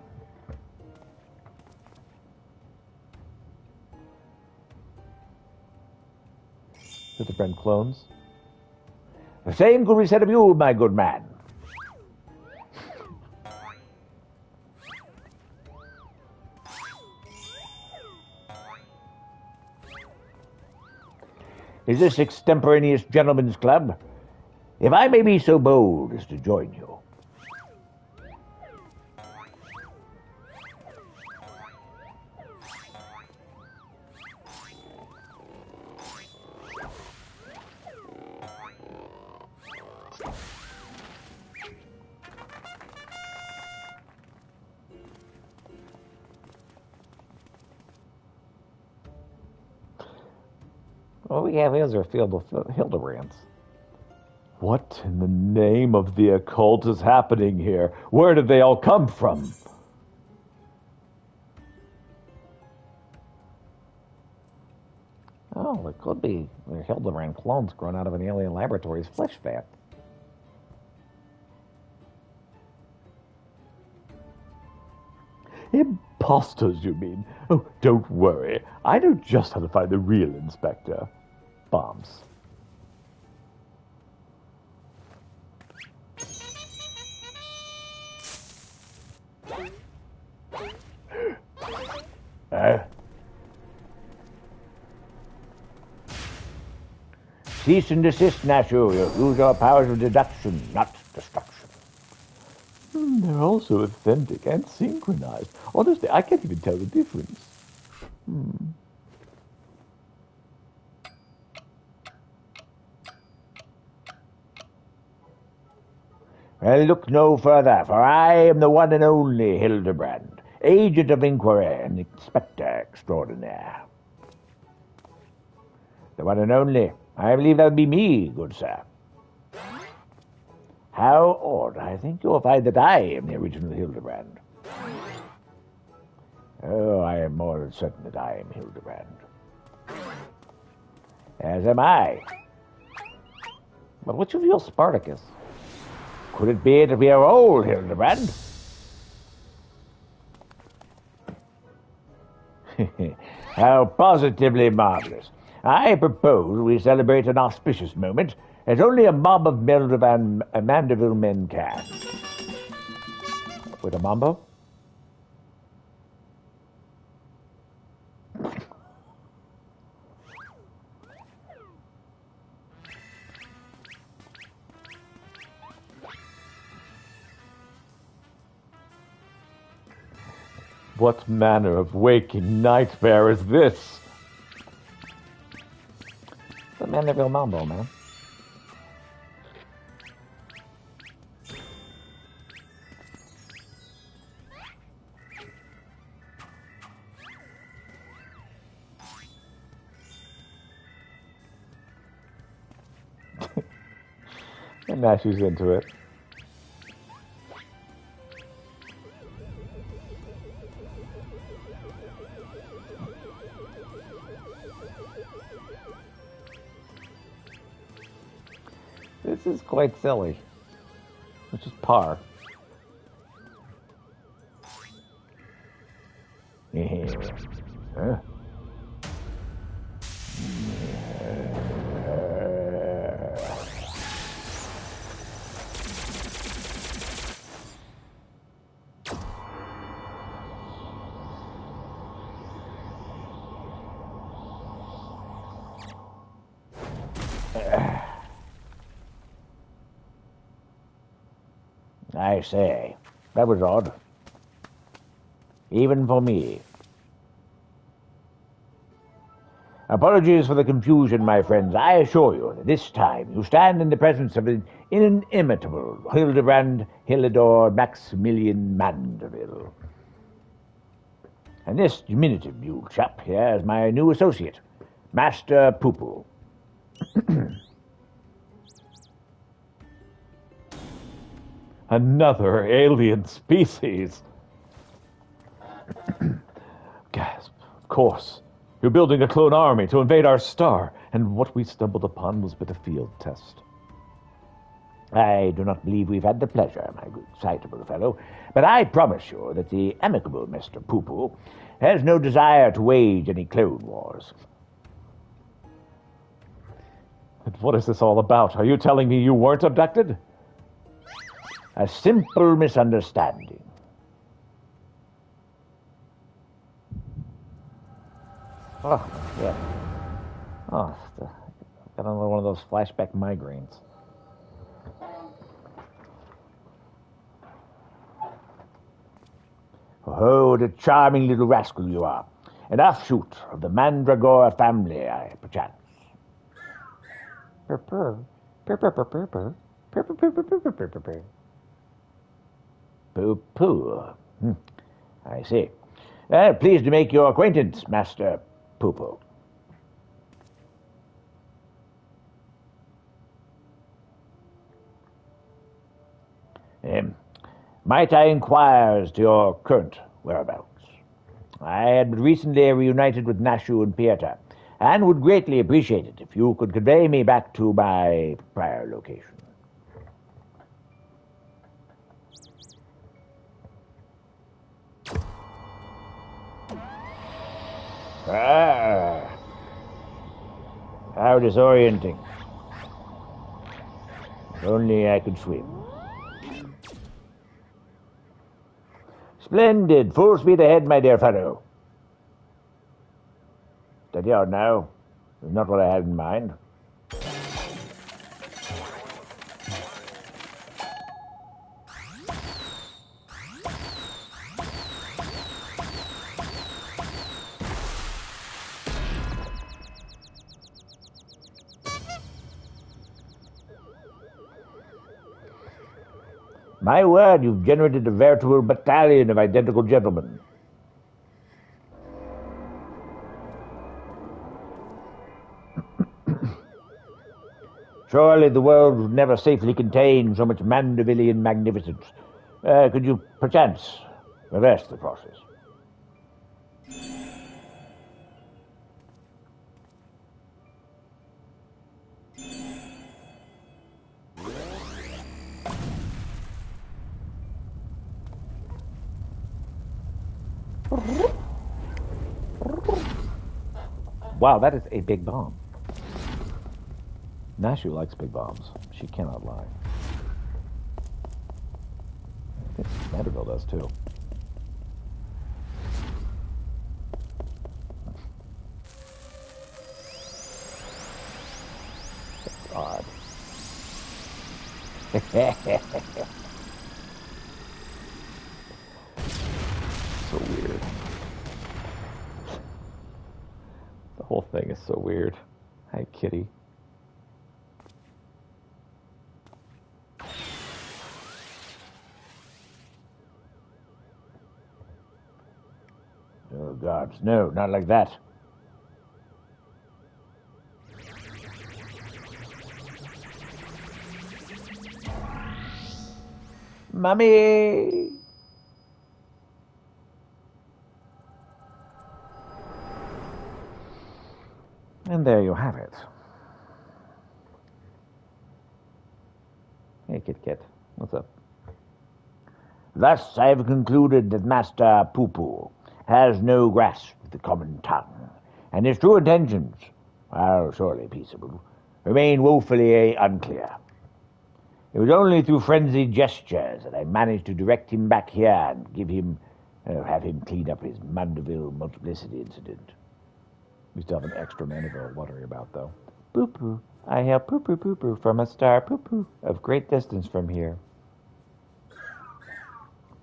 Hildebrand clones? The same could be said of you, my good man. Is this extemporaneous gentleman's club? If I may be so bold as to join you. All we have is our field of Hildebrands. What in the name of the occult is happening here? Where did they all come from? Oh, it could be they're Hildebrand clones grown out of an alien laboratory's flesh vat. Imposters, you mean? Oh, don't worry. I know just how to find the real inspector. Bombs. Cease and desist, Nashu. Use your powers of deduction, not destruction. They're also authentic and synchronized. Honestly, I can't even tell the difference. Well, look no further, for I am the one and only Hildebrand, agent of inquiry and inspector extraordinaire. The one and only. I believe that would be me, good sir. How odd. I think you'll find that I am the original Hildebrand. Oh, I am more than certain that I am Hildebrand. As am I. But which of you is Spartacus? Could it be that we are all Hildebrand? How positively marvelous. I propose we celebrate an auspicious moment as only a mob of Mandeville men can. With a mambo? What manner of waking nightmare is this? The Mandeville mambo, man. And now she's into it. This is quite silly. Which is par. Huh? I say, that was odd. Even for me. Apologies for the confusion, my friends. I assure you that this time you stand in the presence of an inimitable Hildebrand Hillidor Maximilian Mandeville. And this diminutive mule chap here is my new associate, Master Poo-Poo. Another alien species. Gasp. Of course. You're building a clone army to invade our star, and what we stumbled upon was but a field test. I do not believe we've had the pleasure, my good excitable fellow, but I promise you that the amicable Mr. Poo-Poo has no desire to wage any clone wars. And what is this all about? Are you telling me you weren't abducted? A simple misunderstanding. Oh, yeah. Oh, got another one of those flashback migraines. Oh, what a charming little rascal you are. An offshoot of the Mandragora family, perchance. Purr. Purr, purr, purr, purr, purr. Purr, purr, purr, purr, purr, purr, purr, purr. Poo-Poo. I see. Pleased to make your acquaintance, Master Poo-Poo. Might I inquire as to your current whereabouts? I had recently reunited with Nashu and Pieta, and would greatly appreciate it if you could convey me back to my prior location. Ah, how disorienting. If only I could swim. Splendid. Full speed ahead, my dear fellow. Steady on now. That's not what I had in mind. My word, you've generated a veritable battalion of identical gentlemen. Surely the world would never safely contain so much Mandevillian magnificence. Could you, perchance, reverse the process? Wow, that is a big bomb. Nashu likes big bombs. She cannot lie. I think Mandeville does too. That's odd. So weird. The whole thing is so weird. Hi, kitty. Oh, gods, no, not like that. Mummy! And there you have it. Hey, Kit Kit. What's up? Thus I have concluded that Master Poo-Poo has no grasp of the common tongue, and his true intentions, while surely peaceable, remain woefully unclear. It was only through frenzied gestures that I managed to direct him back here and have him clean up his Mandeville multiplicity incident. We still have an extra Mandeville to worry about, though. Poo-Poo. I hail Poo-Poo from a star Poo-Poo of great distance from here.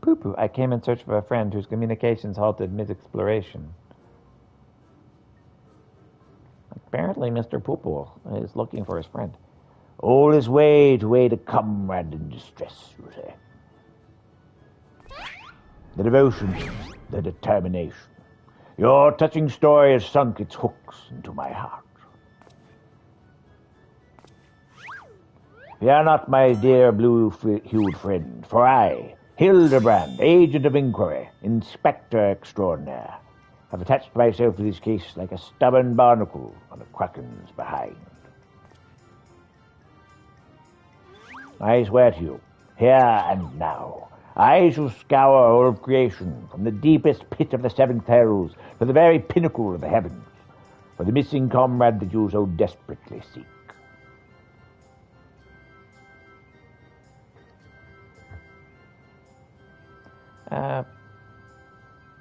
Poo-Poo, I came in search of a friend whose communications halted mid-exploration. Apparently, Mr. Poo-Poo is looking for his friend. All this way to aid a comrade in distress, you say? The devotion, the determination. Your touching story has sunk its hooks into my heart. Fear not, my dear blue-hued friend, for I, Hildebrand, agent of inquiry, inspector extraordinaire, have attached myself to this case like a stubborn barnacle on a kraken's behind. I swear to you, here and now, I shall scour all of creation, from the deepest pit of the seventh hells to the very pinnacle of the heavens, for the missing comrade that you so desperately seek.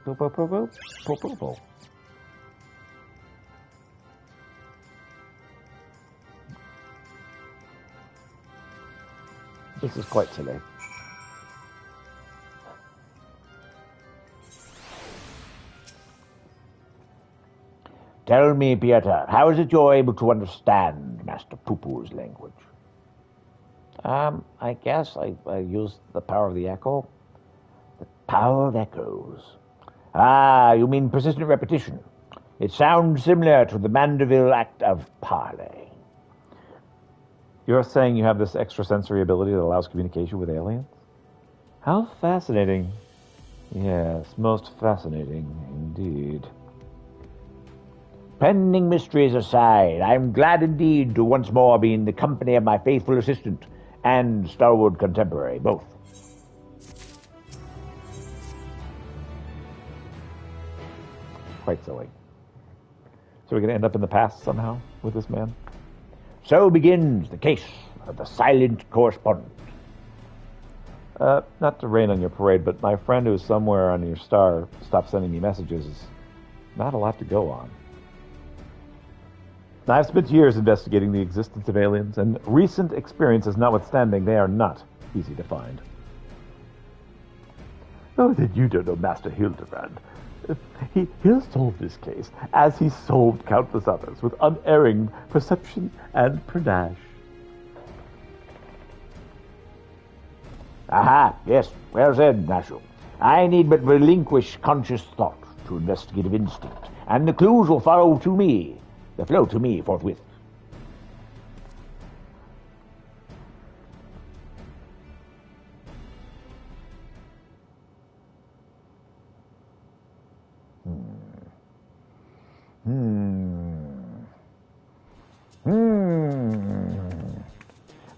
Poo-Poo. This is quite silly. Tell me, Peter, how is it you're able to understand Master Poo-Poo's language? I guess I used the power of the echo. The power of echoes. Ah, you mean persistent repetition. It sounds similar to the Mandeville Act of Parley. You're saying you have this extrasensory ability that allows communication with aliens? How fascinating. Yes, most fascinating indeed. Pending mysteries aside, I am glad indeed to once more be in the company of my faithful assistant and stalwart contemporary, both. Quite silly. So we're going to end up in the past somehow with this man? So begins the case of the silent correspondent. Not to rain on your parade, but my friend who's somewhere on your star stopped sending me messages. Not a lot to go on. Now, I've spent years investigating the existence of aliens, and recent experiences notwithstanding, they are not easy to find. Oh, then you don't know Master Hildebrand. He'll solve this case, as he solved countless others, with unerring perception and panache. Aha, yes, well said, Nashel. I need but relinquish conscious thought to investigative instinct, and the clues will follow to me. They flow to me forthwith.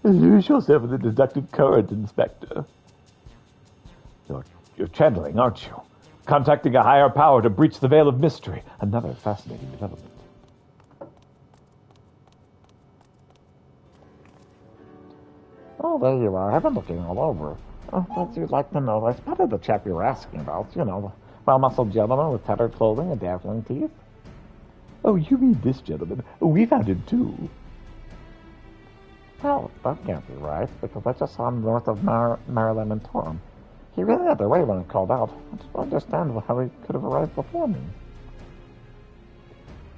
Lose yourself in the deductive current, Inspector. You're channeling, aren't you? Contacting a higher power to breach the veil of mystery. Another fascinating development. Oh, there you are. I've been looking all over. Oh, what you'd like to know? I spotted the chap you were asking about. You know, the well-muscled gentleman with tattered clothing and dazzling teeth. Oh, you mean this gentleman? We found him too. Well, that can't be right, because I just saw him north of Maryland and Torum. He really had the way when I called out. I just don't understand how he could have arrived before me.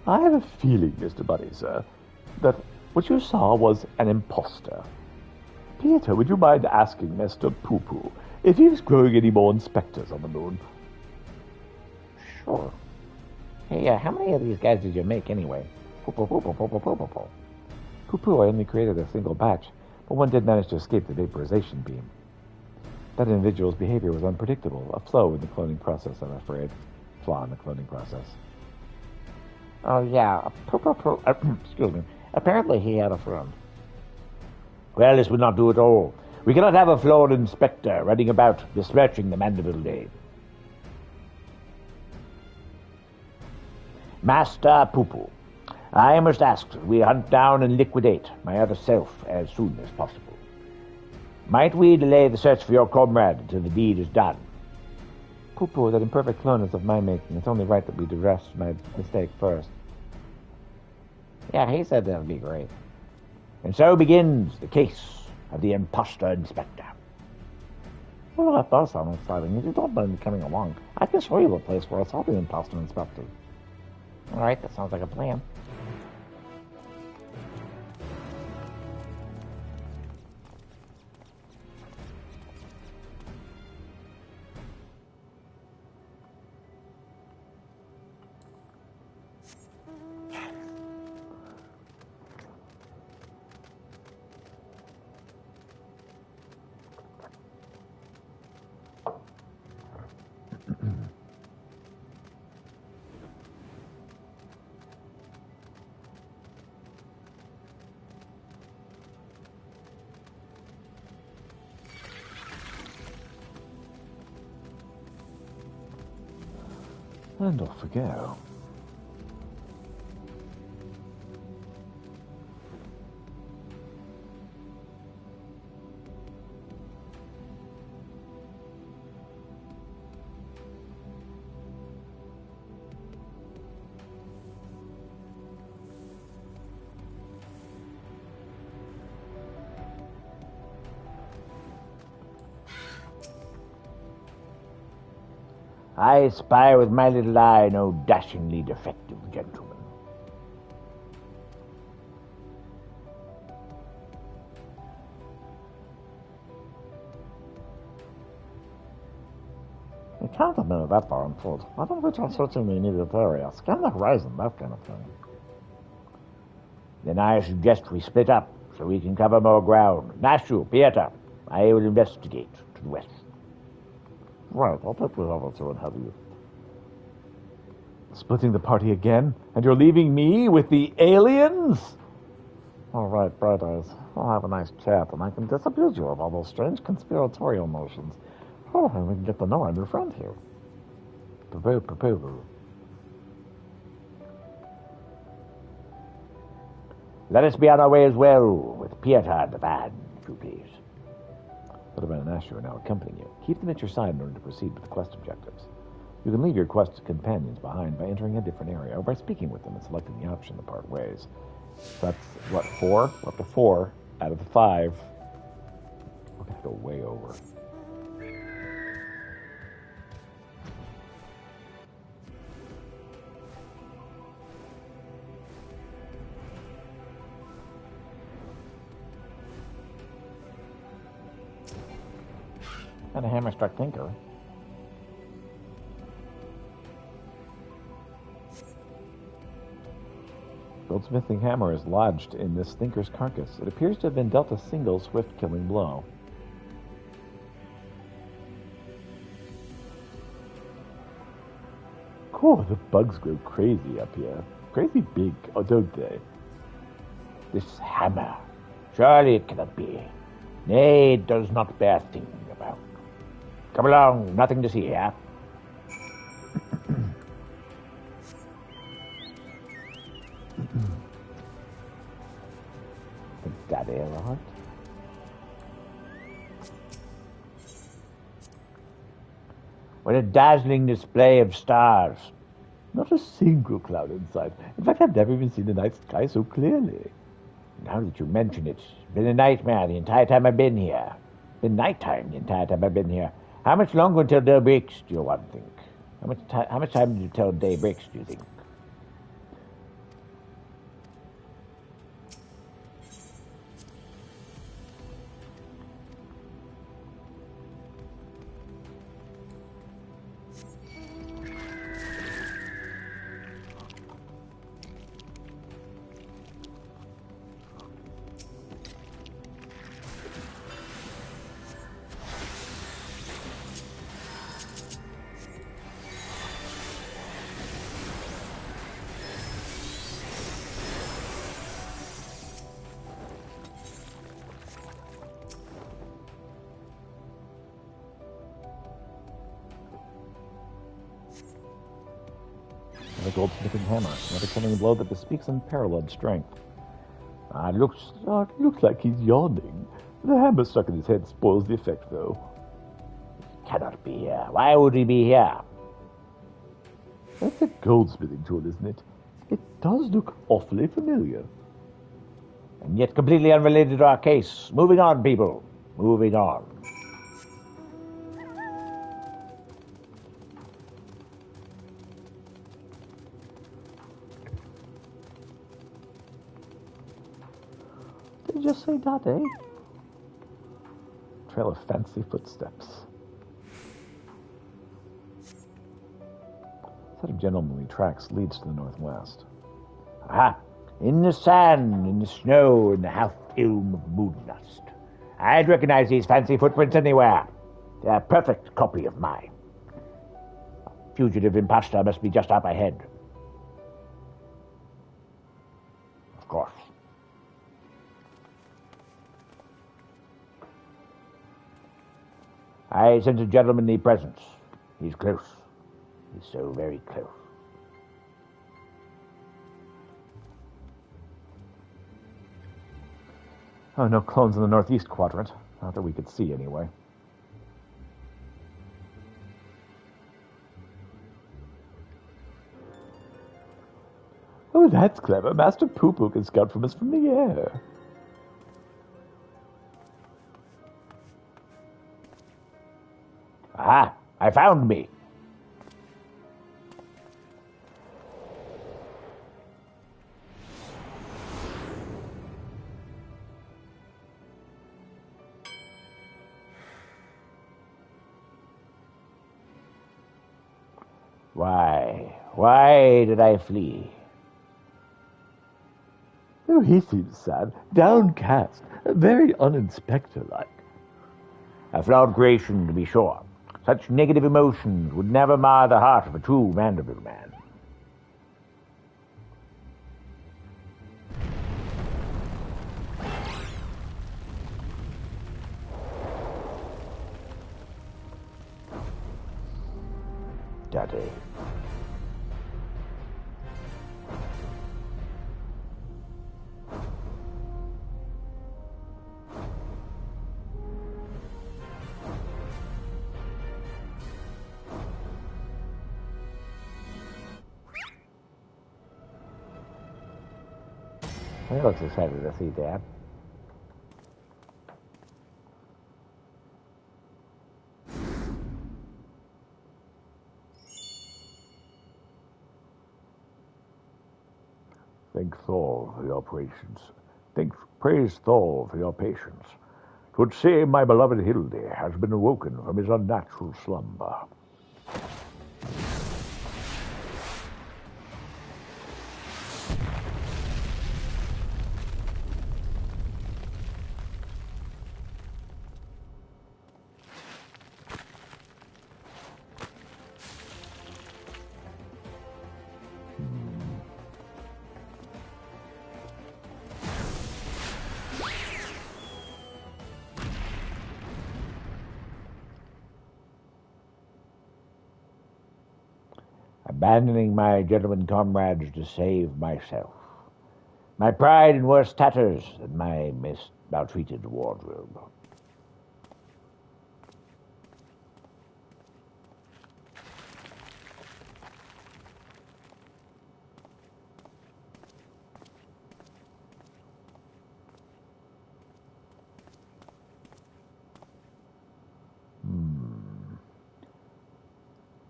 I have a feeling, Mr. Bunny, sir, that what you saw was an imposter. Peter, would you mind asking Mr. Poo-Poo if he was growing any more inspectors on the moon? Sure. Hey, how many of these guys did you make anyway? Poo-Poo, Poo-Poo, I only created a single batch, but one did manage to escape the vaporization beam. That individual's behavior was unpredictable, a flaw in the cloning process, I'm afraid. Flaw in the cloning process. Oh, yeah. Excuse me. Apparently he had a friend. Well, this would not do at all. We cannot have a flawed inspector running about besmirching the Mandible Day. Master Poo-Poo, I must ask that we hunt down and liquidate my other self as soon as possible. Might we delay the search for your comrade until the deed is done? Poo-Poo, that imperfect clone is of my making. It's only right that we address my mistake first. Yeah, he said that would be great. And so begins the case of the imposter inspector. Well, that does sound exciting. If you don't mind coming along, I can show you a place where I saw the imposter inspector. All right, that sounds like a plan. And off we go. I spy with my little eye no dashingly defective gentleman. You can't have been that far on foot. Why don't we try searching the immediate area? Scan the horizon, that kind of thing. Then I suggest we split up so we can cover more ground. Nashu, Pieter, I will investigate to the west. Right, I'll take the other two and have you. Splitting the party again? And you're leaving me with the aliens? All right, Bright Eyes. We'll have a nice chat, and I can disabuse you of all those strange conspiratorial notions. Oh, and we can get to know our new friend here. Let us be on our way as well, with Pieter and the band, if you please. Little and Asher are now accompanying you. Keep them at your side in order to proceed with the quest objectives. You can leave your quest companions behind by entering a different area or by speaking with them and selecting the option to part ways. That's, what, 4? We're up to 4 out of the 5. We're going to go way over. And a hammer-struck tinker. Goldsmithing hammer is lodged in this thinker's carcass. It appears to have been dealt a single swift killing blow. Cool, the bugs grow crazy up here. Crazy big, oh, don't they? This hammer, surely it cannot be. Nay, it does not bear thinking about. Come along, nothing to see here. Daddy, right? What a dazzling display of stars. Not a single cloud in sight. In fact, I've never even seen the night sky so clearly. Now that you mention it, it's been a nightmare the entire time I've been here. Been nighttime the entire time I've been here. How much longer until day breaks, do you want to think? How much time until day breaks, do you think? a goldsmithing hammer, and a killing blow that bespeaks unparalleled strength. It looks like he's yawning. The hammer stuck in his head spoils the effect, though. Cannot be here. Why would he be here? That's a goldsmithing tool, isn't it? It does look awfully familiar. And yet completely unrelated to our case. Moving on, people. Moving on. Did you just say that, eh? Trail of fancy footsteps. A set of gentlemanly tracks leads to the northwest. Aha! In the sand, in the snow, in the half-film of moon dust. I'd recognize these fancy footprints anywhere. They're a perfect copy of mine. A fugitive imposter must be just up ahead. Of course. I sense a gentlemanly presence. He's close. He's so very close. Oh, no clones in the northeast quadrant. Not that we could see, anyway. Oh, that's clever. Master Poo-Poo can scout from us from the air. Aha! I found me. Why did I flee? Oh, he seems sad, downcast, very uninspector-like. A flawed creation, to be sure. Such negative emotions would never mar the heart of a true Vanderbilt man. Daddy. He looks excited to see Dad. Thank Thor for your patience. Praise Thor for your patience. 'Twould seem my beloved Hildy has been awoken from his unnatural slumber. Abandoning my gentleman comrades to save myself. My pride in worse tatters than my maltreated wardrobe.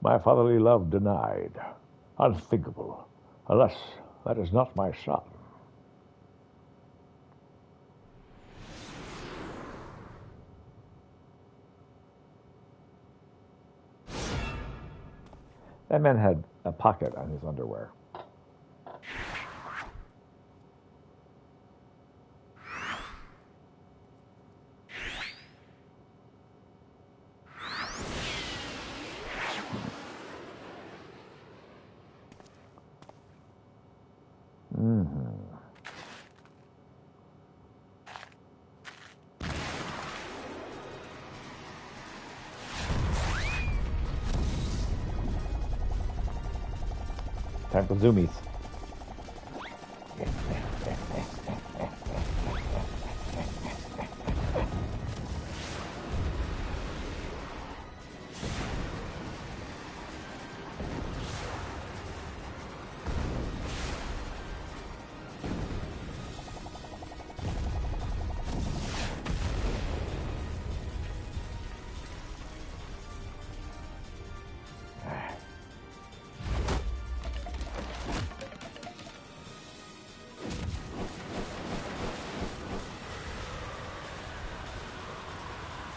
My fatherly love denied. Unthinkable. Alas, that is not my son. That man had a pocket on his underwear. Time for zoomies.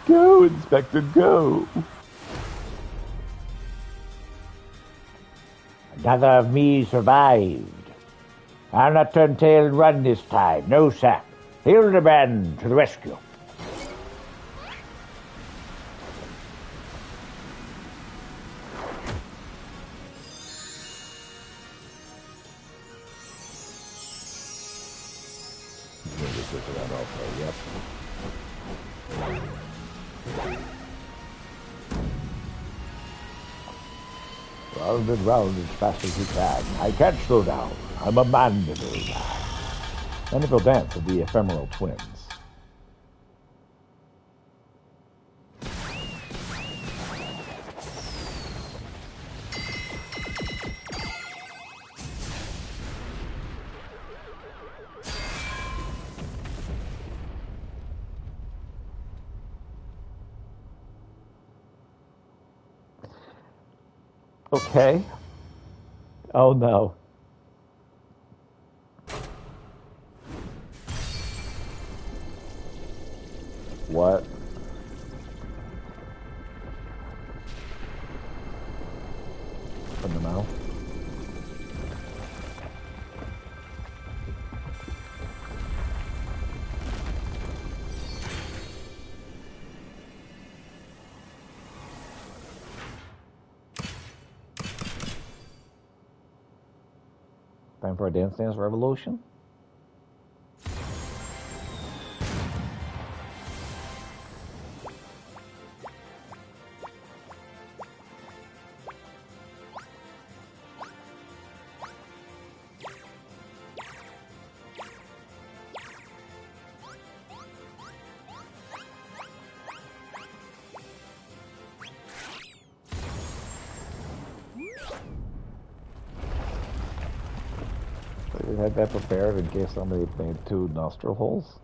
Go, Inspector, go! Another of me survived. I'll not turn tail and run this time. No, sir. Hildebrand to the rescue. Round and round as fast as you can. I can't slow down. I'm a mandeville. Mandeville dance of the ephemeral twins. Okay. Oh no. What? In the mouth? Time for a Dance Dance Revolution? We had that prepared in case somebody made 2 nostril holes.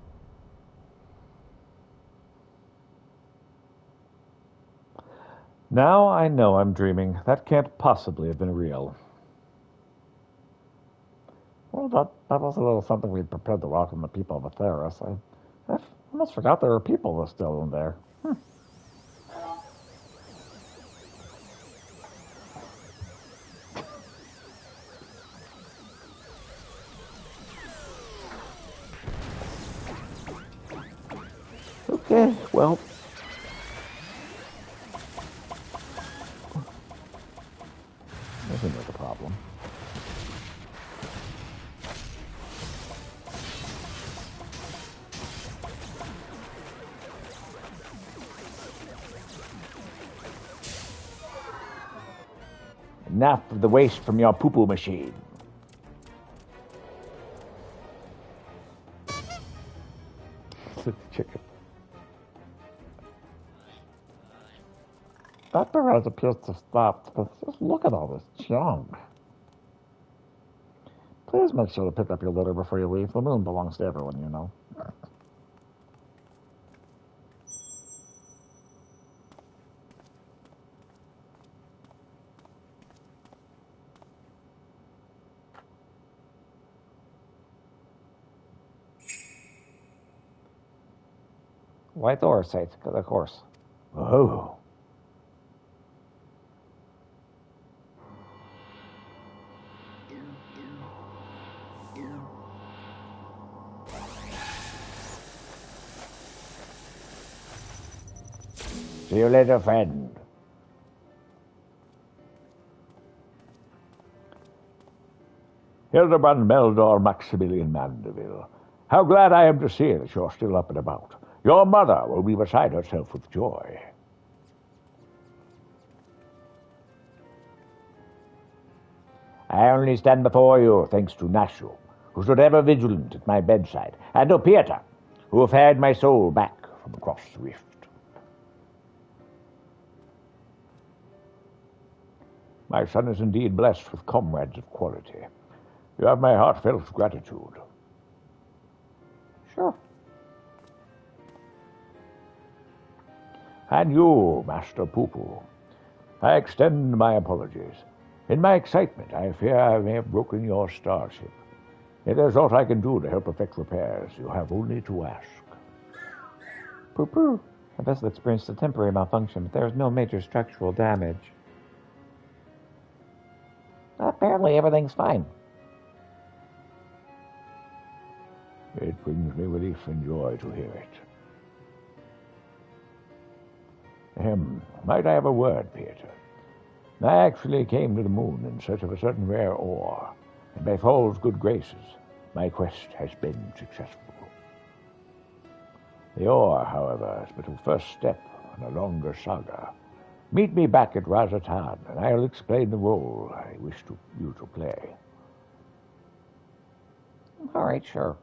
Now I know I'm dreaming. That can't possibly have been real. Well, that was a little something we'd prepared to welcome the people of Atheros. I almost forgot there were people still in there. Okay, well. That seems like a problem. Enough of the waste from your poo-poo machine. Chicken. That barrage appears to have stopped, but just look at all this junk. Please make sure to pick up your litter before you leave. The moon belongs to everyone, you know. White orsite, of course. Oh. See you later, friend. Hildebrand Meldor Maximilian Mandeville. How glad I am to see that you're still up and about. Your mother will be beside herself with joy. I only stand before you thanks to Nashu, who stood ever vigilant at my bedside, and to Pieta, who ferried my soul back from across the rift. My son is indeed blessed with comrades of quality. You have my heartfelt gratitude. Sure. And you, Master Poo-Poo, I extend my apologies. In my excitement, I fear I may have broken your starship. If there's aught I can do to help effect repairs, you have only to ask. Poo-poo. The vessel experienced a temporary malfunction, but there is no major structural damage. Apparently everything's fine. It brings me relief and joy to hear it. Might I have a word, Peter? I actually came to the moon in search of a certain rare ore, and by Fall's good graces, my quest has been successful. The ore, however, is but a first step in a longer saga. Meet me back at Razatan, and I'll explain the role I wish you to play. All right, sure.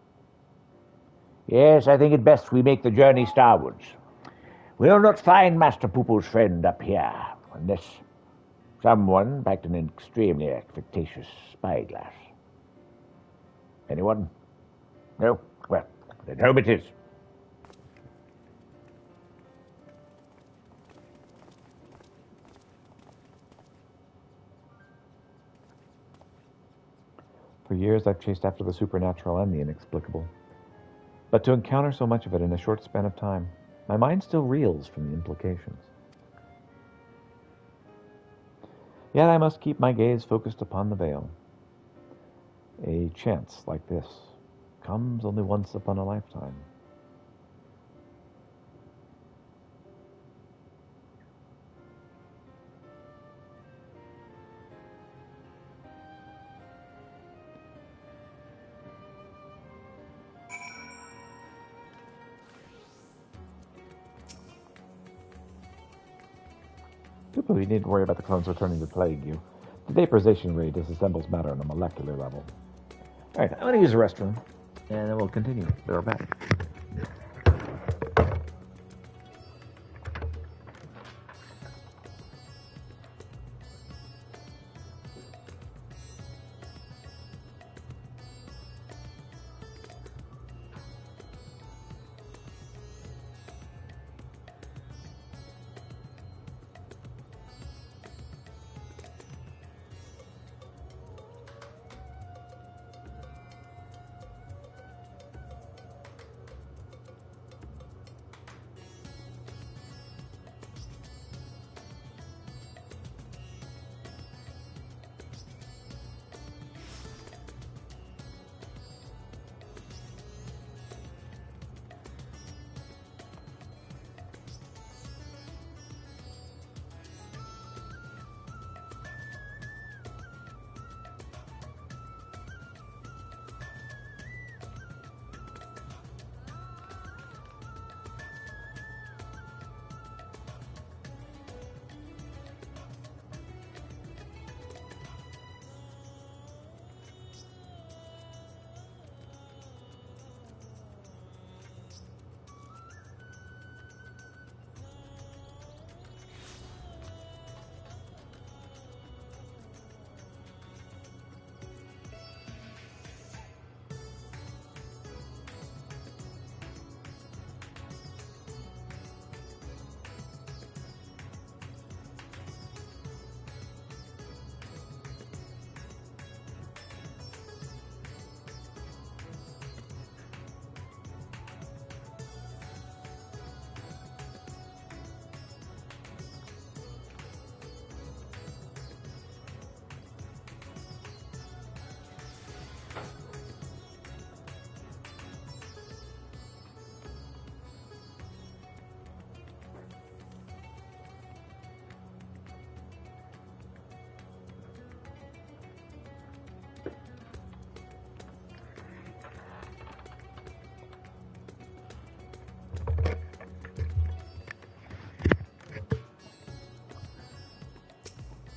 Yes, I think it best we make the journey starwards. We'll not find Master Poo-Poo's friend up here, unless someone packed an extremely fictitious spyglass. Anyone? No? Well, then home it is. For years I've chased after the supernatural and the inexplicable. But to encounter so much of it in a short span of time, my mind still reels from the implications. Yet I must keep my gaze focused upon the veil. A chance like this comes only once upon a lifetime. People, you needn't worry about the clones returning to plague you. The vaporization ray disassembles matter on a molecular level. Alright, I'm going to use the restroom, and then we'll continue. Be right back.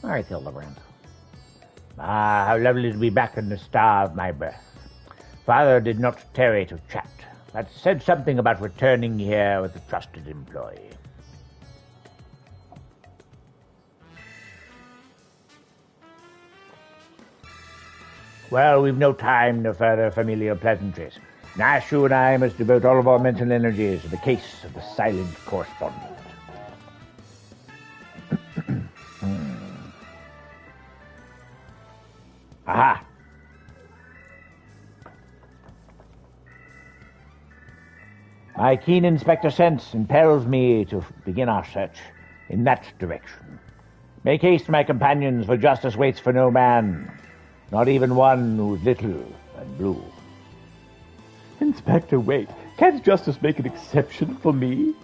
All right, Hildebrand. Ah, how lovely to be back in the star of my birth. Father did not tarry to chat, but said something about returning here with a trusted employee. Well, we've no time for further familiar pleasantries. Nashu and I must devote all of our mental energies to the case of the silent correspondent. Aha! My keen inspector sense impels me to begin our search in that direction. Make haste, my companions, for justice waits for no man, not even one who's little and blue. Inspector, wait. Can't justice make an exception for me?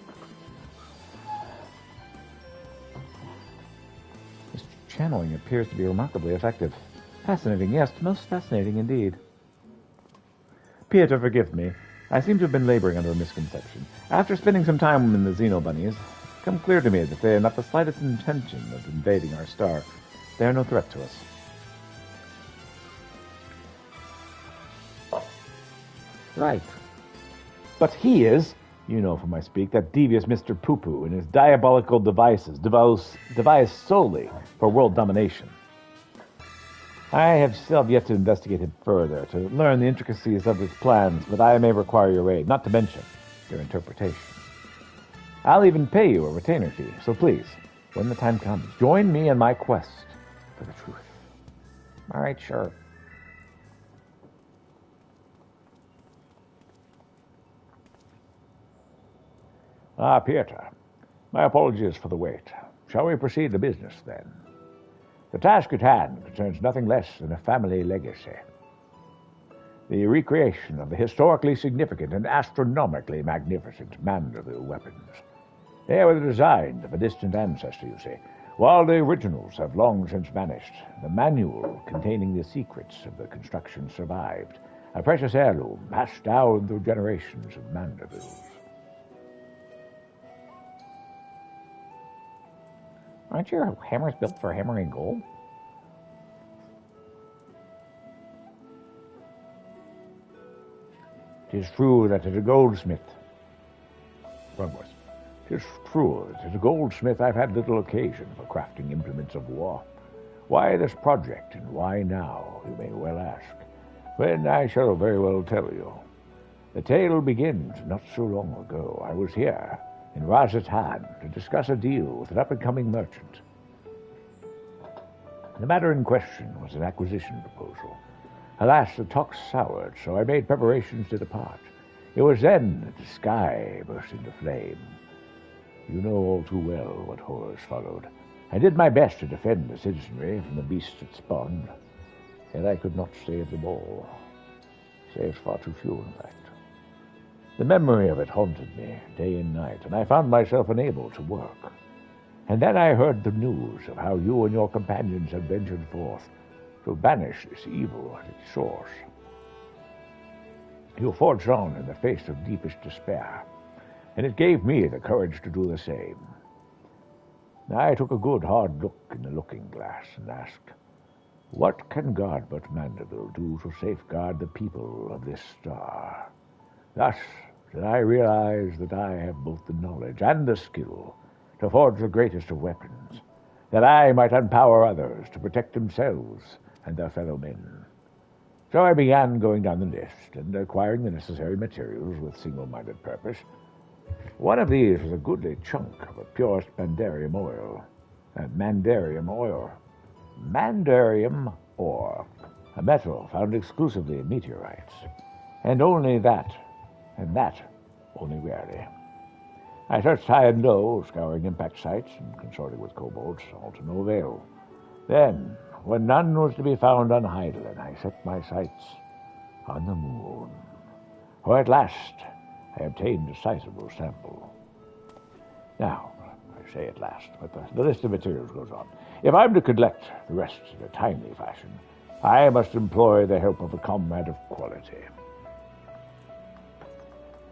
This channeling appears to be remarkably effective. Fascinating, yes, most fascinating indeed. Pietro, forgive me. I seem to have been laboring under a misconception. After spending some time in the Xenobunnies, it's come clear to me that they have not the slightest intention of invading our star. They are no threat to us. Right. But he is, you know from I speak, that devious Mr. Poo-Poo and his diabolical devices, devised solely for world domination. I have still yet to investigate him further, to learn the intricacies of his plans, but I may require your aid, not to mention your interpretation. I'll even pay you a retainer fee, so please, when the time comes, join me in my quest for the truth. All right, sure. Ah, Pietro, my apologies for the wait. Shall we proceed to business, then? The task at hand concerns nothing less than a family legacy. The recreation of the historically significant and astronomically magnificent Mandeville weapons. They were the design of a distant ancestor, you see. While the originals have long since vanished, the manual containing the secrets of the construction survived, a precious heirloom passed down through generations of Mandevilles. Aren't your hammers built for hammering gold? "'Tis true that as a goldsmith... Wrong voice. "'Tis true that as a goldsmith I've had little occasion for crafting implements of war. Why this project, and why now, you may well ask, when I shall very well tell you. The tale begins not so long ago. I was here, in Rajasthan, to discuss a deal with an up-and-coming merchant. The matter in question was an acquisition proposal. Alas, the talk soured, so I made preparations to depart. It was then that the sky burst into flame. You know all too well what horrors followed. I did my best to defend the citizenry from the beasts that spawned, yet I could not save them all. Saved far too few, in fact. The memory of it haunted me day and night, and I found myself unable to work. And then I heard the news of how you and your companions had ventured forth to banish this evil at its source. You forged on in the face of deepest despair, and it gave me the courage to do the same. I took a good hard look in the looking-glass and asked, what can God but Mandeville do to safeguard the people of this star? Thus did I realize that I have both the knowledge and the skill to forge the greatest of weapons, that I might empower others to protect themselves and their fellow men. So I began going down the list and acquiring the necessary materials with single-minded purpose. One of these was a goodly chunk of the purest Mandarium ore, a metal found exclusively in meteorites, and that only rarely. I searched high and low, scouring impact sites and consorting with kobolds, all to no avail. Then, when none was to be found on Hydaelyn, I set my sights on the moon. For at last I obtained a sizable sample. Now, I say at last, but the list of materials goes on. If I'm to collect the rest in a timely fashion, I must employ the help of a comrade of quality.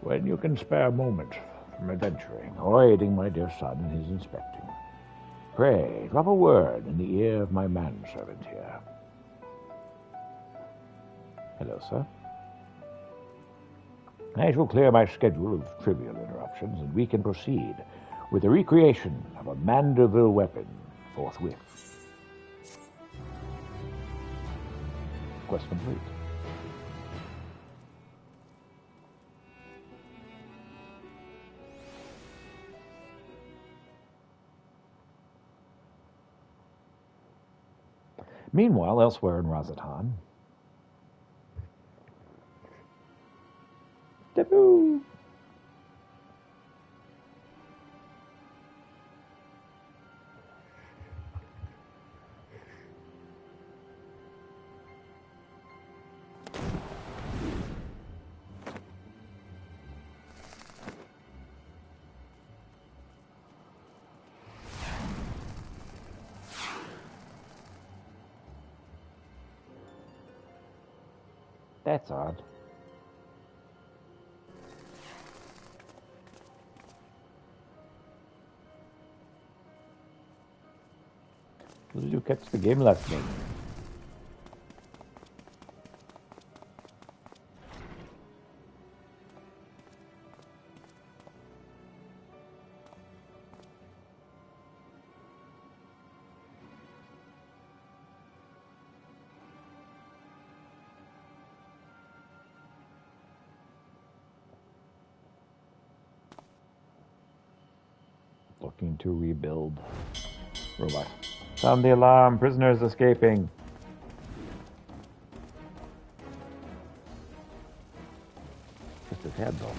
When you can spare a moment from adventuring or aiding my dear son in his inspecting, pray drop a word in the ear of my manservant here. Hello, sir. I shall clear my schedule of trivial interruptions, and we can proceed with the recreation of a Manderville weapon forthwith. Quest complete. Meanwhile, elsewhere in Razatan. Taboo! That's odd. Did you catch the game last game? Looking to rebuild. Robot. Sound the alarm. Prisoners escaping. Just a tad, though.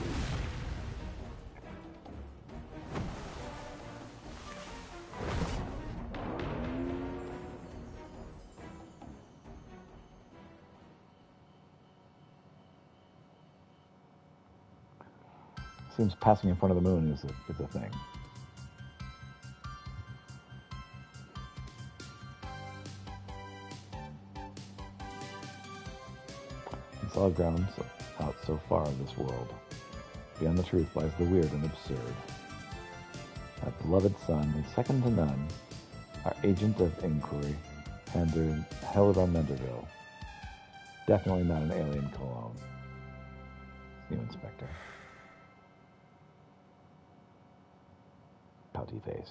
Seems passing in front of the moon is a thing. Solid ground out so far of this world. Beyond the truth lies the weird and absurd. That beloved son is second to none, our agent of inquiry, held on Menderville. Definitely not an alien clone. New inspector. Pouty face.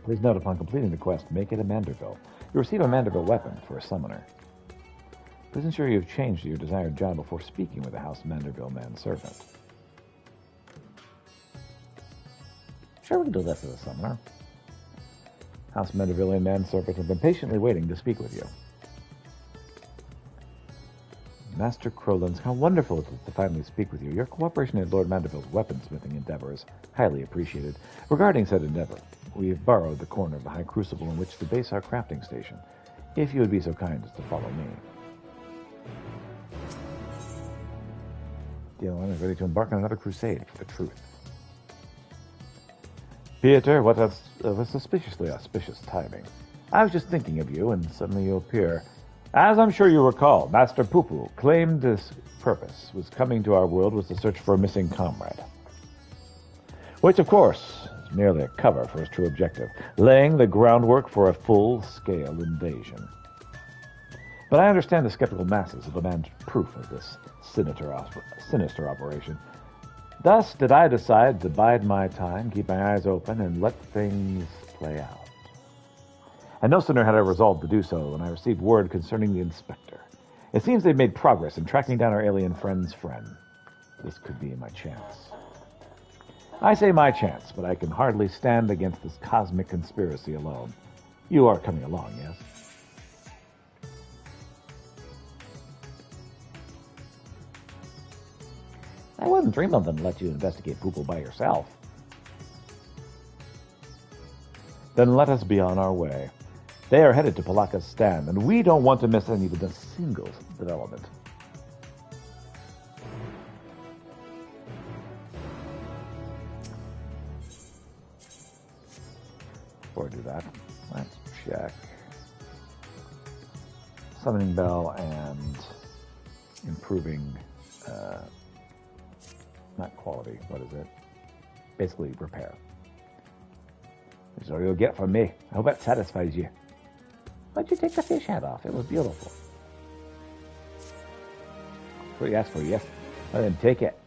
Please note, upon completing the quest, make it a Manderville. You receive a Manderville weapon for a summoner. Please ensure you have changed to your desired job before speaking with a House Manderville manservant. Sure, we can do this as a summoner. House Manderville manservant have been patiently waiting to speak with you. Master Crowlands, how wonderful it is to finally speak with you. Your cooperation in Lord Manderville's weaponsmithing endeavor is highly appreciated. Regarding said endeavor, we have borrowed the corner of the high crucible in which to base our crafting station, if you would be so kind as to follow me. Dylan is ready to embark on another crusade for the truth. Peter, what a suspiciously auspicious timing. I was just thinking of you, and suddenly you appear. As I'm sure you recall, Master Poo-Poo claimed his purpose was coming to our world was to search for a missing comrade. Which, of course, is merely a cover for his true objective, laying the groundwork for a full-scale invasion. But I understand the skeptical masses will demand proof of this sinister operation. Thus did I decide to bide my time, keep my eyes open, and let things play out. And no sooner had I resolved to do so when I received word concerning the inspector. It seems they've made progress in tracking down our alien friend's friend. This could be my chance. I say my chance, but I can hardly stand against this cosmic conspiracy alone. You are coming along, yes? I wouldn't dream of them to let you investigate Poo-Poo by yourself. Then let us be on our way. They are headed to Palaka's stand, and we don't want to miss even a single development. Before I do that, let's check Summoning Bell and improving not quality. What is it? Basically, repair. This is all you'll get from me. I hope that satisfies you. Why'd you take the fish head off? It was beautiful. That's what you asked for, yes. Well, then take it.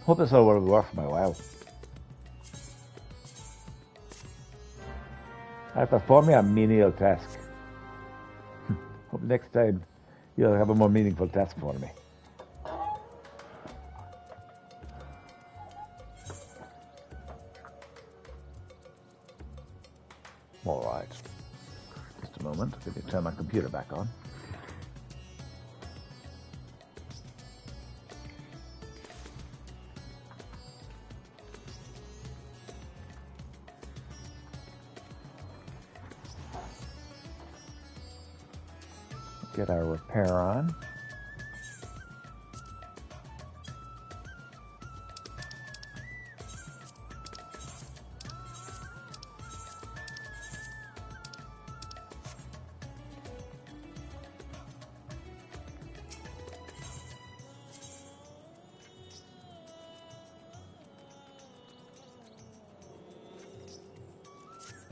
Hope this will be worth my while. I have to perform a menial task. Hope next time you'll have a more meaningful task for me. All right. Just a moment. Let me turn my computer back on. Get our repair on.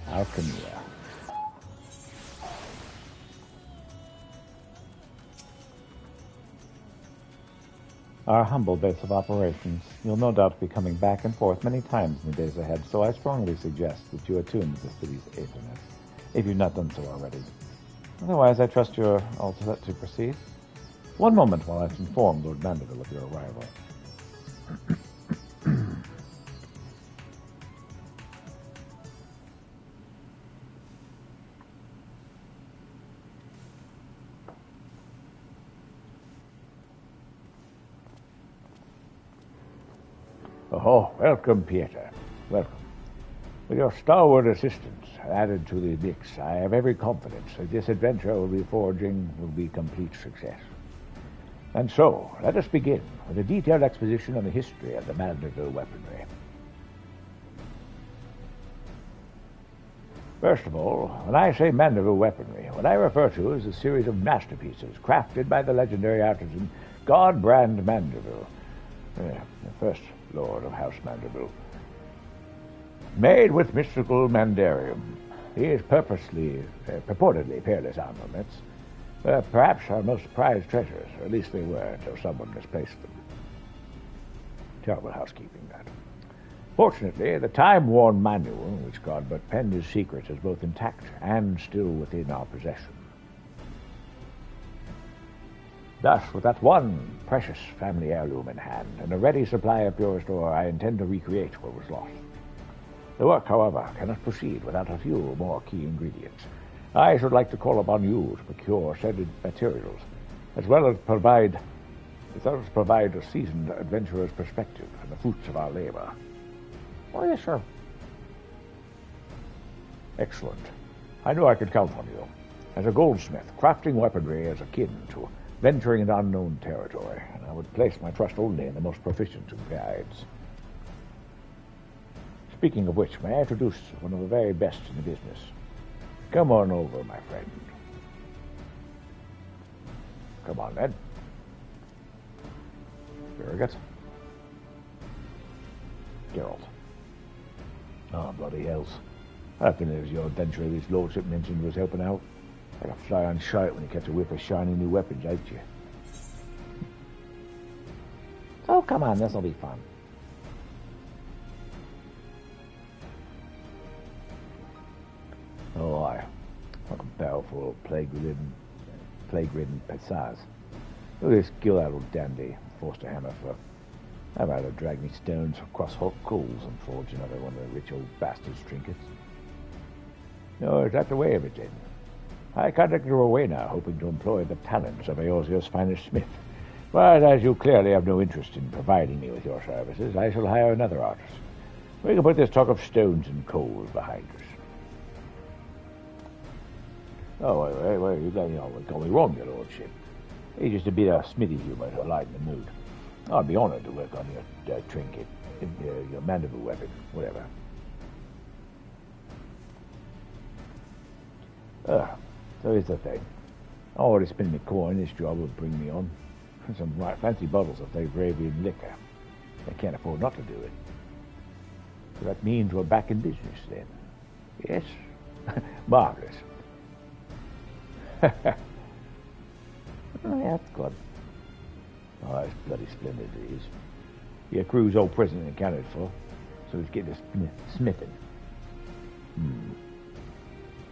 Alchemy. Our humble base of operations. You'll no doubt be coming back and forth many times in the days ahead, so I strongly suggest that you attune to the city's Aethernet, if you've not done so already. Otherwise, I trust you're all set to proceed. One moment while I inform Lord Mandeville of your arrival. Oh, welcome, Pieter. Welcome. With your stalwart assistance added to the mix, I have every confidence that this adventure we'll be forging will be a complete success. And so, let us begin with a detailed exposition on the history of the Mandeville weaponry. First of all, when I say Mandeville weaponry, what I refer to is a series of masterpieces crafted by the legendary artisan Godbrand Mandeville, the first Lord of House Mandeville. Made with mystical mandarium, these purportedly peerless armaments were perhaps our most prized treasures, or at least they were until someone misplaced them. Terrible housekeeping, that. Fortunately, the time-worn manual in which Godbert penned his secret is both intact and still within our possession. Thus, with that one precious family heirloom in hand and a ready supply of purest ore, I intend to recreate what was lost. The work, however, cannot proceed without a few more key ingredients. I should like to call upon you to procure said materials, as well as provide a seasoned adventurer's perspective on the fruits of our labor. Oh, yes, sure. Excellent. I knew I could count on you. As a goldsmith, crafting weaponry is akin to venturing into unknown territory, and I would place my trust only in the most proficient of guides. Speaking of which, may I introduce one of the very best in the business? Come on over, my friend. Come on, then. Surrogate. Geralt. Oh, bloody hells. I reckon it was your adventurer this lordship mentioned was helping out. Like a fly on shite when you catch a whiff of shiny new weapons, ain't you? Oh, come on, this'll be fun. Oh, aye. Like a powerful, plague-ridden Passaz. Look at this gill-addled dandy, forced to hammer for. I'd rather drag me stones across hot coals and forge another one of the rich old bastard's trinkets. No, is that the way of it, then? I contacted her away now, hoping to employ the talents of Eosia's finest smith. But as you clearly have no interest in providing me with your services, I shall hire another artist. We can put this talk of stones and coals behind us. Oh, wait, you got me wrong, your lordship. It's just a bit of smithy humor to lighten the mood. I'd be honored to work on your trinket, your mandible weapon, whatever. So here's the thing. I already spent my coin this job would bring me on. Some right fancy bottles of their gravy and liquor. They can't afford not to do it. So that means we're back in business then. Yes? Marvelous. Yeah, that's good. Oh, it's bloody splendid it is. Your crew's all present and accounted for, so let's get to smithing.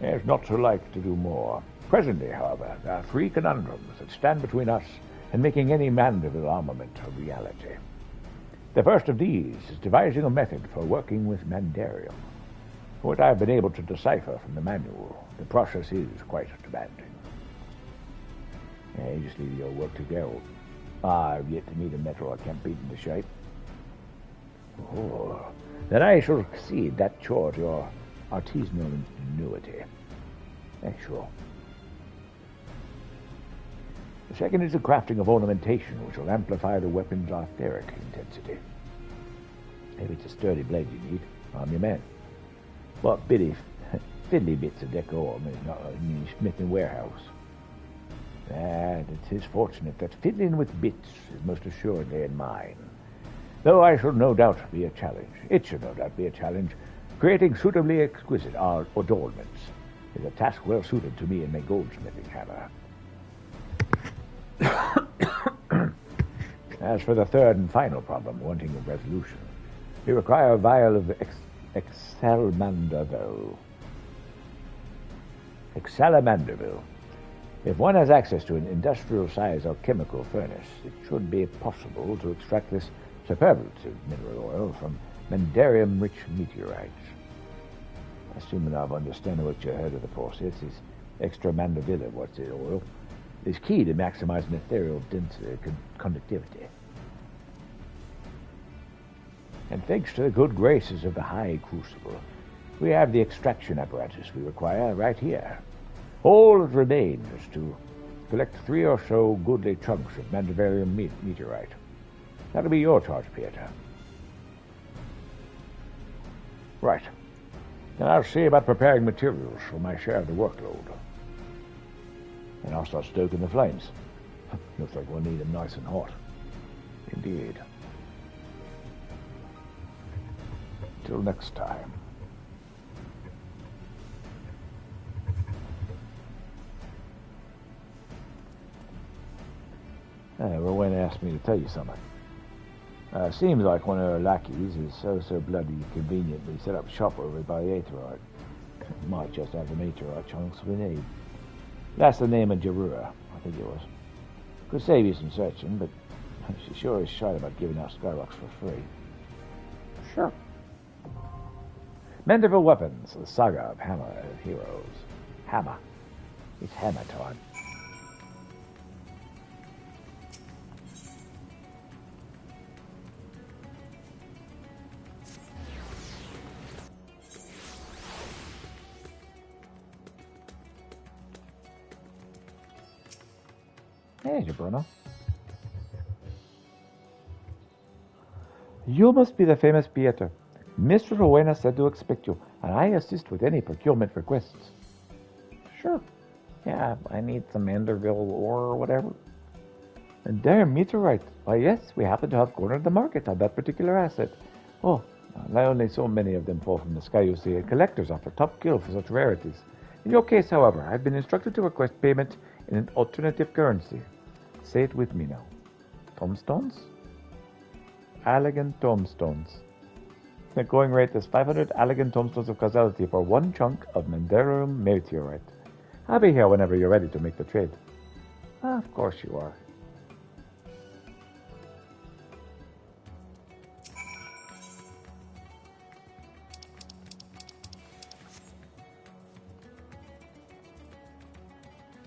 There's not so like to do more. Presently, however, there are 3 conundrums that stand between us and making any Mandeville armament a reality. The first of these is devising a method for working with Mandarium. From what I have been able to decipher from the manual, the process is quite demanding. You just leave your work to go. I've yet to meet a metal I can't beat into shape. Oh, then I shall cede that chore to your artisanal ingenuity. Sure. The second is the crafting of ornamentation, which will amplify the weapon's etheric intensity. If it's a sturdy blade you need, I'm your man. What fiddly bits of decor is not a new smithing warehouse. And it is fortunate that fiddling with bits is most assuredly in mine. Though I shall no doubt be a challenge. It should no doubt be a challenge. Creating suitably exquisite adornments is a task well suited to me and my goldsmithing hammer. As for the third and final problem, wanting a resolution, we require a vial of Excelmanderville. If one has access to an industrial size or chemical furnace, it should be possible to extract this superlative mineral oil from Mandarium-rich meteorites. Assuming I've understood what you heard of the process, is extra Mandevilla, what's the oil, is key to maximizing ethereal density conductivity. And thanks to the good graces of the High Crucible, we have the extraction apparatus we require right here. All that remains is to collect 3 or so goodly chunks of Mandevarium meteorite. That'll be your charge, Peter. Right. Then I'll see about preparing materials for my share of the workload. And I'll start stoking the flames. Looks like we'll need them nice and hot. Indeed. Till next time. Rowan asked me to tell you something. Seems like one of our lackeys is so bloody conveniently set up shop over by the Aetheryte. Might just have the meteorite chunks we need. That's the name of Jarura, I think it was. Could save you some searching, but she sure is shy about giving out Skyrocks for free. Sure. Mandeville Weapons, the saga of Hammer and Heroes. Hammer. It's hammer time. Hey, Bruno. You must be the famous Pieter. Mr. Rowena said to expect you, and I assist with any procurement requests. Sure. Yeah, I need some Manderville ore or whatever. And there, meteorite. Why, yes, we happen to have cornered the market on that particular asset. Oh, only so many of them fall from the sky, you see, and collectors offer top kill for such rarities. In your case, however, I've been instructed to request payment in an alternative currency. Say it with me now. Tombstones? Elegant tombstones. The going rate is 500 elegant tombstones of causality for 1 chunk of Mandarium meteorite. I'll be here whenever you're ready to make the trade. Of course you are.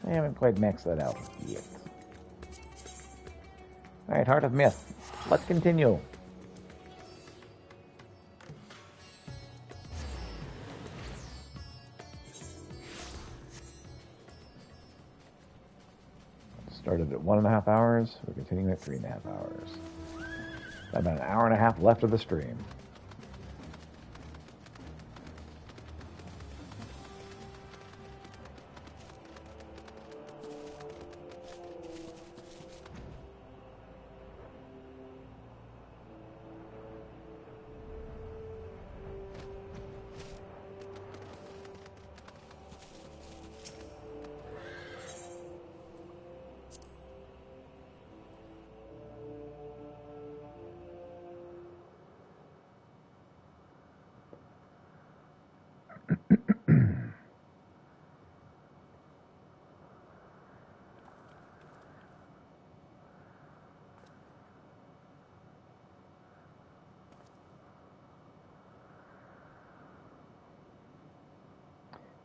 I haven't quite maxed that out yet. Alright, Heart of Myth. Let's continue. Started at 1.5 hours. We're continuing at 3.5 hours. About an hour and a half left of the stream.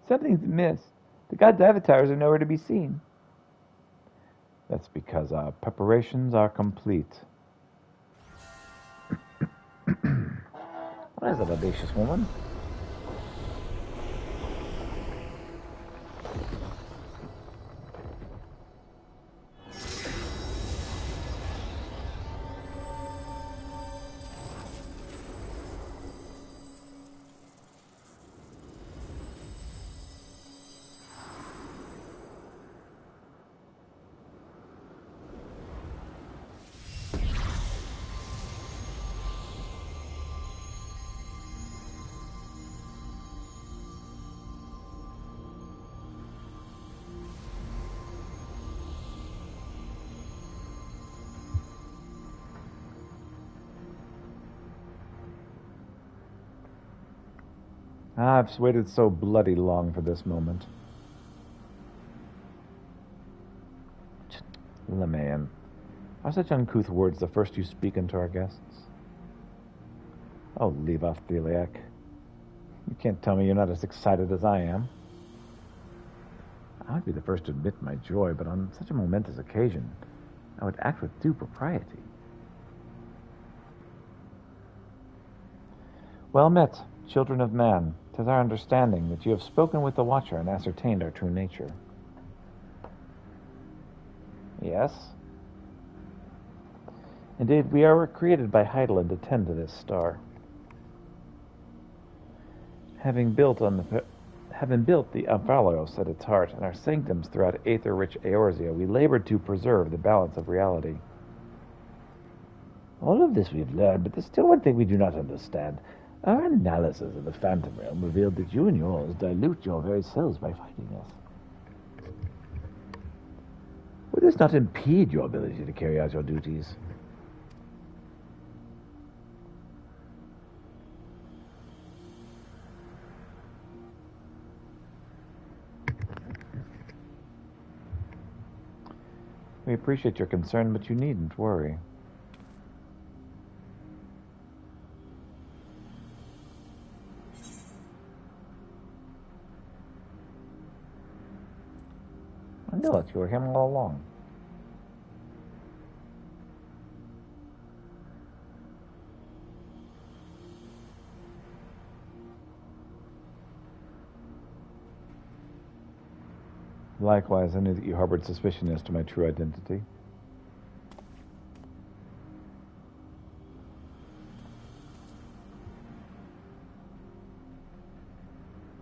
Something's amiss. The god's avatars are nowhere to be seen. That's because our preparations are complete. What is it, audacious woman? I've waited so bloody long for this moment. Leman, are such uncouth words the first you speak unto our guests? Oh, leave off, Theliac. You can't tell me you're not as excited as I am. I would be the first to admit my joy, but on such a momentous occasion, I would act with due propriety. Well met, children of man. 'Tis our understanding that you have spoken with the Watcher and ascertained our true nature. Yes? Indeed, we are created by Heidelin to tend to this star. Having built the Amphalos at its heart and our sanctums throughout aether-rich Eorzea, we labored to preserve the balance of reality. All of this we've learned, but there's still one thing we do not understand. Our analysis of the Phantom Realm revealed that you and yours dilute your very selves by fighting us. Would this not impede your ability to carry out your duties? We appreciate your concern, but you needn't worry. I knew it. You were him all along. Likewise, I knew that you harbored suspicion as to my true identity.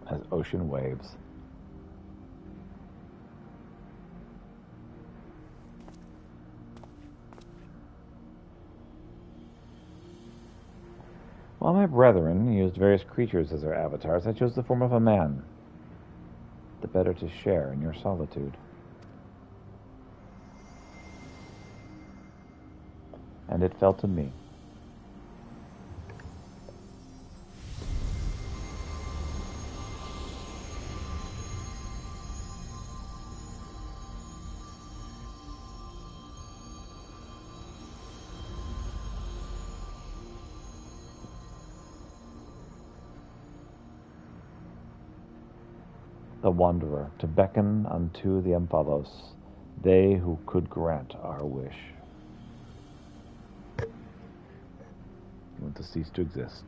As ocean waves. While my brethren used various creatures as their avatars, I chose the form of a man, the better to share in your solitude. And it fell to me. The Wanderer, to beckon unto the Amphalos, they who could grant our wish. You want to cease to exist.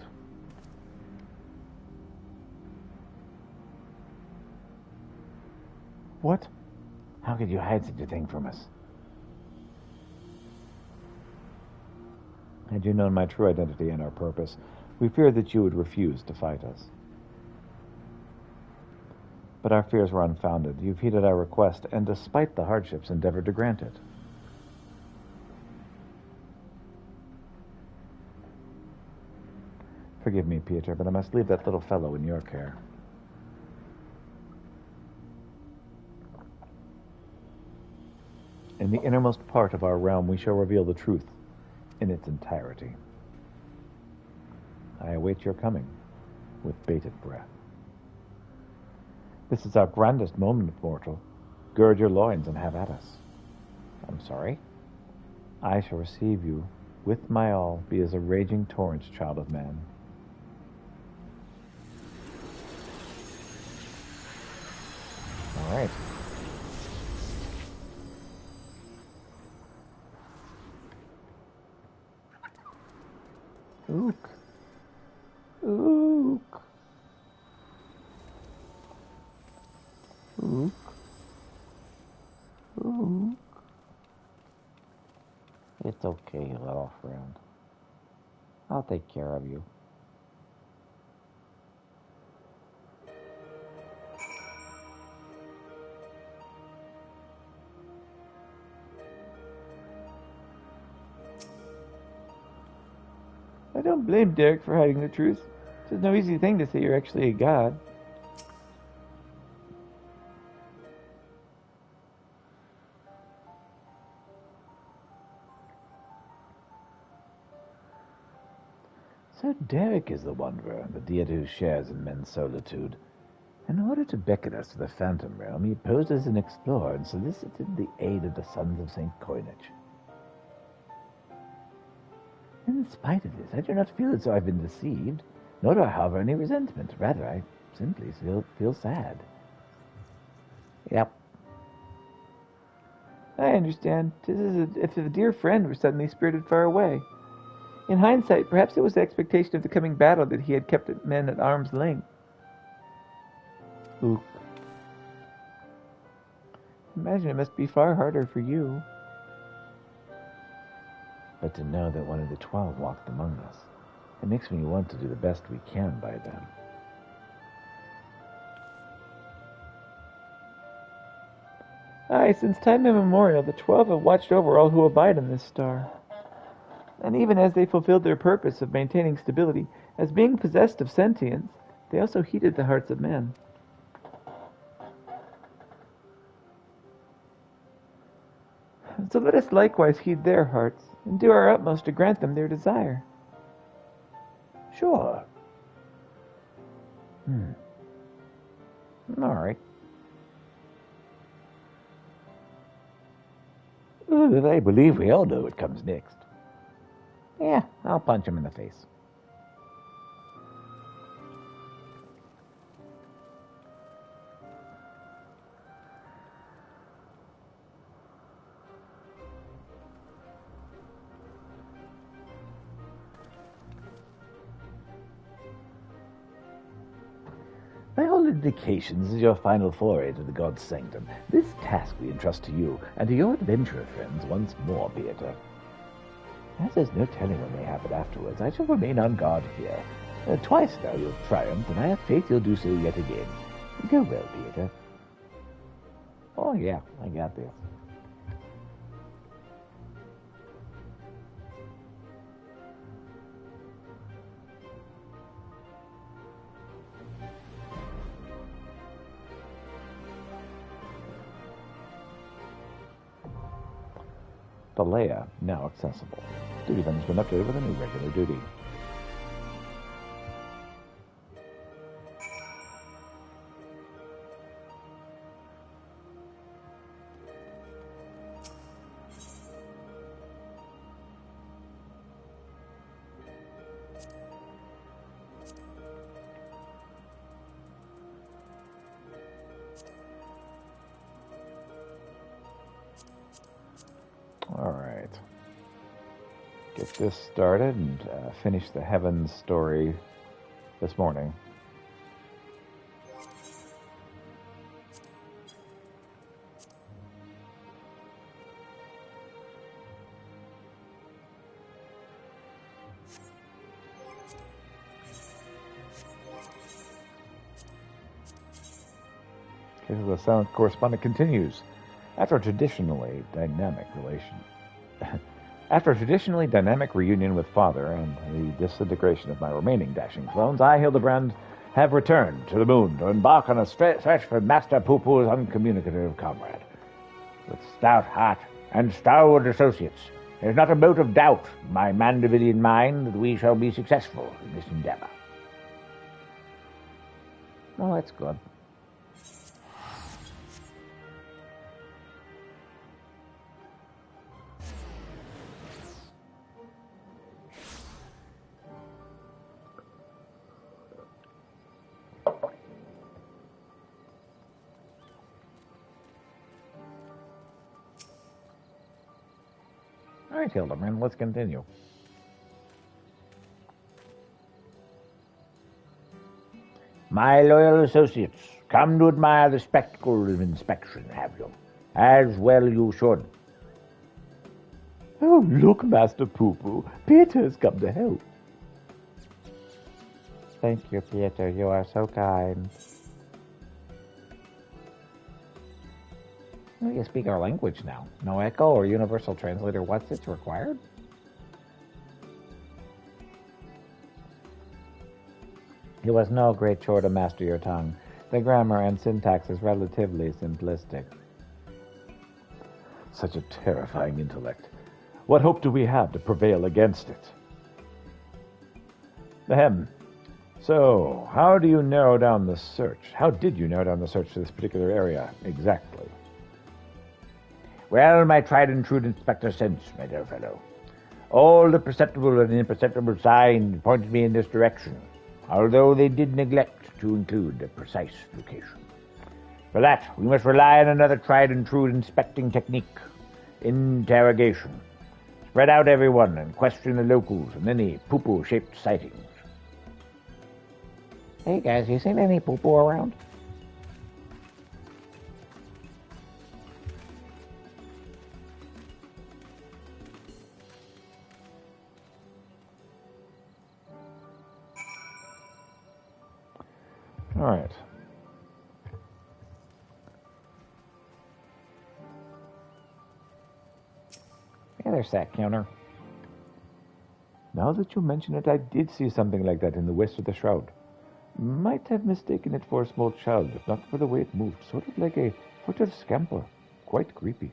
What? How could you hide such a thing from us? Had you known my true identity and our purpose, we feared that you would refuse to fight us. But our fears were unfounded. You've heeded our request, and despite the hardships, endeavored to grant it. Forgive me, Peter, but I must leave that little fellow in your care. In the innermost part of our realm, we shall reveal the truth in its entirety. I await your coming with bated breath. This is our grandest moment, mortal. Gird your loins and have at us. I'm sorry. I shall receive you with my all, be as a raging torrent, child of man. Alright. Ook. Ook. Ook. Ook. It's okay, little friend. I'll take care of you. I don't blame Derek for hiding the truth. It's no easy thing to say you're actually a god. So Derek is the Wanderer, the deity who shares in men's solitude. In order to beckon us to the Phantom Realm, he posed as an explorer and solicited the aid of the Sons of St. Coinage. In spite of this, I do not feel as though I've been deceived, nor do I harbor any resentment. Rather, I simply feel sad. Yep. I understand. 'Tis as if a dear friend were suddenly spirited far away. In hindsight, perhaps it was the expectation of the coming battle that he had kept men at arm's length. Ook. Imagine it must be far harder for you. But to know that one of the 12 walked among us, it makes me want to do the best we can by them. Aye, since time immemorial, the 12 have watched over all who abide in this star. And even as they fulfilled their purpose of maintaining stability, as being possessed of sentience, they also heated the hearts of men. So let us likewise heed their hearts, and do our utmost to grant them their desire. Sure. All right. I believe we all know what comes next. Yeah, I'll punch him in the face. By all indications, this is your final foray to the god's sanctum. This task we entrust to you, and to your adventurer friends once more, Peter. As there's no telling what may happen afterwards, I shall remain on guard here. Twice now you've triumphed, and I have faith you'll do so yet again. Go well, Peter. Oh yeah, I got this. The Leia, now accessible. Duty button has been updated with a new regular duty. Alright. Get this started and finish the Heavens story this morning. Okay, so the silent correspondent continues. After a traditionally dynamic reunion with Father and the disintegration of my remaining dashing clones, I, Hildebrand, have returned to the moon to embark on a search for Master Poo-Poo's uncommunicative comrade. With stout heart and stalwart associates, there is not a mote of doubt in my Mandavillian mind that we shall be successful in this endeavor. Oh, that's good. right, Hildebrand, let's continue. My loyal associates, come to admire the spectacle of inspection, have you? As well you should. Oh, look, Master Poo-Poo. Peter has come to help. Thank you, Peter. You are so kind. Well, you speak our language now. No echo or universal translator. What's it required? It was no great chore to master your tongue. The grammar and syntax is relatively simplistic. Such a terrifying intellect. What hope do we have to prevail against it? Ahem. So, how do you narrow down the search? How did you narrow down the search to this particular area exactly? Well, my tried and true inspector sense, my dear fellow. All the perceptible and imperceptible signs pointed me in this direction, although they did neglect to include a precise location. For that, we must rely on another tried and true inspecting technique, interrogation. Spread out everyone and question the locals and any poo-poo-shaped sightings. Hey guys, you seen any poo-poo around? All right. Yeah, there's that counter. Now that you mention it, I did see something like that in the west of the shroud. Might have mistaken it for a small child, if not for the way it moved. Sort of like a footed scamper. Quite creepy.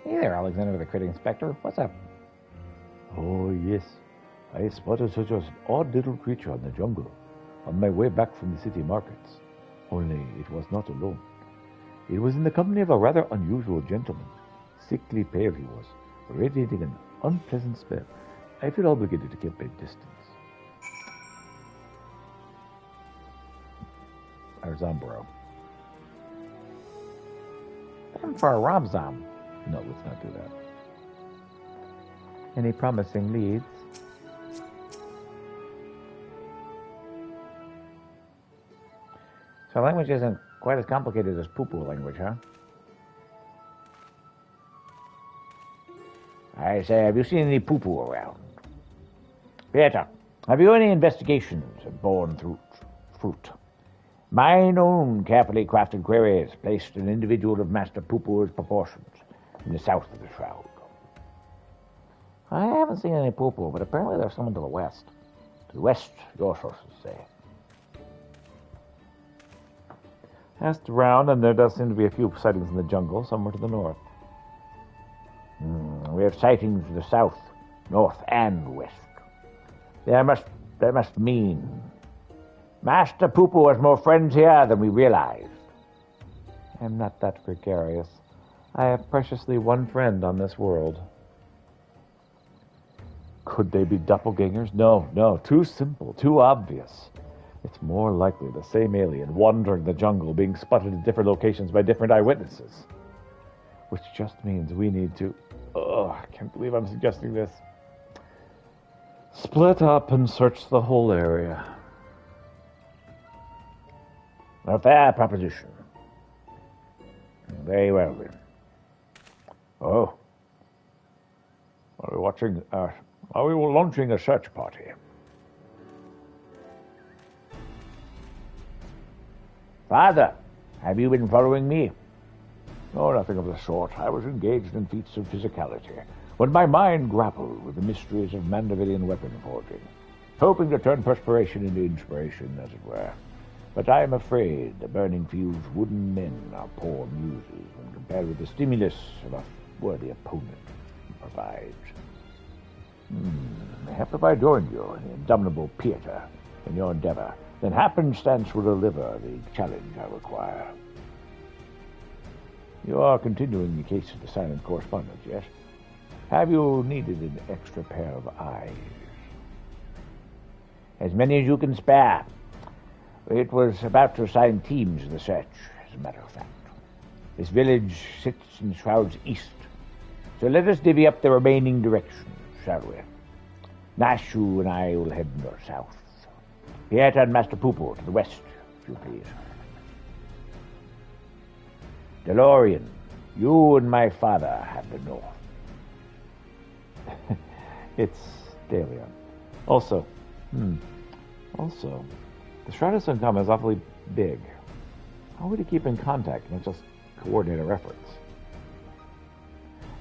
Hey there, Alexander the Crit Inspector. What's up? Oh, yes. I spotted such an odd little creature in the jungle on my way back from the city markets. Only it was not alone. It was in the company of a rather unusual gentleman. Sickly pale he was, radiating an unpleasant smell. I feel obligated to keep a distance. Arzambro. Time for a Robzom. No, let's not do that. Any promising leads? So language isn't quite as complicated as poo-poo language, huh? I say, have you seen any poo-poo around? Peter, have you any investigations of born fruit? Mine own carefully crafted queries placed an individual of Master Poo-poo's proportions in the south of the shroud. I haven't seen any poo-poo, but apparently there's someone to the west. To the west, your sources say. Asked around, and there does seem to be a few sightings in the jungle, somewhere to the north. We have sightings to the south, north, and west. That must mean Master Poo-poo has more friends here than we realized. I'm not that gregarious. I have preciously one friend on this world. Could they be doppelgangers? No, too simple, too obvious. It's more likely the same alien wandering the jungle, being spotted at different locations by different eyewitnesses. Which just means we need to... I can't believe I'm suggesting this. Split up and search the whole area. A fair proposition. Very well, then. Oh. Are we launching a search party? Father, have you been following me? Oh, nothing of the sort. I was engaged in feats of physicality, when my mind grappled with the mysteries of Mandavillian weapon forging, hoping to turn perspiration into inspiration, as it were. But I am afraid the burning fuse wooden men are poor muses when compared with the stimulus of a worthy opponent provides. Mayhap if I joined you, the indomitable Peter, in your endeavor then happenstance will deliver the challenge I require. You are continuing the case of the silent correspondent, yes? Have you needed an extra pair of eyes? As many as you can spare. It was about to assign teams in the search, as a matter of fact. This village sits in Shroud's east, so let us divvy up the remaining directions, shall we? Nashu and I will head north-south. Pieta and Master Poopo to the west, if you please. DeLorean, you and my father have the north. It's Dalian. Also, the Shrouded Suncom is awfully big. How are we to keep in contact, not just coordinate our efforts?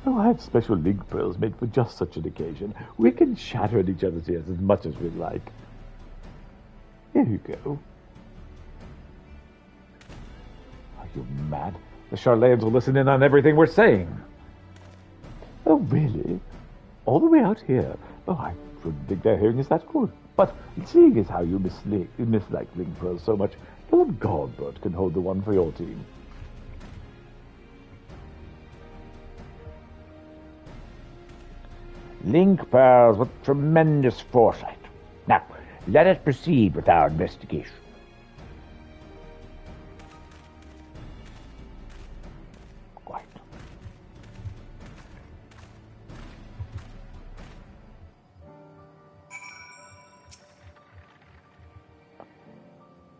Oh, I have special link pearls made for just such an occasion. We can shatter at each other's ears as much as we'd like. Here you go. Are you mad? The Charlayans will listen in on everything we're saying. Oh, really? All the way out here? Oh, I shouldn't think their hearing is that good. But seeing as how you mislike link pearls so much, Lord Godbert can hold the one for your team. Link pearls with tremendous foresight. Now, let us proceed with our investigation. Quite.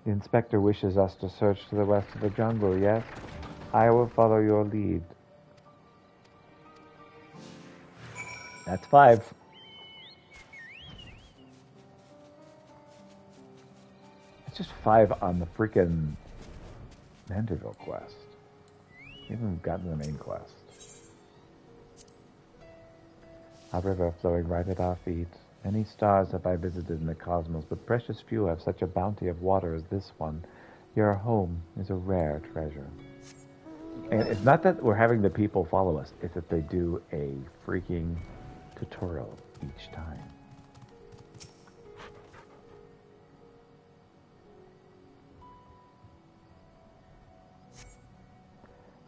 The inspector wishes us to search to the west of the jungle, yes? I will follow your lead. That's 5. It's just 5 on the freaking Manderville quest. We haven't gotten the main quest. A river flowing right at our feet. Many stars have I visited in the cosmos, but precious few have such a bounty of water as this one. Your home is a rare treasure. And it's not that we're having the people follow us, it's that they do a freaking tutorial each time.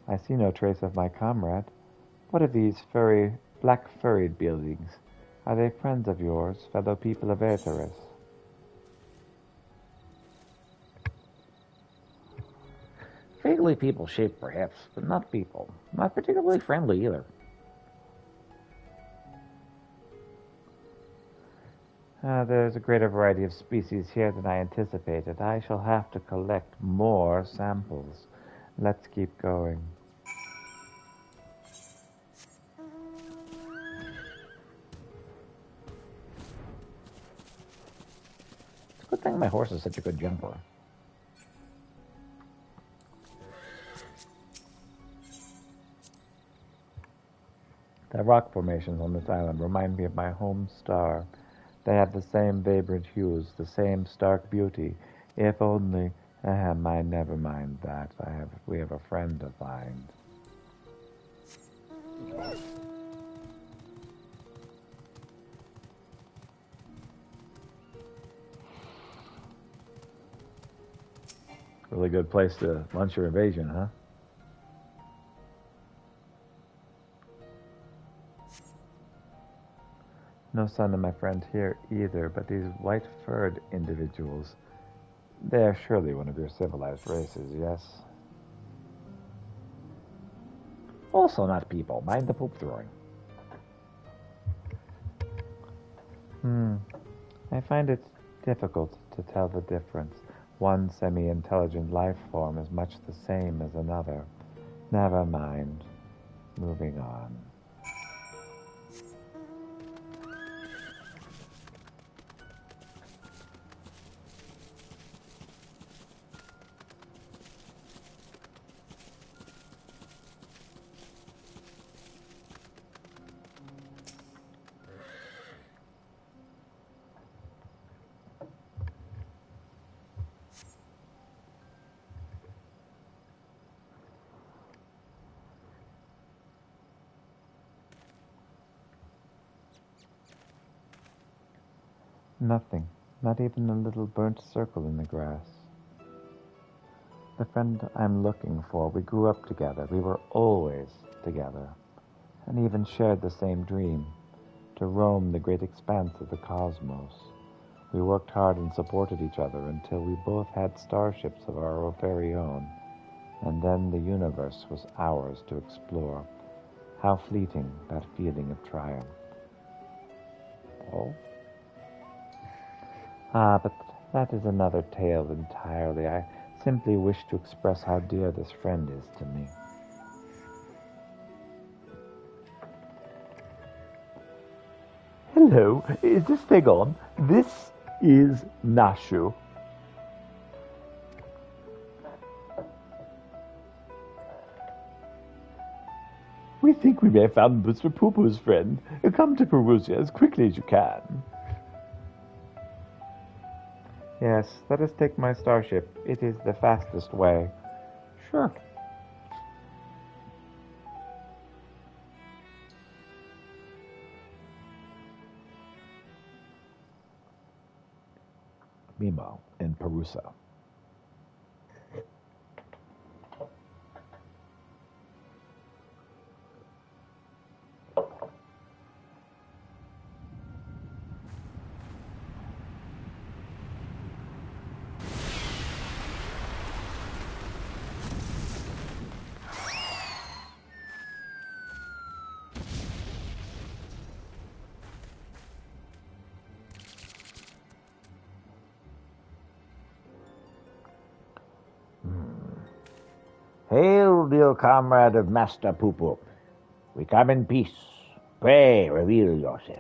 I see no trace of my comrade. What are these black-furried buildings? Are they friends of yours, fellow people of Aetheris? Vaguely people-shaped, perhaps, but not people. Not particularly friendly, either. There's a greater variety of species here than I anticipated. I shall have to collect more samples. Let's keep going. It's a good thing my horse is such a good jumper. The rock formations on this island remind me of my home star. They have the same vibrant hues, the same stark beauty. If only... never mind that. We have a friend to find. Really good place to launch your invasion, huh? No sign of my friend here either, but these white-furred individuals, they are surely one of your civilized races, yes? Also not people. Mind the poop throwing. I find it difficult to tell the difference. One semi-intelligent life form is much the same as another. Never mind. Moving on. Nothing. Not even a little burnt circle in the grass. The friend I'm looking for, we grew up together. We were always together, and even shared the same dream, to roam the great expanse of the cosmos. We worked hard and supported each other until we both had starships of our very own, and then the universe was ours to explore. How fleeting that feeling of triumph. Oh? But that is another tale entirely. I simply wish to express how dear this friend is to me. Hello, is this thing on? This is Nashu. We think we may have found Mr. Poo-Poo's friend. Come to Perusia as quickly as you can. Yes, let us take my starship. It is the fastest way. Sure. Meanwhile, in Perusa. Hail, dear comrade of Master Poo-Poo. We come in peace. Pray, reveal yourself.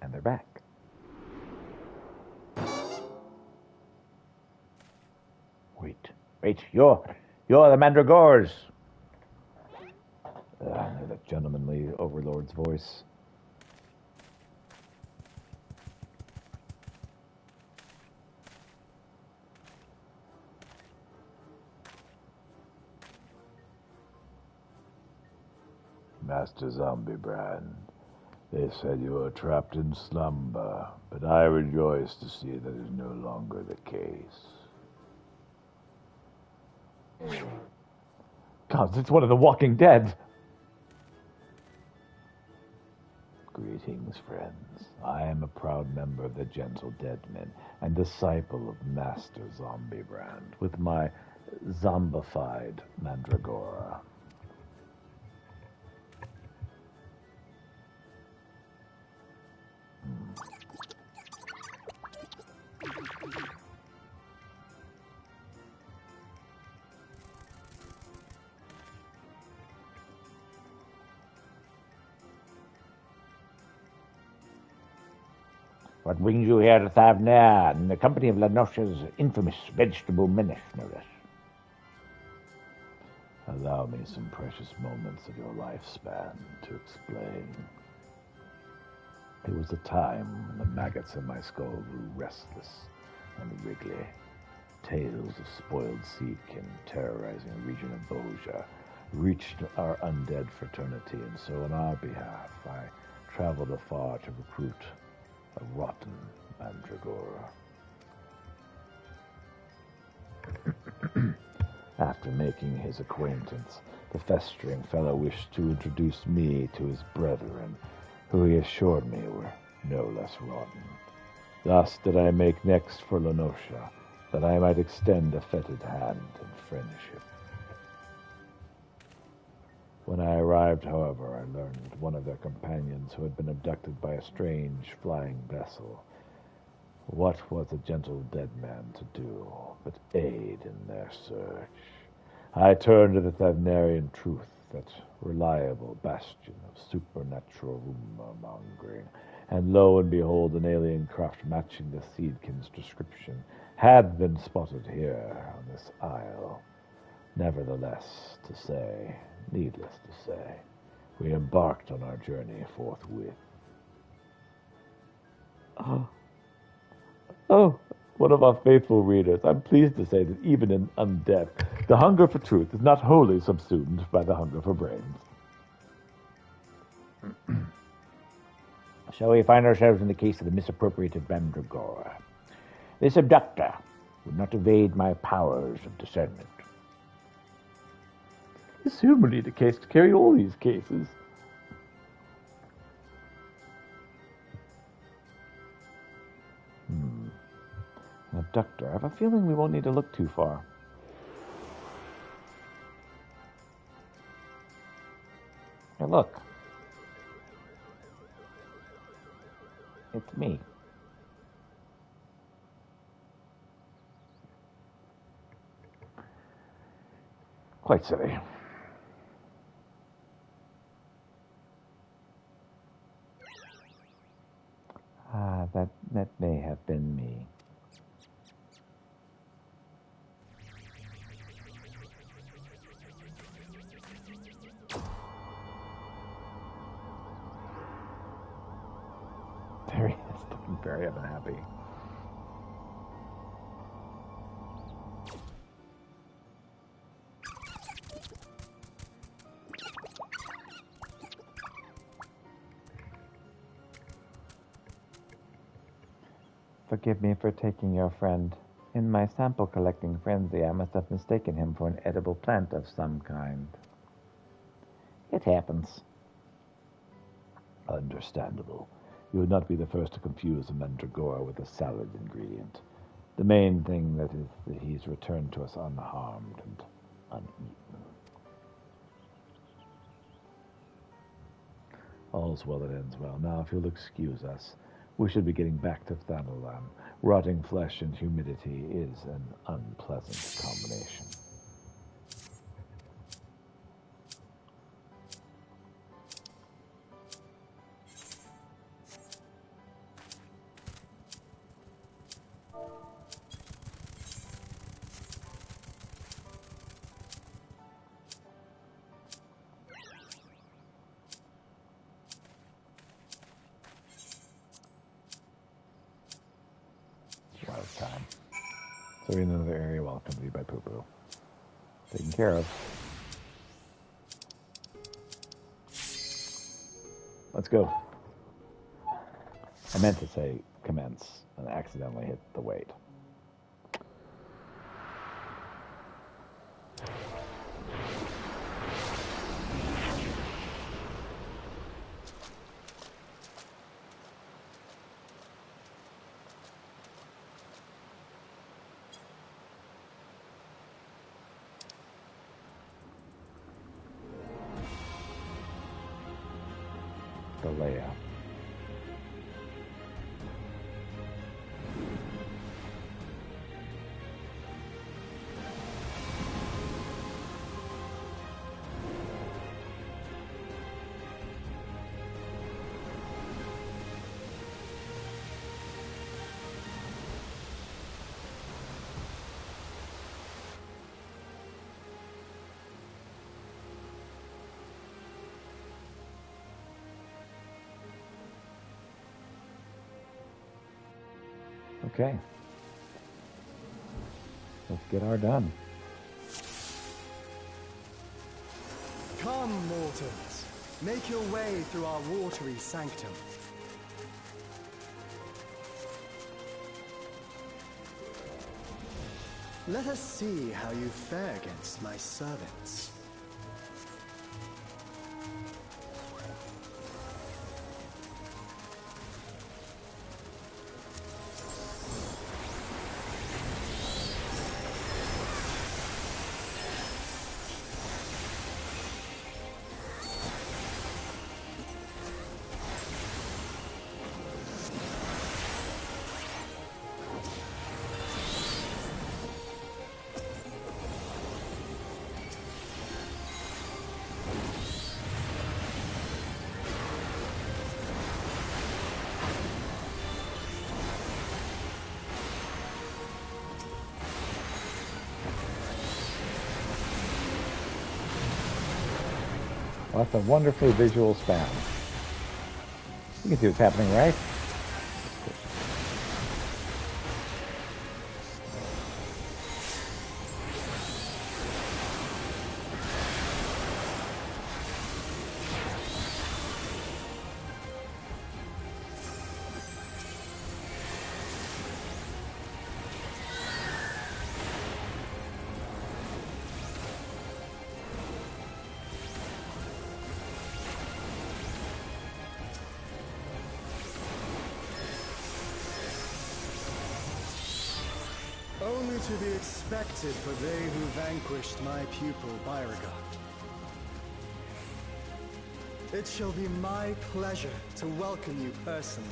And they're back. Wait, you're the Mandragores. I know that gentlemanly overlord's voice. Master Zombie Brand, they said you were trapped in slumber, but I rejoice to see that is no longer the case. God, it's one of the Walking Dead. Greetings, friends. I am a proud member of the Gentle Deadmen and disciple of Master Zombie Brand with my zombified Mandragora. What brings you here to Thavnair in the company of Lenosha's infamous vegetable menace, no less? Allow me some precious moments of your lifespan to explain. There was a time when the maggots in my skull grew restless and wriggly. Tales of spoiled seedkin terrorizing the region of Boja reached our undead fraternity, and so on our behalf I traveled afar to recruit a rotten Mandragora. After making his acquaintance, the festering fellow wished to introduce me to his brethren, who he assured me were no less rotten. Thus did I make next for Lenosha, that I might extend a fetid hand in friendship. When I arrived, however, I learned one of their companions who had been abducted by a strange flying vessel. What was a gentle dead man to do but aid in their search? I turned to the Thavnarian truth, that reliable bastion of supernatural rumor-mongering, and lo and behold, an alien craft matching the Seedkin's description had been spotted here on this isle. Needless to say, we embarked on our journey forthwith. Oh, one of our faithful readers, I'm pleased to say that even in undeath, the hunger for truth is not wholly subsumed by the hunger for brains. So we find ourselves in the case of the misappropriated Mandragora. This abductor would not evade my powers of discernment. Assume we need a case to carry all these cases. An abductor. I have a feeling we won't need to look too far. Hey, look. It's me. Quite silly. That may have been me. There he is, looking very unhappy. Forgive me for taking your friend. In my sample collecting frenzy, I must have mistaken him for an edible plant of some kind. It happens. Understandable. You would not be the first to confuse a mandragora with a salad ingredient. The main thing that is that he's returned to us unharmed and uneaten. All's well that ends well. Now, if you'll excuse us, we should be getting back to Thanalan. Rotting flesh and humidity is an unpleasant combination. Time. So we're in another area while accompanied by Poo Poo. Taken care of. Let's go. I meant to say commence and accidentally hit the wait. The layout. Okay. Let's get our done. Come, mortals. Make your way through our watery sanctum. Let us see how you fare against my servants. Well, that's a wonderfully visual span. You can see what's happening, right? to be expected for they who vanquished my pupil Beauregard. It shall be my pleasure to welcome you personally.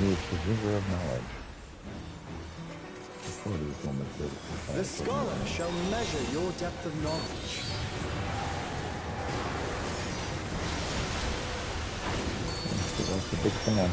Use the river of knowledge. The scholar shall measure your depth of knowledge. That's the big fan.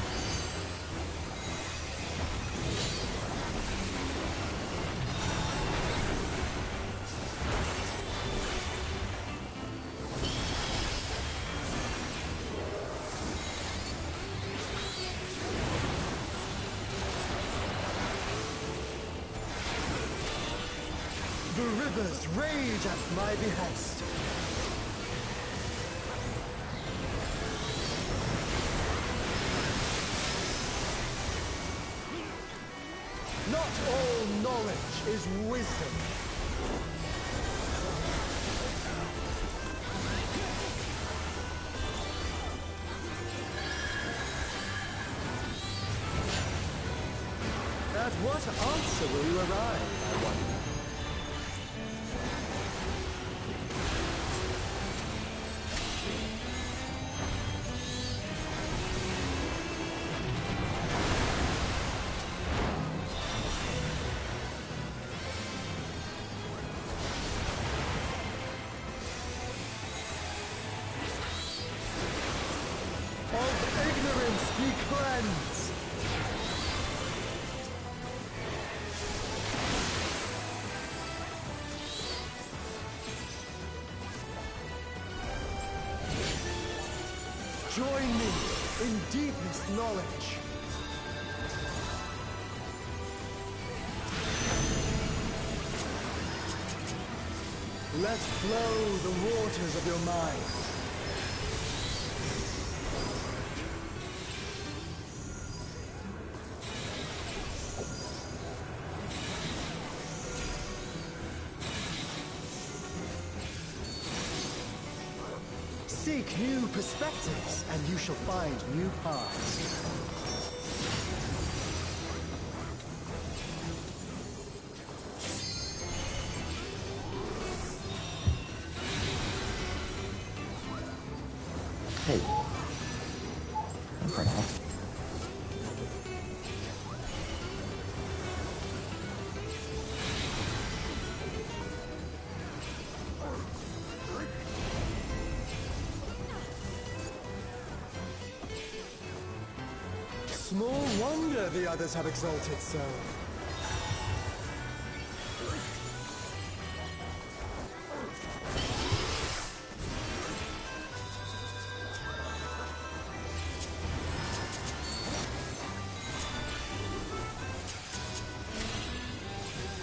The rivers rage at my behest. Not all knowledge is wisdom. At what answer will you arrive, I wonder? Be cleansed! Join me in deepest knowledge. Let flow the waters of your mind. Seek new perspectives, and you shall find new paths. Hey. For now. Small wonder the others have exalted so.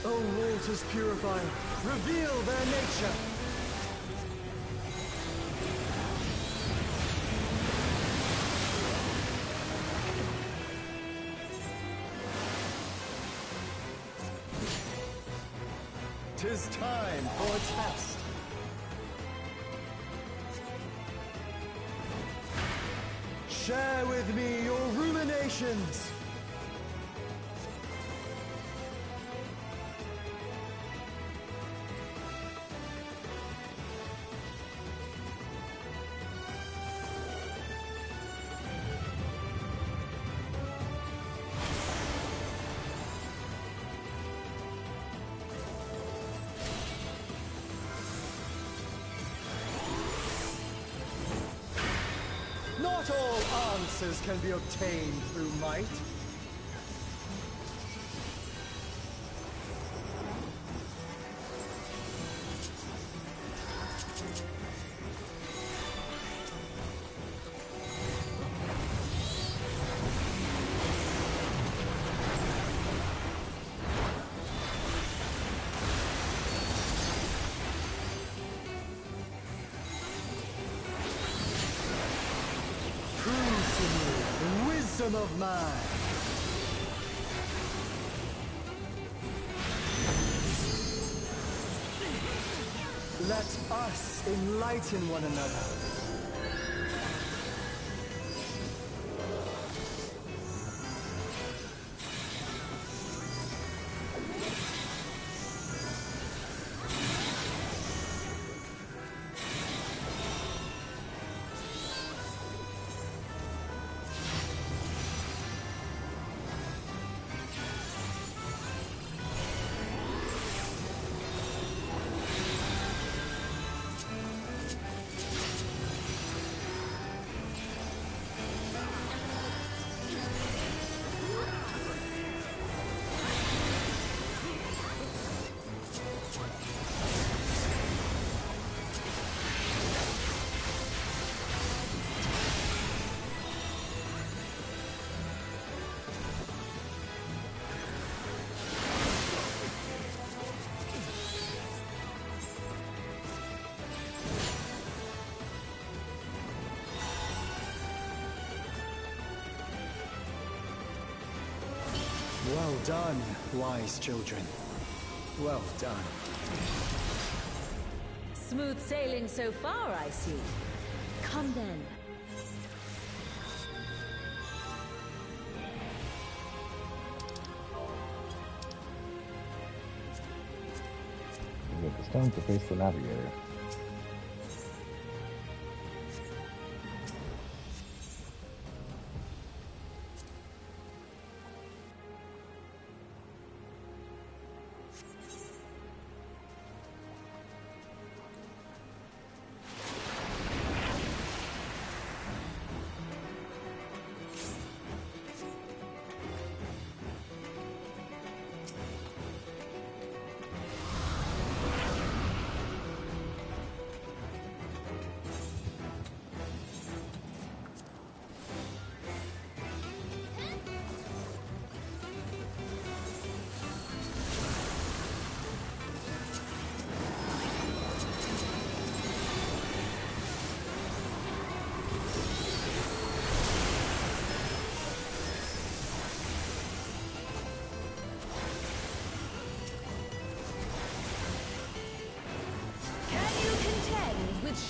O waters purifying, reveal their nature. 'Tis time for a test. Share with me your ruminations. Not all answers can be obtained through might. The wisdom of man. Let us enlighten one another. Well done, wise children. Well done. Smooth sailing so far, I see. Come then. You get the stone to face the navigator.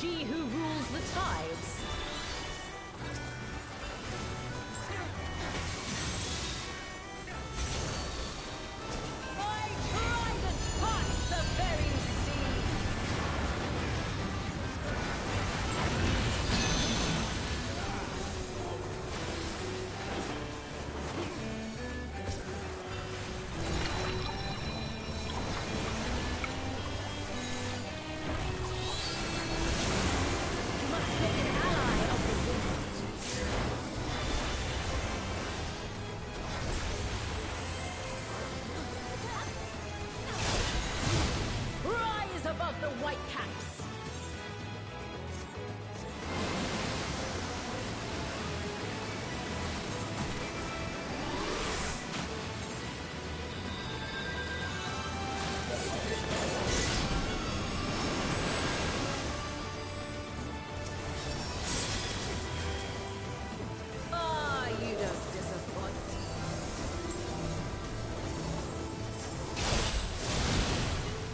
She who rules the tides. My trident parts the very sea. Above the white caps. Ah, you don't disappoint.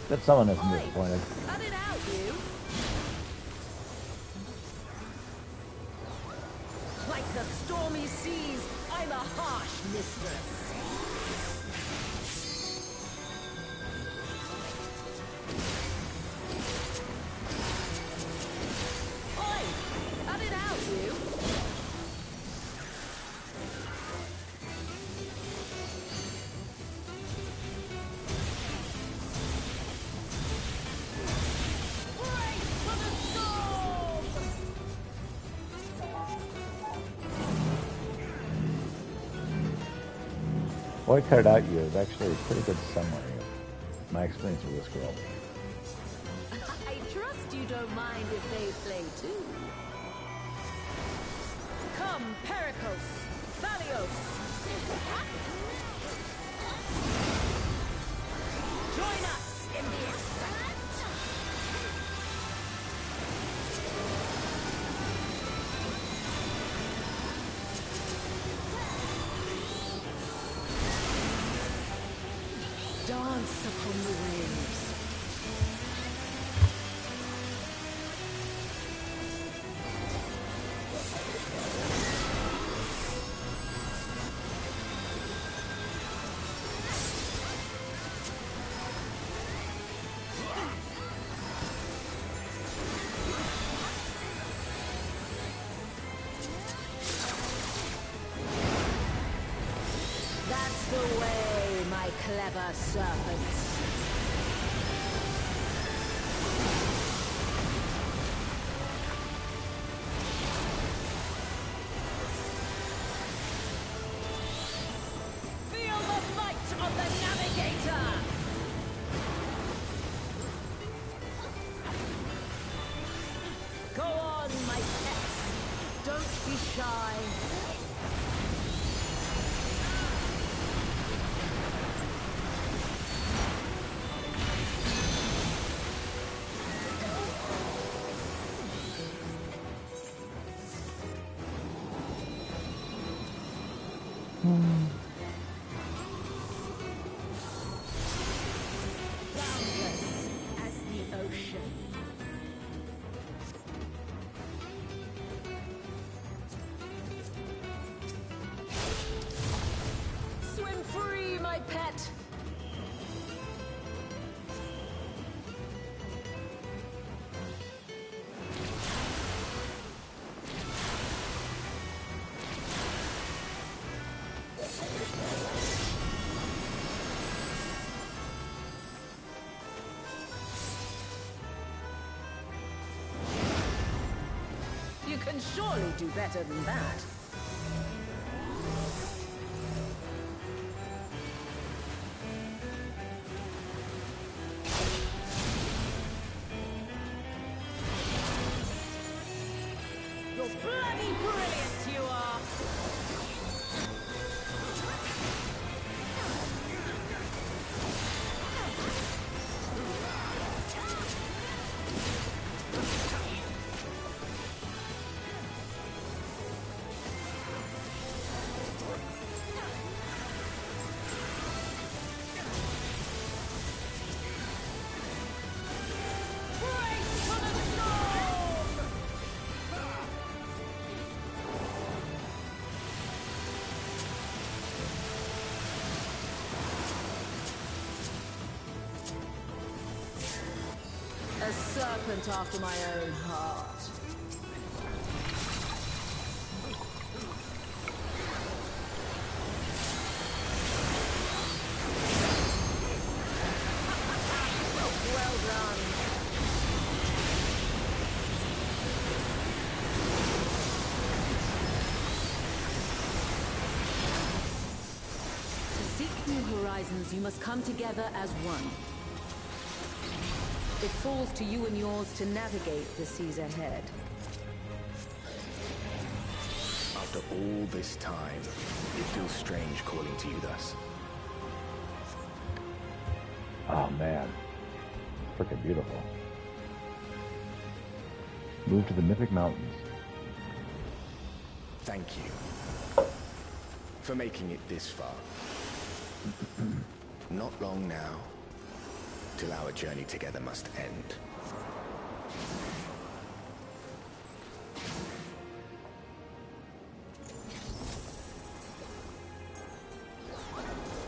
That someone isn't disappointed. Cut it out, you! Like the stormy seas, I'm a harsh mistress. Oi! Cut it out, you! Boy Cut It Out You is actually a pretty good summary of my experience with this girl. I trust you don't mind if they play too. Come, Pericos, Valios. Join us in the excitement. Dance upon the waves. away, my clever serpents. Feel the might of the navigator! Go on, my pets. Don't be shy. Boundless as the ocean. Swim free, my pet! You can surely do better than that. You're bloody brilliant, you are! Brace for the storm! A serpent after my own heart. Well done. To seek new horizons, you must come together as one. It falls to you and yours to navigate the seas ahead. After all this time, it feels strange calling to you thus. Oh man, freaking beautiful. Move to the Mythic Mountains. Thank you for making it this far. Not long now, till our journey together must end.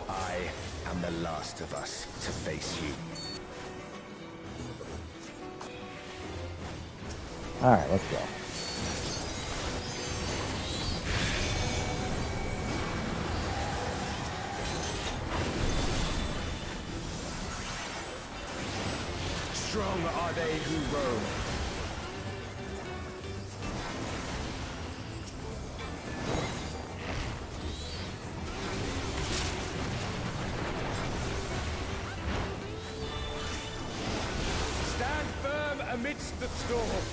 I am the last of us to face you. Alright, let's go. Strong are they who roam. Stand firm amidst the storm.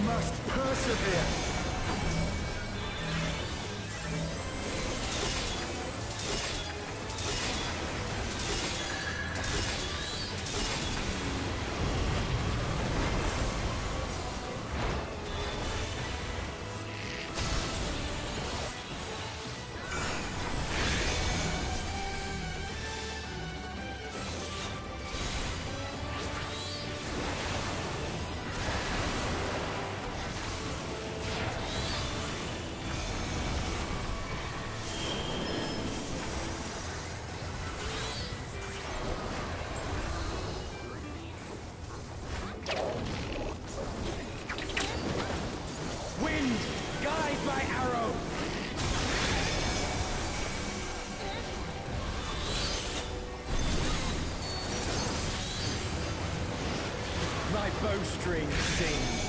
Must persevere. bowstring sings.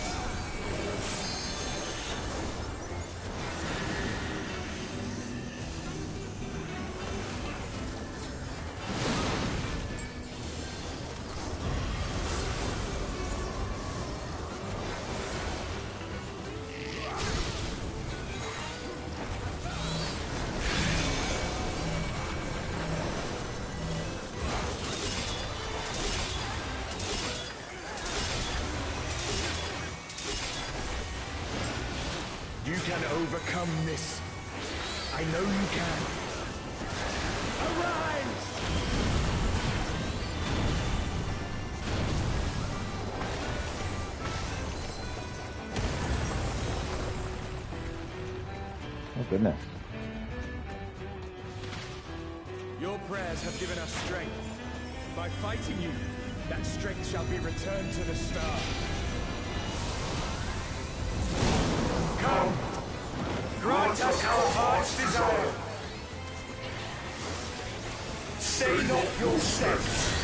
You can overcome this. I know you can. Arise! Oh, goodness. Your prayers have given us strength. By fighting you, that strength shall be returned to the star. Come! Grant us our heart's desire. Stay not your steps.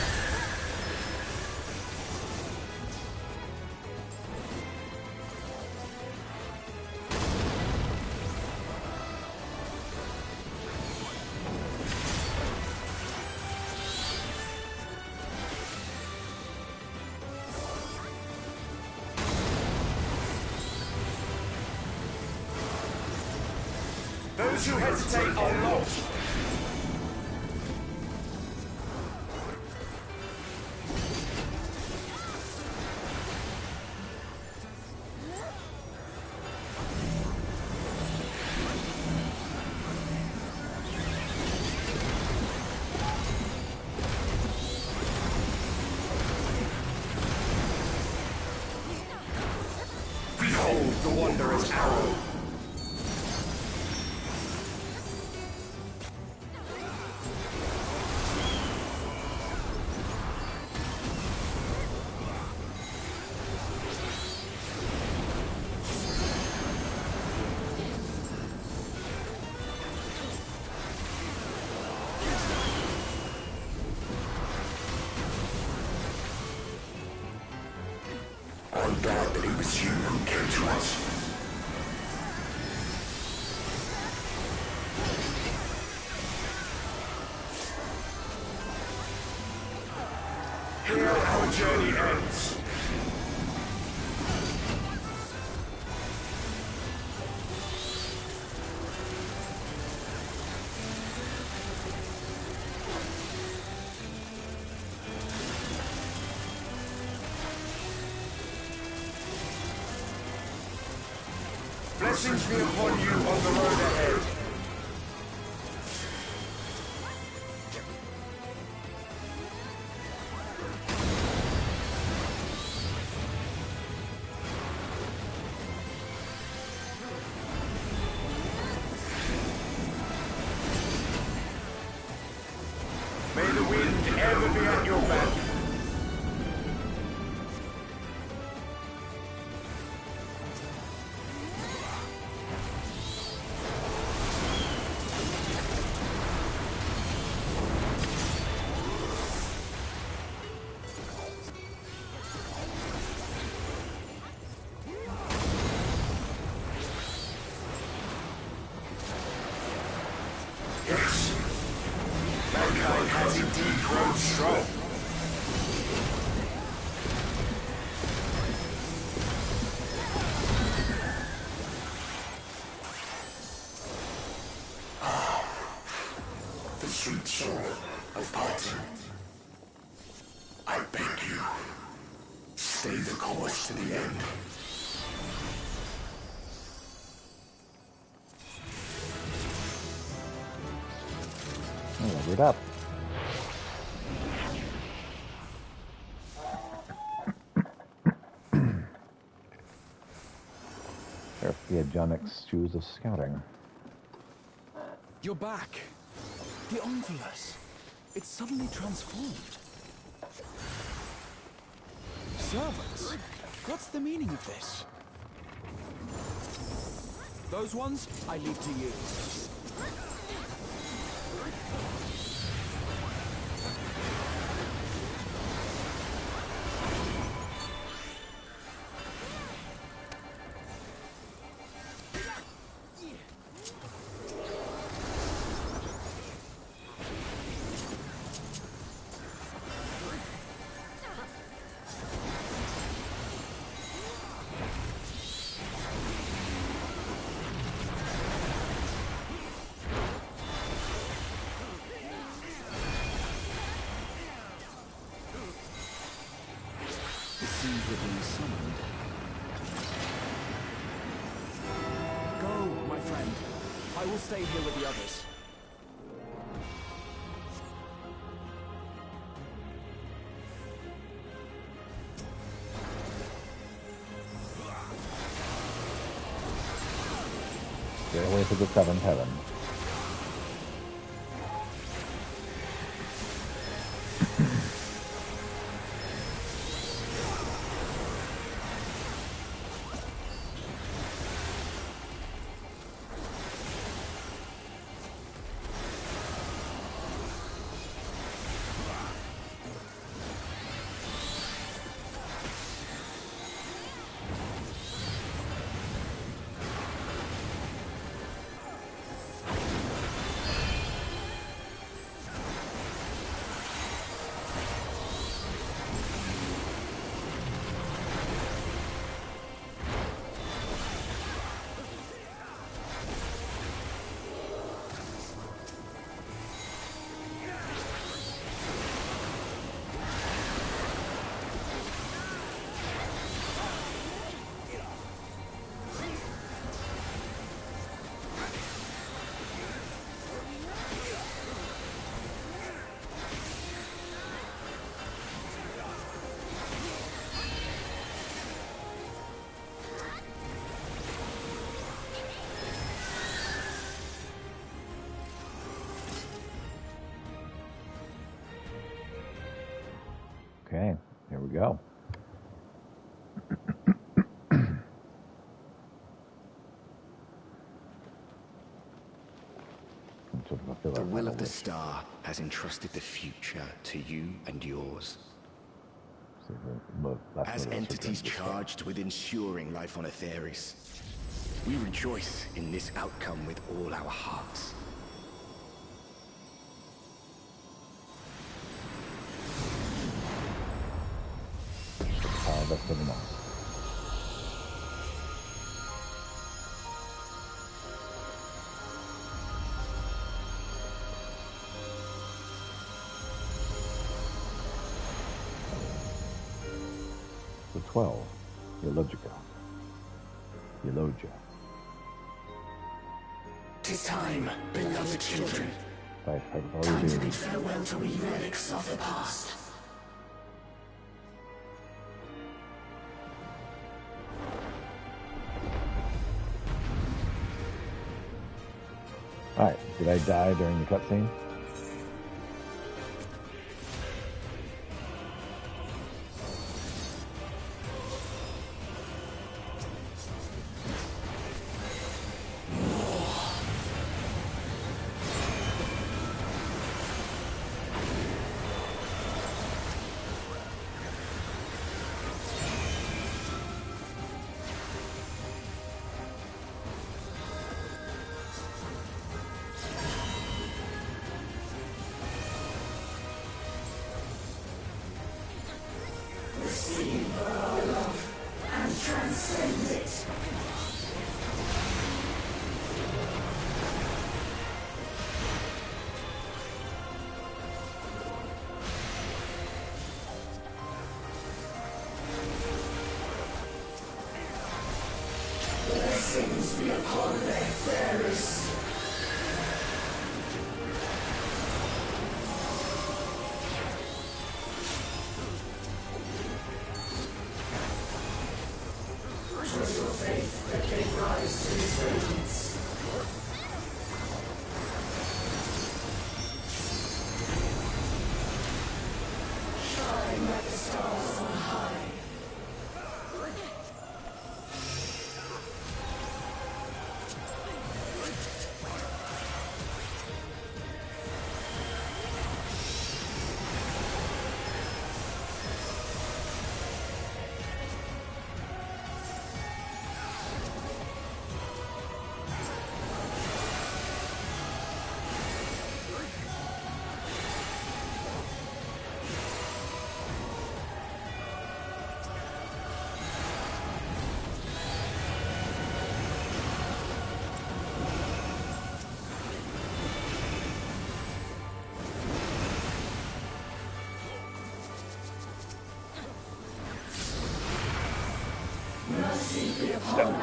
Those who hesitate are lost. Behold the Wanderer's arrow. I'm glad that it was you who came to us. Here our journey ends. Blessings be upon you on the road ahead. May the wind ever be at your back. Yes, mankind has indeed grown strong. The sweet sorrow of parting. I beg you, stay the course to the end. Lever it up. Herphiogenics shoes of scouting. You're back. The Omnivulus. It's suddenly transformed. Servants? What's the meaning of this? Those ones, I leave to you. seems we're being summoned. Go, my friend. I will stay here with the others. Stay away from the seventh heaven. Okay, here we go. The will of the star has entrusted the future to you and yours. As entities charged with ensuring life on Aetheris, we rejoice in this outcome with all our hearts. Best of them all. The 12, Eulogia. 'Tis time, beloved children. Time to bid farewell to we relics of the past. Alright, did I die during the cutscene? Receive our love and transcend it. Blessings be upon their Aetheris. Was your faith that gave rise to this radiance? Shine like the stars on high. Stone.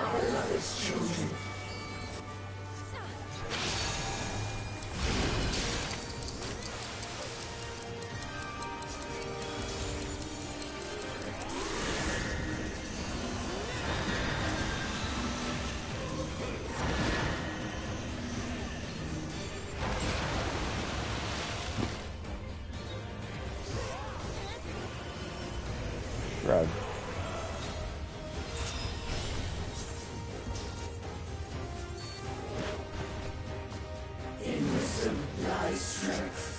Shrug. In wisdom lies strength.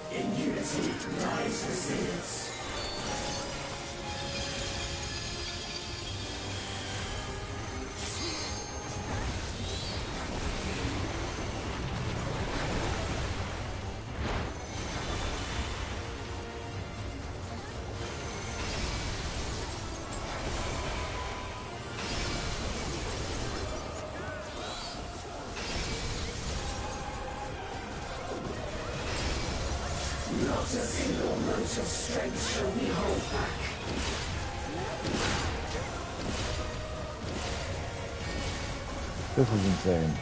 In unity lies resilience. Not a single mote of strength shall we hold back. This is insane.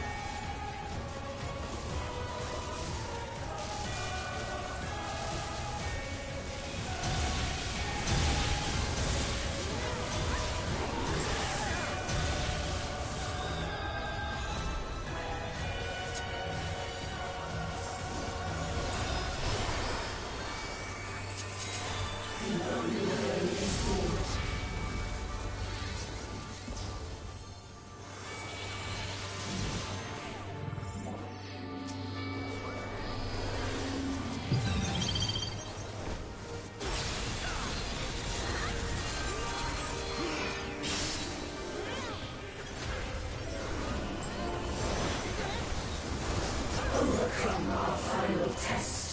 Overcome our final test.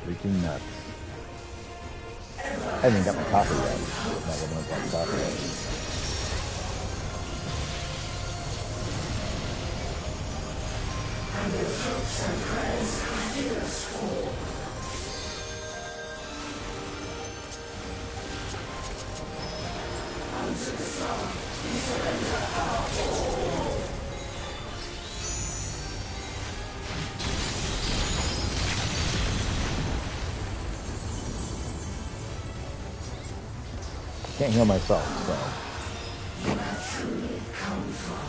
Freaking nuts. I haven't even got my coffee yet. Not gonna drink my coffee yet. And with hopes and prayers, hear us fall. Unto the sun, we surrender our all. Can't heal myself, so. You have truly come far.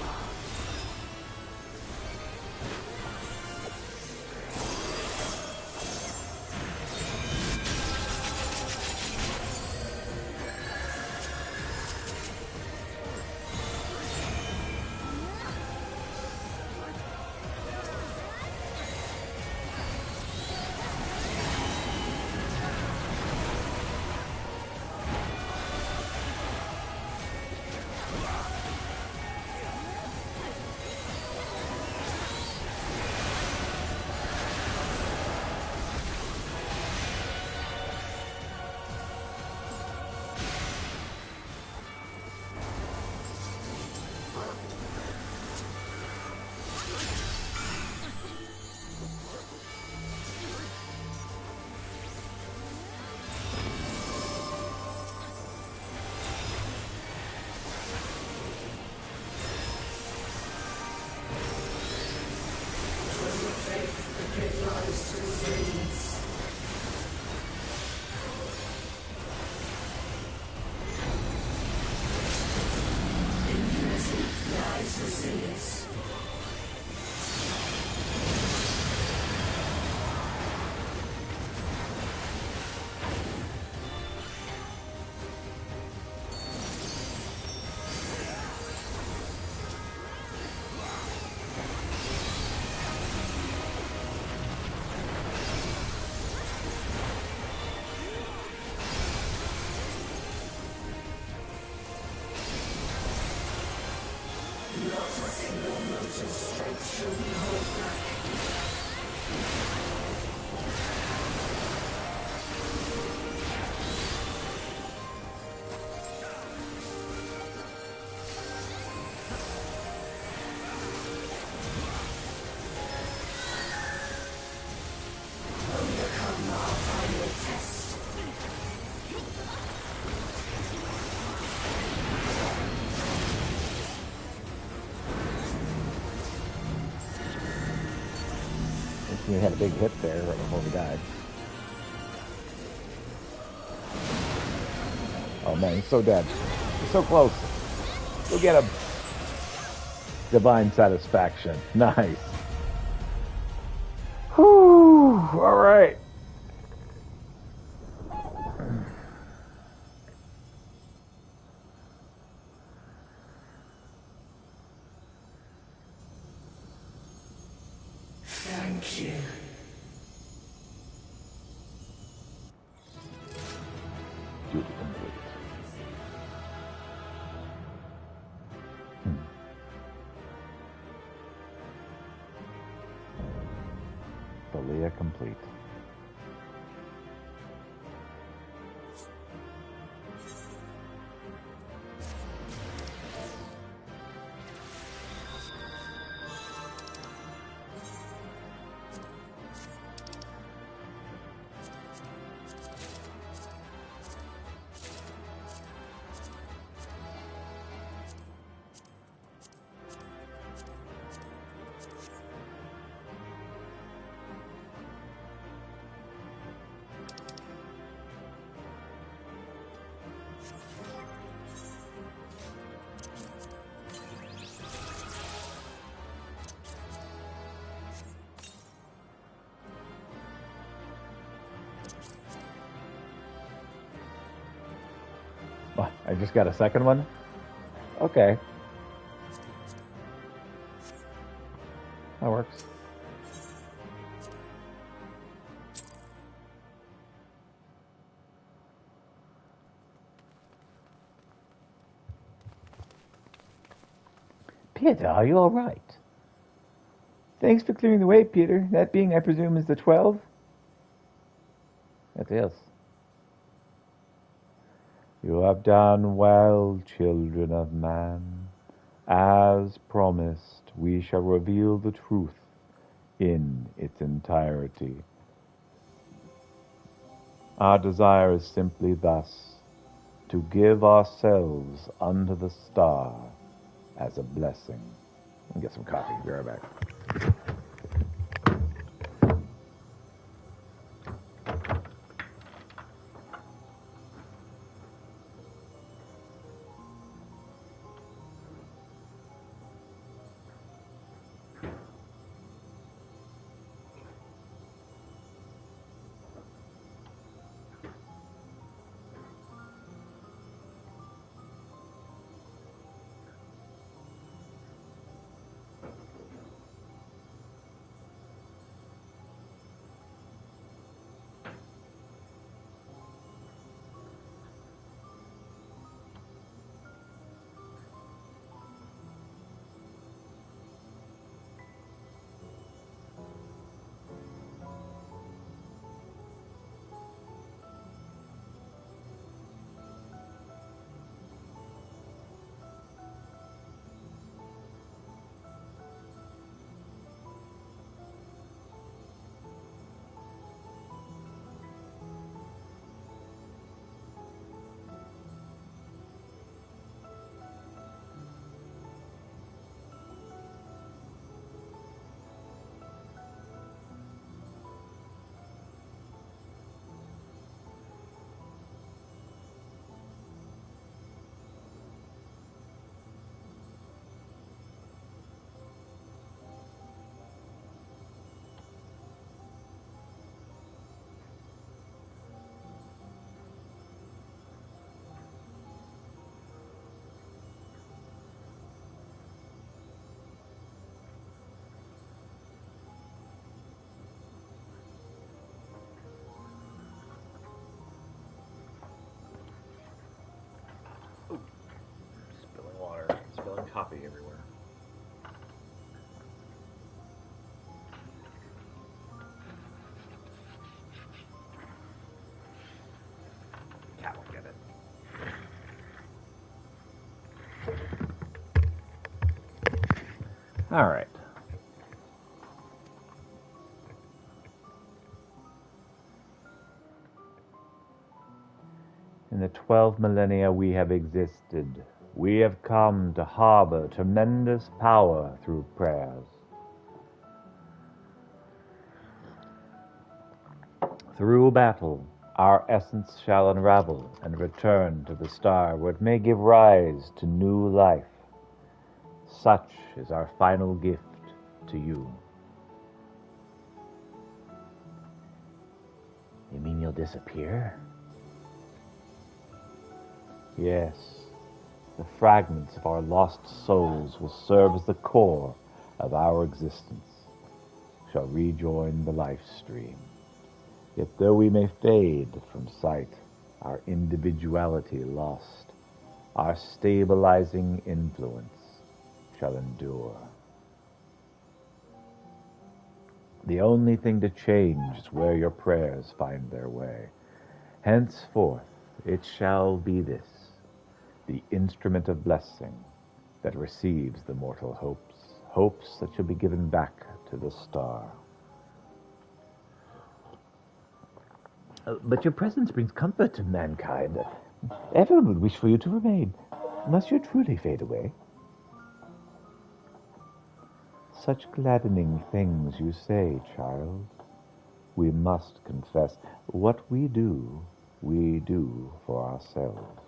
We had a big hit there right before we died. Oh man, he's so dead. He's so close. Go get him. Divine satisfaction. Nice. Whew. All right. Thank you. Duty complete. Thalia complete. What? I just got a second one? Okay. That works. Peter, are you all right? Thanks for clearing the way, Peter. That being, I presume, is the 12? It is. You have done well, children of man. As promised, we shall reveal the truth in its entirety. Our desire is simply thus, to give ourselves unto the star as a blessing. Let me get some coffee. Be right back. Spilling water, spilling coffee everywhere. That'll get it. All right. In the 12 millennia we have existed, we have come to harbor tremendous power through prayers. Through battle, our essence shall unravel and return to the star where it may give rise to new life. Such is our final gift to you. You mean you'll disappear? Yes, the fragments of our lost souls will serve as the core of our existence, shall rejoin the life stream. Yet though we may fade from sight, our individuality lost, our stabilizing influence shall endure. The only thing to change is where your prayers find their way. Henceforth it shall be this, the instrument of blessing that receives the mortal hopes that shall be given back to the star. But your presence brings comfort to mankind. Everyone would wish for you to remain. Must you truly fade away? Such gladdening things you say, child. We must confess, what we do for ourselves.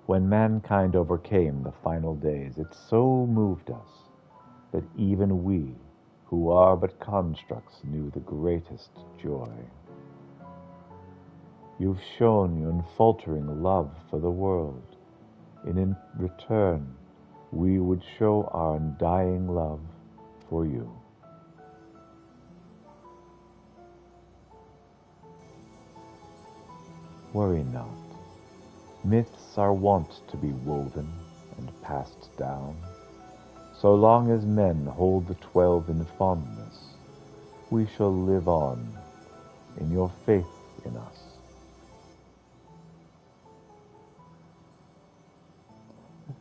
When mankind overcame the final days, it so moved us that even we, who are but constructs, knew the greatest joy. You've shown your unfaltering love for the world, and in return, we would show our undying love for you. Worry not. Myths are wont to be woven and passed down. So long as men hold the 12 in fondness, we shall live on in your faith in us.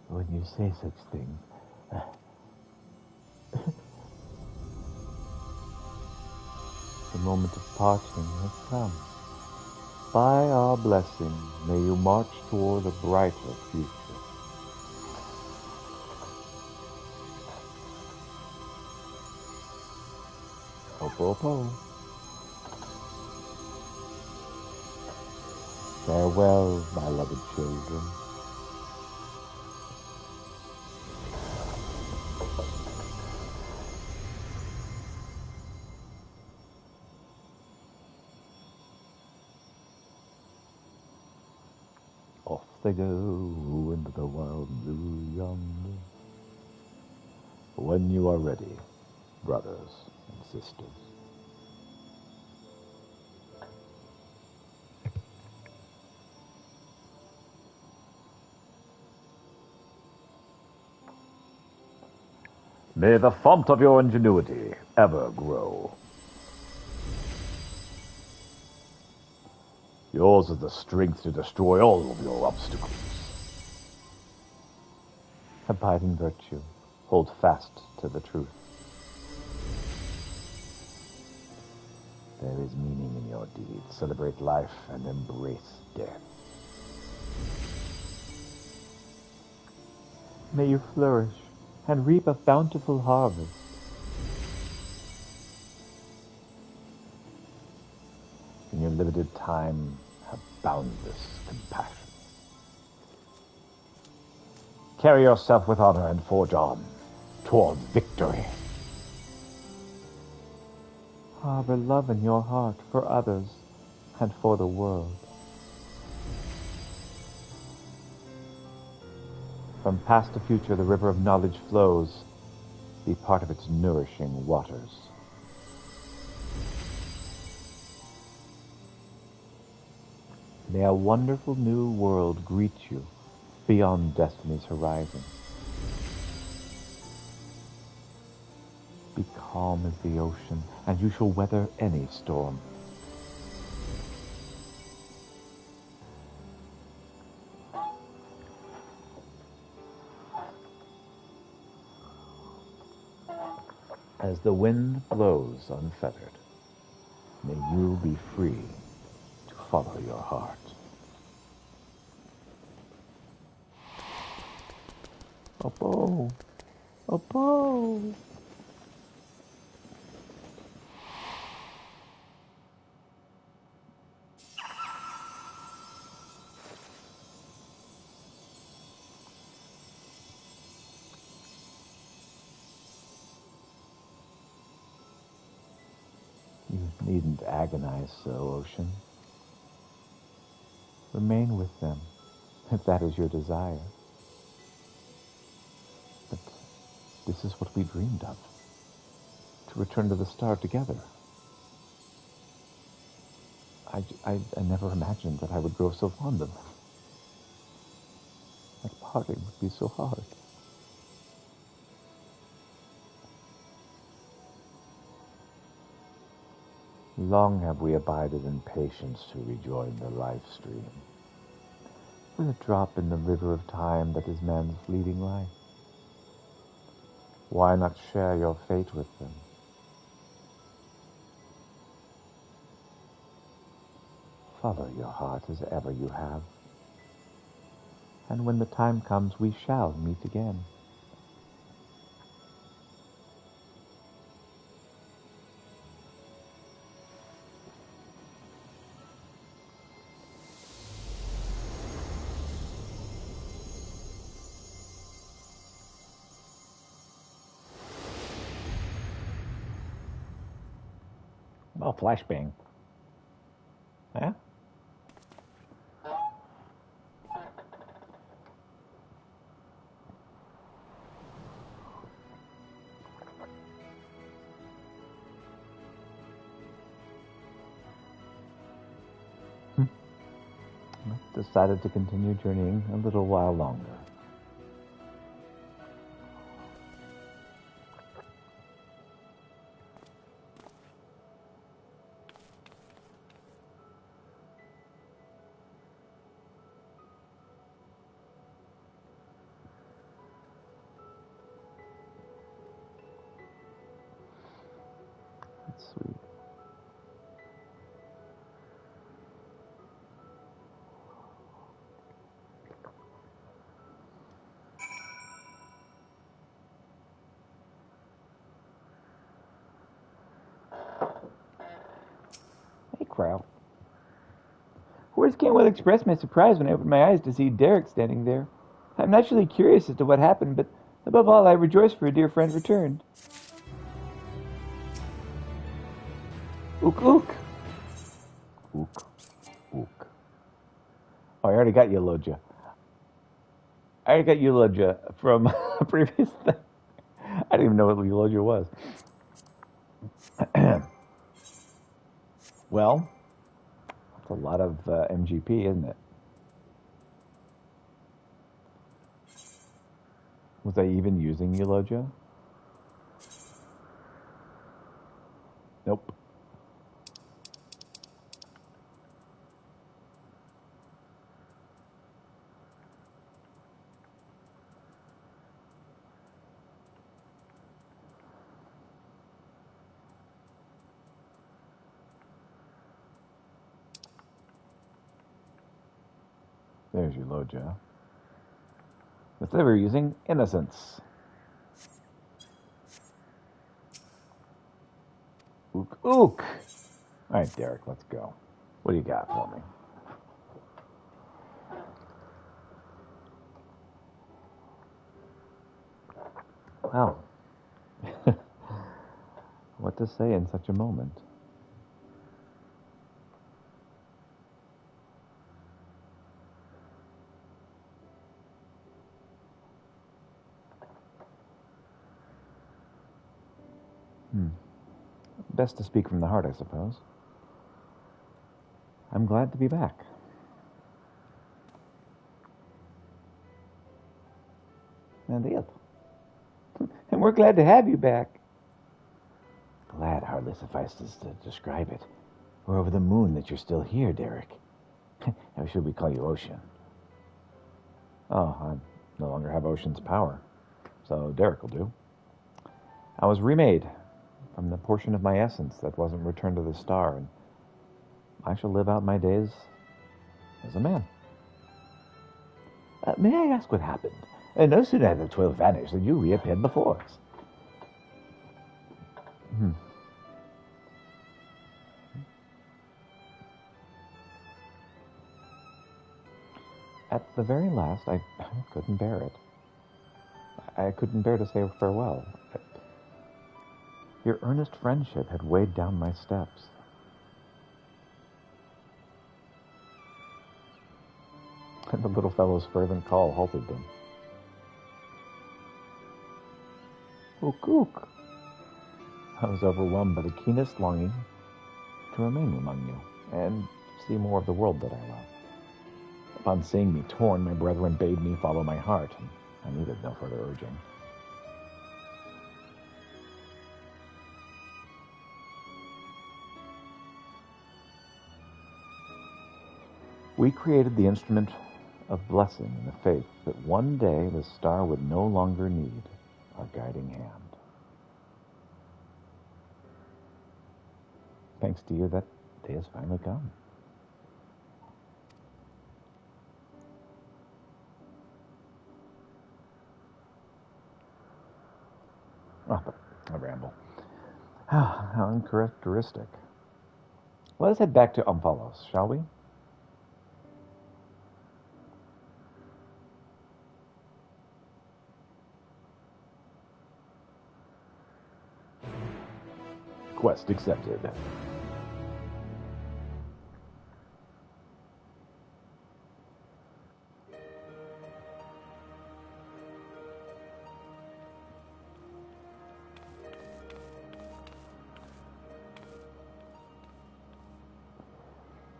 When you say such things, the moment of parting has come. By our blessing, may you march toward a brighter future. Ho-po-po. Farewell, my beloved children. Off they go into the wild blue yonder. When you are ready, brothers and sisters. May the font of your ingenuity ever grow. Yours is the strength to destroy all of your obstacles. Abide in virtue. Hold fast to the truth. There is meaning in your deeds. Celebrate life and embrace death. May you flourish and reap a bountiful harvest. In your limited time, have boundless compassion. Carry yourself with honor and forge on toward victory. Harbor love in your heart for others and for the world. From past to future, the river of knowledge flows. Be part of its nourishing waters. May a wonderful new world greet you beyond destiny's horizon. Be calm as the ocean, and you shall weather any storm. As the wind blows unfettered, may you be free to follow your heart. A bow! A bow! You needn't agonize so, Ocean. Remain with them, if that is your desire. But this is what we dreamed of, to return to the star together. I never imagined that I would grow so fond of them. That parting would be so hard. Long have we abided in patience to rejoin the life stream, with a drop in the river of time that is man's fleeting life. Why not share your fate with them? Follow your heart as ever you have, and when the time comes, we shall meet again. Oh, flashbang. Yeah? Decided to continue journeying a little while longer. That's sweet. Hey, Crow. Words can't well express my surprise when I opened my eyes to see Derek standing there. I'm naturally curious as to what happened, but above all, I rejoice for a dear friend returned. Ook ook. Ook, ook. Oh, I already got Eulogia. From a previous thing. I didn't even know what Eulogia was. Well, that's a lot of MGP, isn't it? Was I even using Eulogia? Nope. There's Eulogia. Instead, we're using Innocence. Ook, ook. All right, Derek, let's go. What do you got for me? Well, what to say in such a moment? Best to speak from the heart, I suppose. I'm glad to be back. And it. And we're glad to have you back. Glad hardly suffices to describe it. We're over the moon that you're still here, Derek. How should we call you Ocean? Oh, I no longer have Ocean's power, so Derek will do. I was remade from the portion of my essence that wasn't returned to the star, and I shall live out my days as a man. May I ask what happened? No sooner had the 12 vanished than you reappeared before us. At the very last, I couldn't bear it. I couldn't bear to say farewell. Your earnest friendship had weighed down my steps. And the little fellow's fervent call halted them. Oh, Cook! I was overwhelmed by the keenest longing to remain among you and see more of the world that I love. Upon seeing me torn, my brethren bade me follow my heart, and I needed no further urging. We created the instrument of blessing in the faith that one day the star would no longer need our guiding hand. Thanks to you, that day has finally come. Oh, but I ramble. How uncharacteristic. Let us head back to Omphalos, shall we? Quest accepted.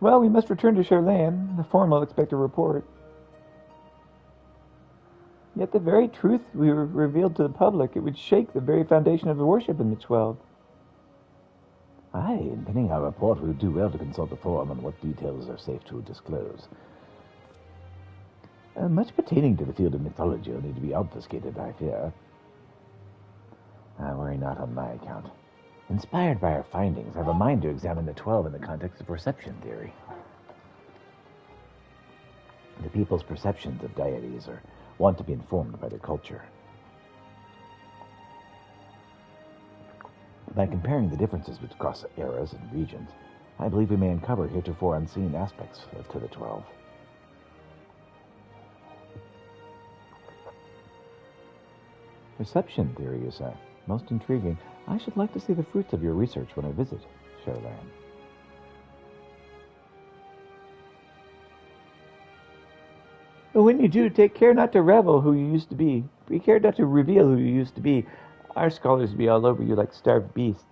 Well, we must return to Charlane. The form will expect a report. Yet the very truth we revealed to the public, it would shake the very foundation of the worship in the 12. Aye, in penning our report, we would do well to consult the forum on what details are safe to disclose. Much pertaining to the field of mythology will need to be obfuscated, I fear. Worry not on my account. Inspired by our findings, I have a mind to examine the 12 in the context of perception theory. The people's perceptions of deities are wont to be informed by their culture. By comparing the differences across eras and regions, I believe we may uncover heretofore unseen aspects to the 12. Perception theory, you say? Most intriguing. I should like to see the fruits of your research when I visit Charlane. But when you do, take care not to reveal who you used to be. Be care not to reveal who you used to be. Our scholars will be all over you like starved beasts.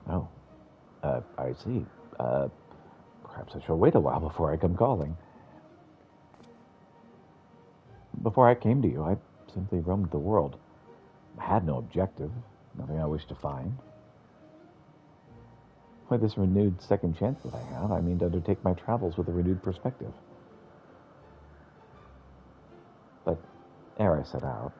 Oh, I see. Perhaps I shall wait a while before I come calling. Before I came to you, I simply roamed the world. I had no objective, nothing I wished to find. With this renewed second chance that I have, I mean to undertake my travels with a renewed perspective. But ere I set out,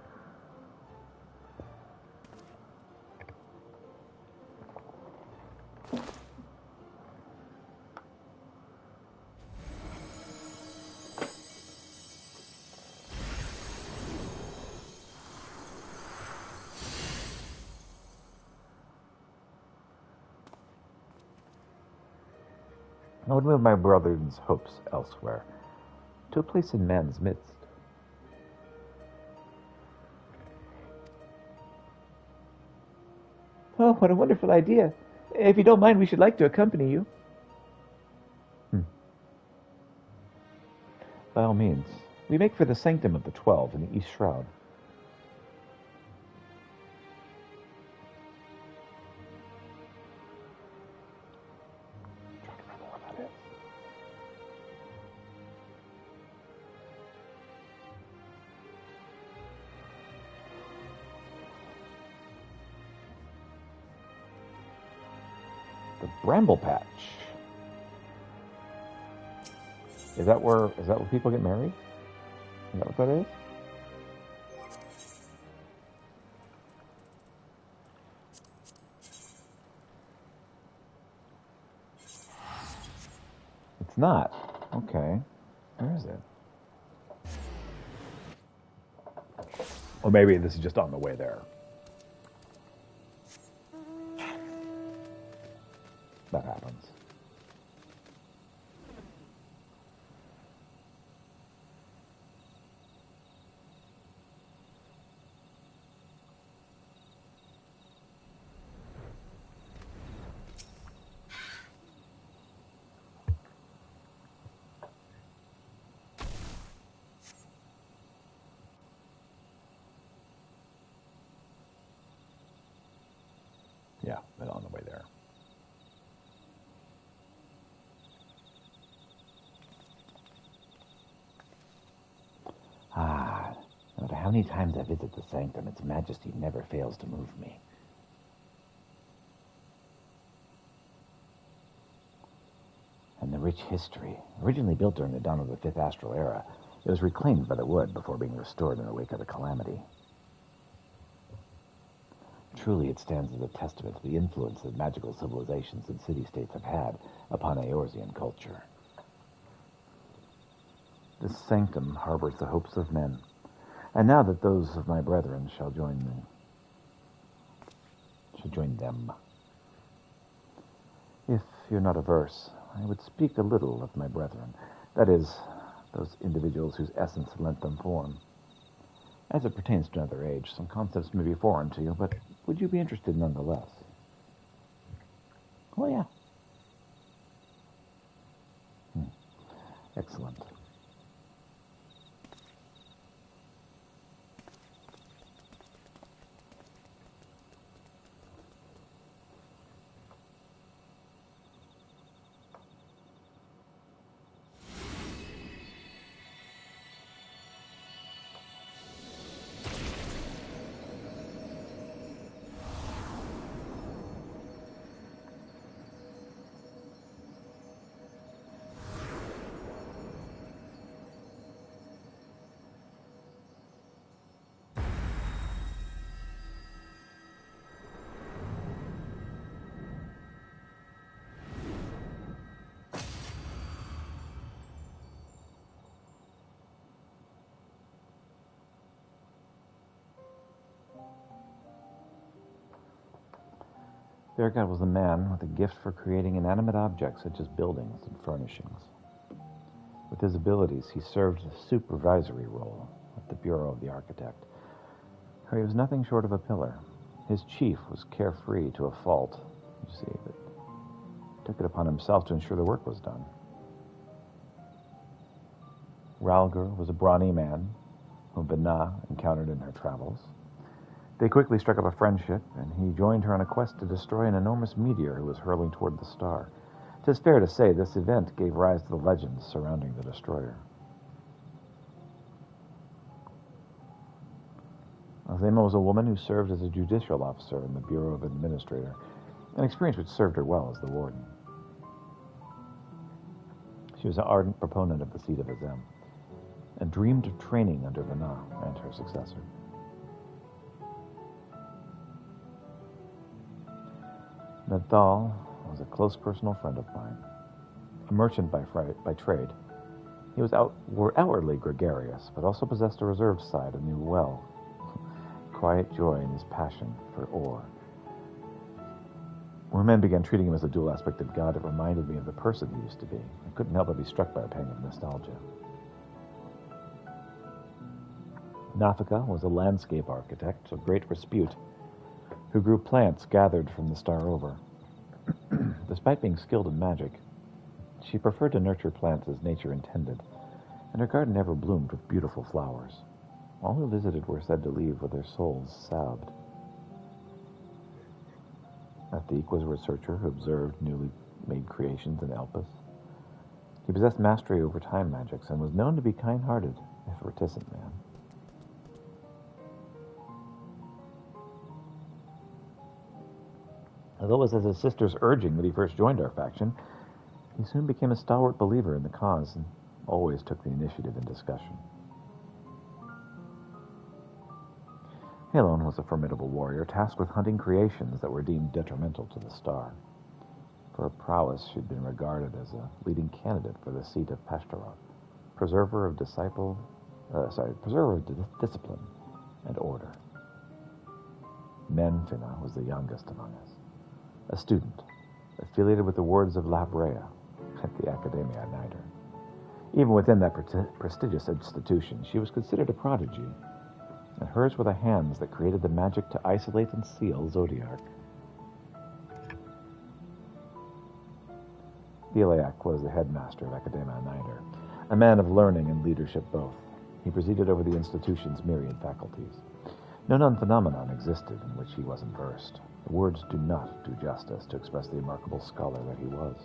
I would move my brother's hopes elsewhere, to a place in man's midst. Oh, what a wonderful idea. If you don't mind, we should like to accompany you. By all means. We make for the sanctum of the 12 in the East Shroud. Try to remember where that is. The Bramble Patch. Is that where people get married? Is that what that is? It's not. Okay. Where is it? Or maybe this is just on the way there. That happens. Yeah, but on the way there. Ah, no matter how many times I visit the sanctum, its majesty never fails to move me. And the rich history, originally built during the dawn of the Fifth Astral Era, it was reclaimed by the wood before being restored in the wake of the calamity. Truly, it stands as a testament to the influence that magical civilizations and city-states have had upon Eorzean culture. This sanctum harbors the hopes of men, and now that those of my brethren shall join them. If you're not averse, I would speak a little of my brethren, that is, those individuals whose essence lent them form. As it pertains to another age, some concepts may be foreign to you, but would you be interested nonetheless? Oh, yeah. Excellent. Bearcat was a man with a gift for creating inanimate objects such as buildings and furnishings. With his abilities, he served a supervisory role at the Bureau of the Architect, where he was nothing short of a pillar. His chief was carefree to a fault, you see, but took it upon himself to ensure the work was done. Ralger was a brawny man whom Vana encountered in her travels. They quickly struck up a friendship, and he joined her on a quest to destroy an enormous meteor who was hurling toward the star. 'Tis fair to say this event gave rise to the legends surrounding the destroyer. Azema was a woman who served as a judicial officer in the Bureau of Administrator, an experience which served her well as the warden. She was an ardent proponent of the seat of Azem, and dreamed of training under Vana and her successor. Nadal was a close personal friend of mine. A merchant by trade, he was outwardly gregarious, but also possessed a reserved side and knew well quiet joy in his passion for ore. When men began treating him as a dual-aspected god, it reminded me of the person he used to be. I couldn't help but be struck by a pang of nostalgia. Nafika was a landscape architect of great repute, who grew plants gathered from the star over. Despite being skilled in magic, she preferred to nurture plants as nature intended, and her garden never bloomed with beautiful flowers. All who visited were said to leave with their souls salved. Athik was a researcher who observed newly made creations in Elpis. He possessed mastery over time magics and was known to be kind-hearted, if a reticent man. Although it was at his sister's urging that he first joined our faction, he soon became a stalwart believer in the cause and always took the initiative in discussion. Halon was a formidable warrior tasked with hunting creations that were deemed detrimental to the star. For her prowess, she'd been regarded as a leading candidate for the seat of Pashtaroth, preserver of discipline and order. Menfina was the youngest among us, a student, affiliated with the wards of La Brea at the Academia Nider. Even within that prestigious institution, she was considered a prodigy, and hers were the hands that created the magic to isolate and seal Zodiac. Theliac was the headmaster of Academia Nider, a man of learning and leadership both. He presided over the institution's myriad faculties. No known phenomenon existed in which he wasn't versed. The words do not do justice to express the remarkable scholar that he was.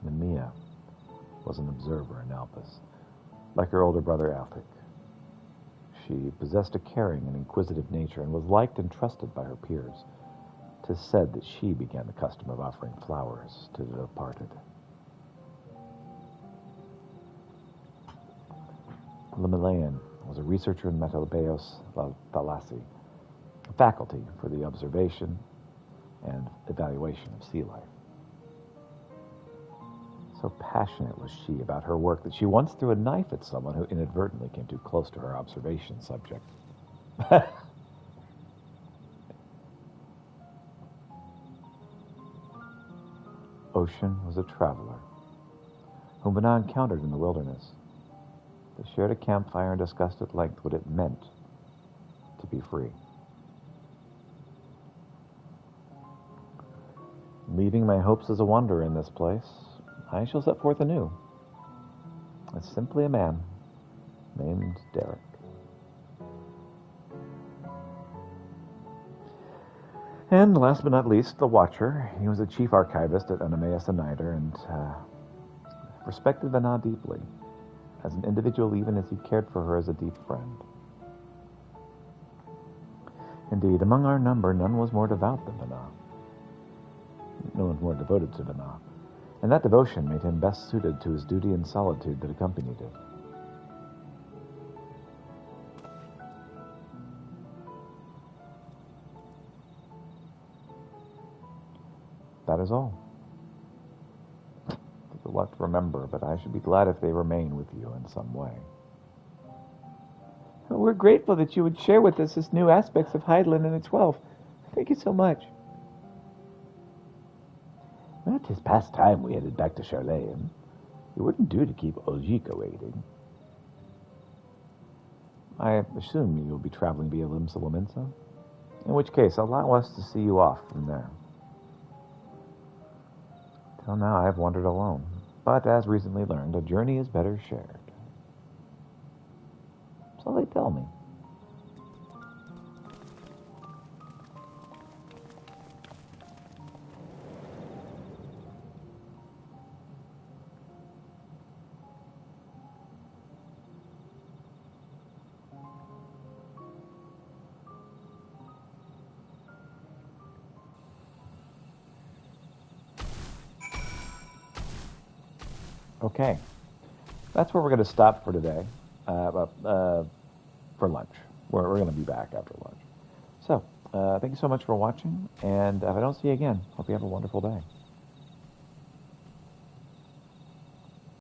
Nemea was an observer in Alpus, like her older brother Altic. She possessed a caring and inquisitive nature and was liked and trusted by her peers. 'Tis said that she began the custom of offering flowers to the departed. Lemelaean was a researcher in Metabeos Thalasi, a faculty for the observation and evaluation of sea life. So passionate was she about her work that she once threw a knife at someone who inadvertently came too close to her observation subject. Ocean was a traveler whom Bana encountered in the wilderness. They shared a campfire and discussed at length what it meant to be free. Leaving my hopes as a wanderer in this place, I shall set forth anew, as simply a man named Derek. And last but not least, the Watcher. He was the chief archivist at Anameus and Nider, and respected Vana deeply, as an individual even as he cared for her as a deep friend. Indeed, among our number, none was more devout than Vana. No one more devoted to Vana, and that devotion made him best suited to his duty and solitude that accompanied it. That is all. There's a lot to remember, but I should be glad if they remain with you in some way. Well, we're grateful that you would share with us this new aspects of Hydaelyn and its 12. Thank you so much. Well, 'tis past time we headed back to Charlaine. It wouldn't do to keep Oljika waiting. I assume you'll be traveling via Limsa Lominsa? In which case, allow us to see you off from there. Till now, I've wandered alone. But as recently learned, a journey is better shared. So they tell me. Okay, that's where we're going to stop for today, for lunch. We're going to be back after lunch. So, thank you so much for watching, and if I don't see you again, hope you have a wonderful day.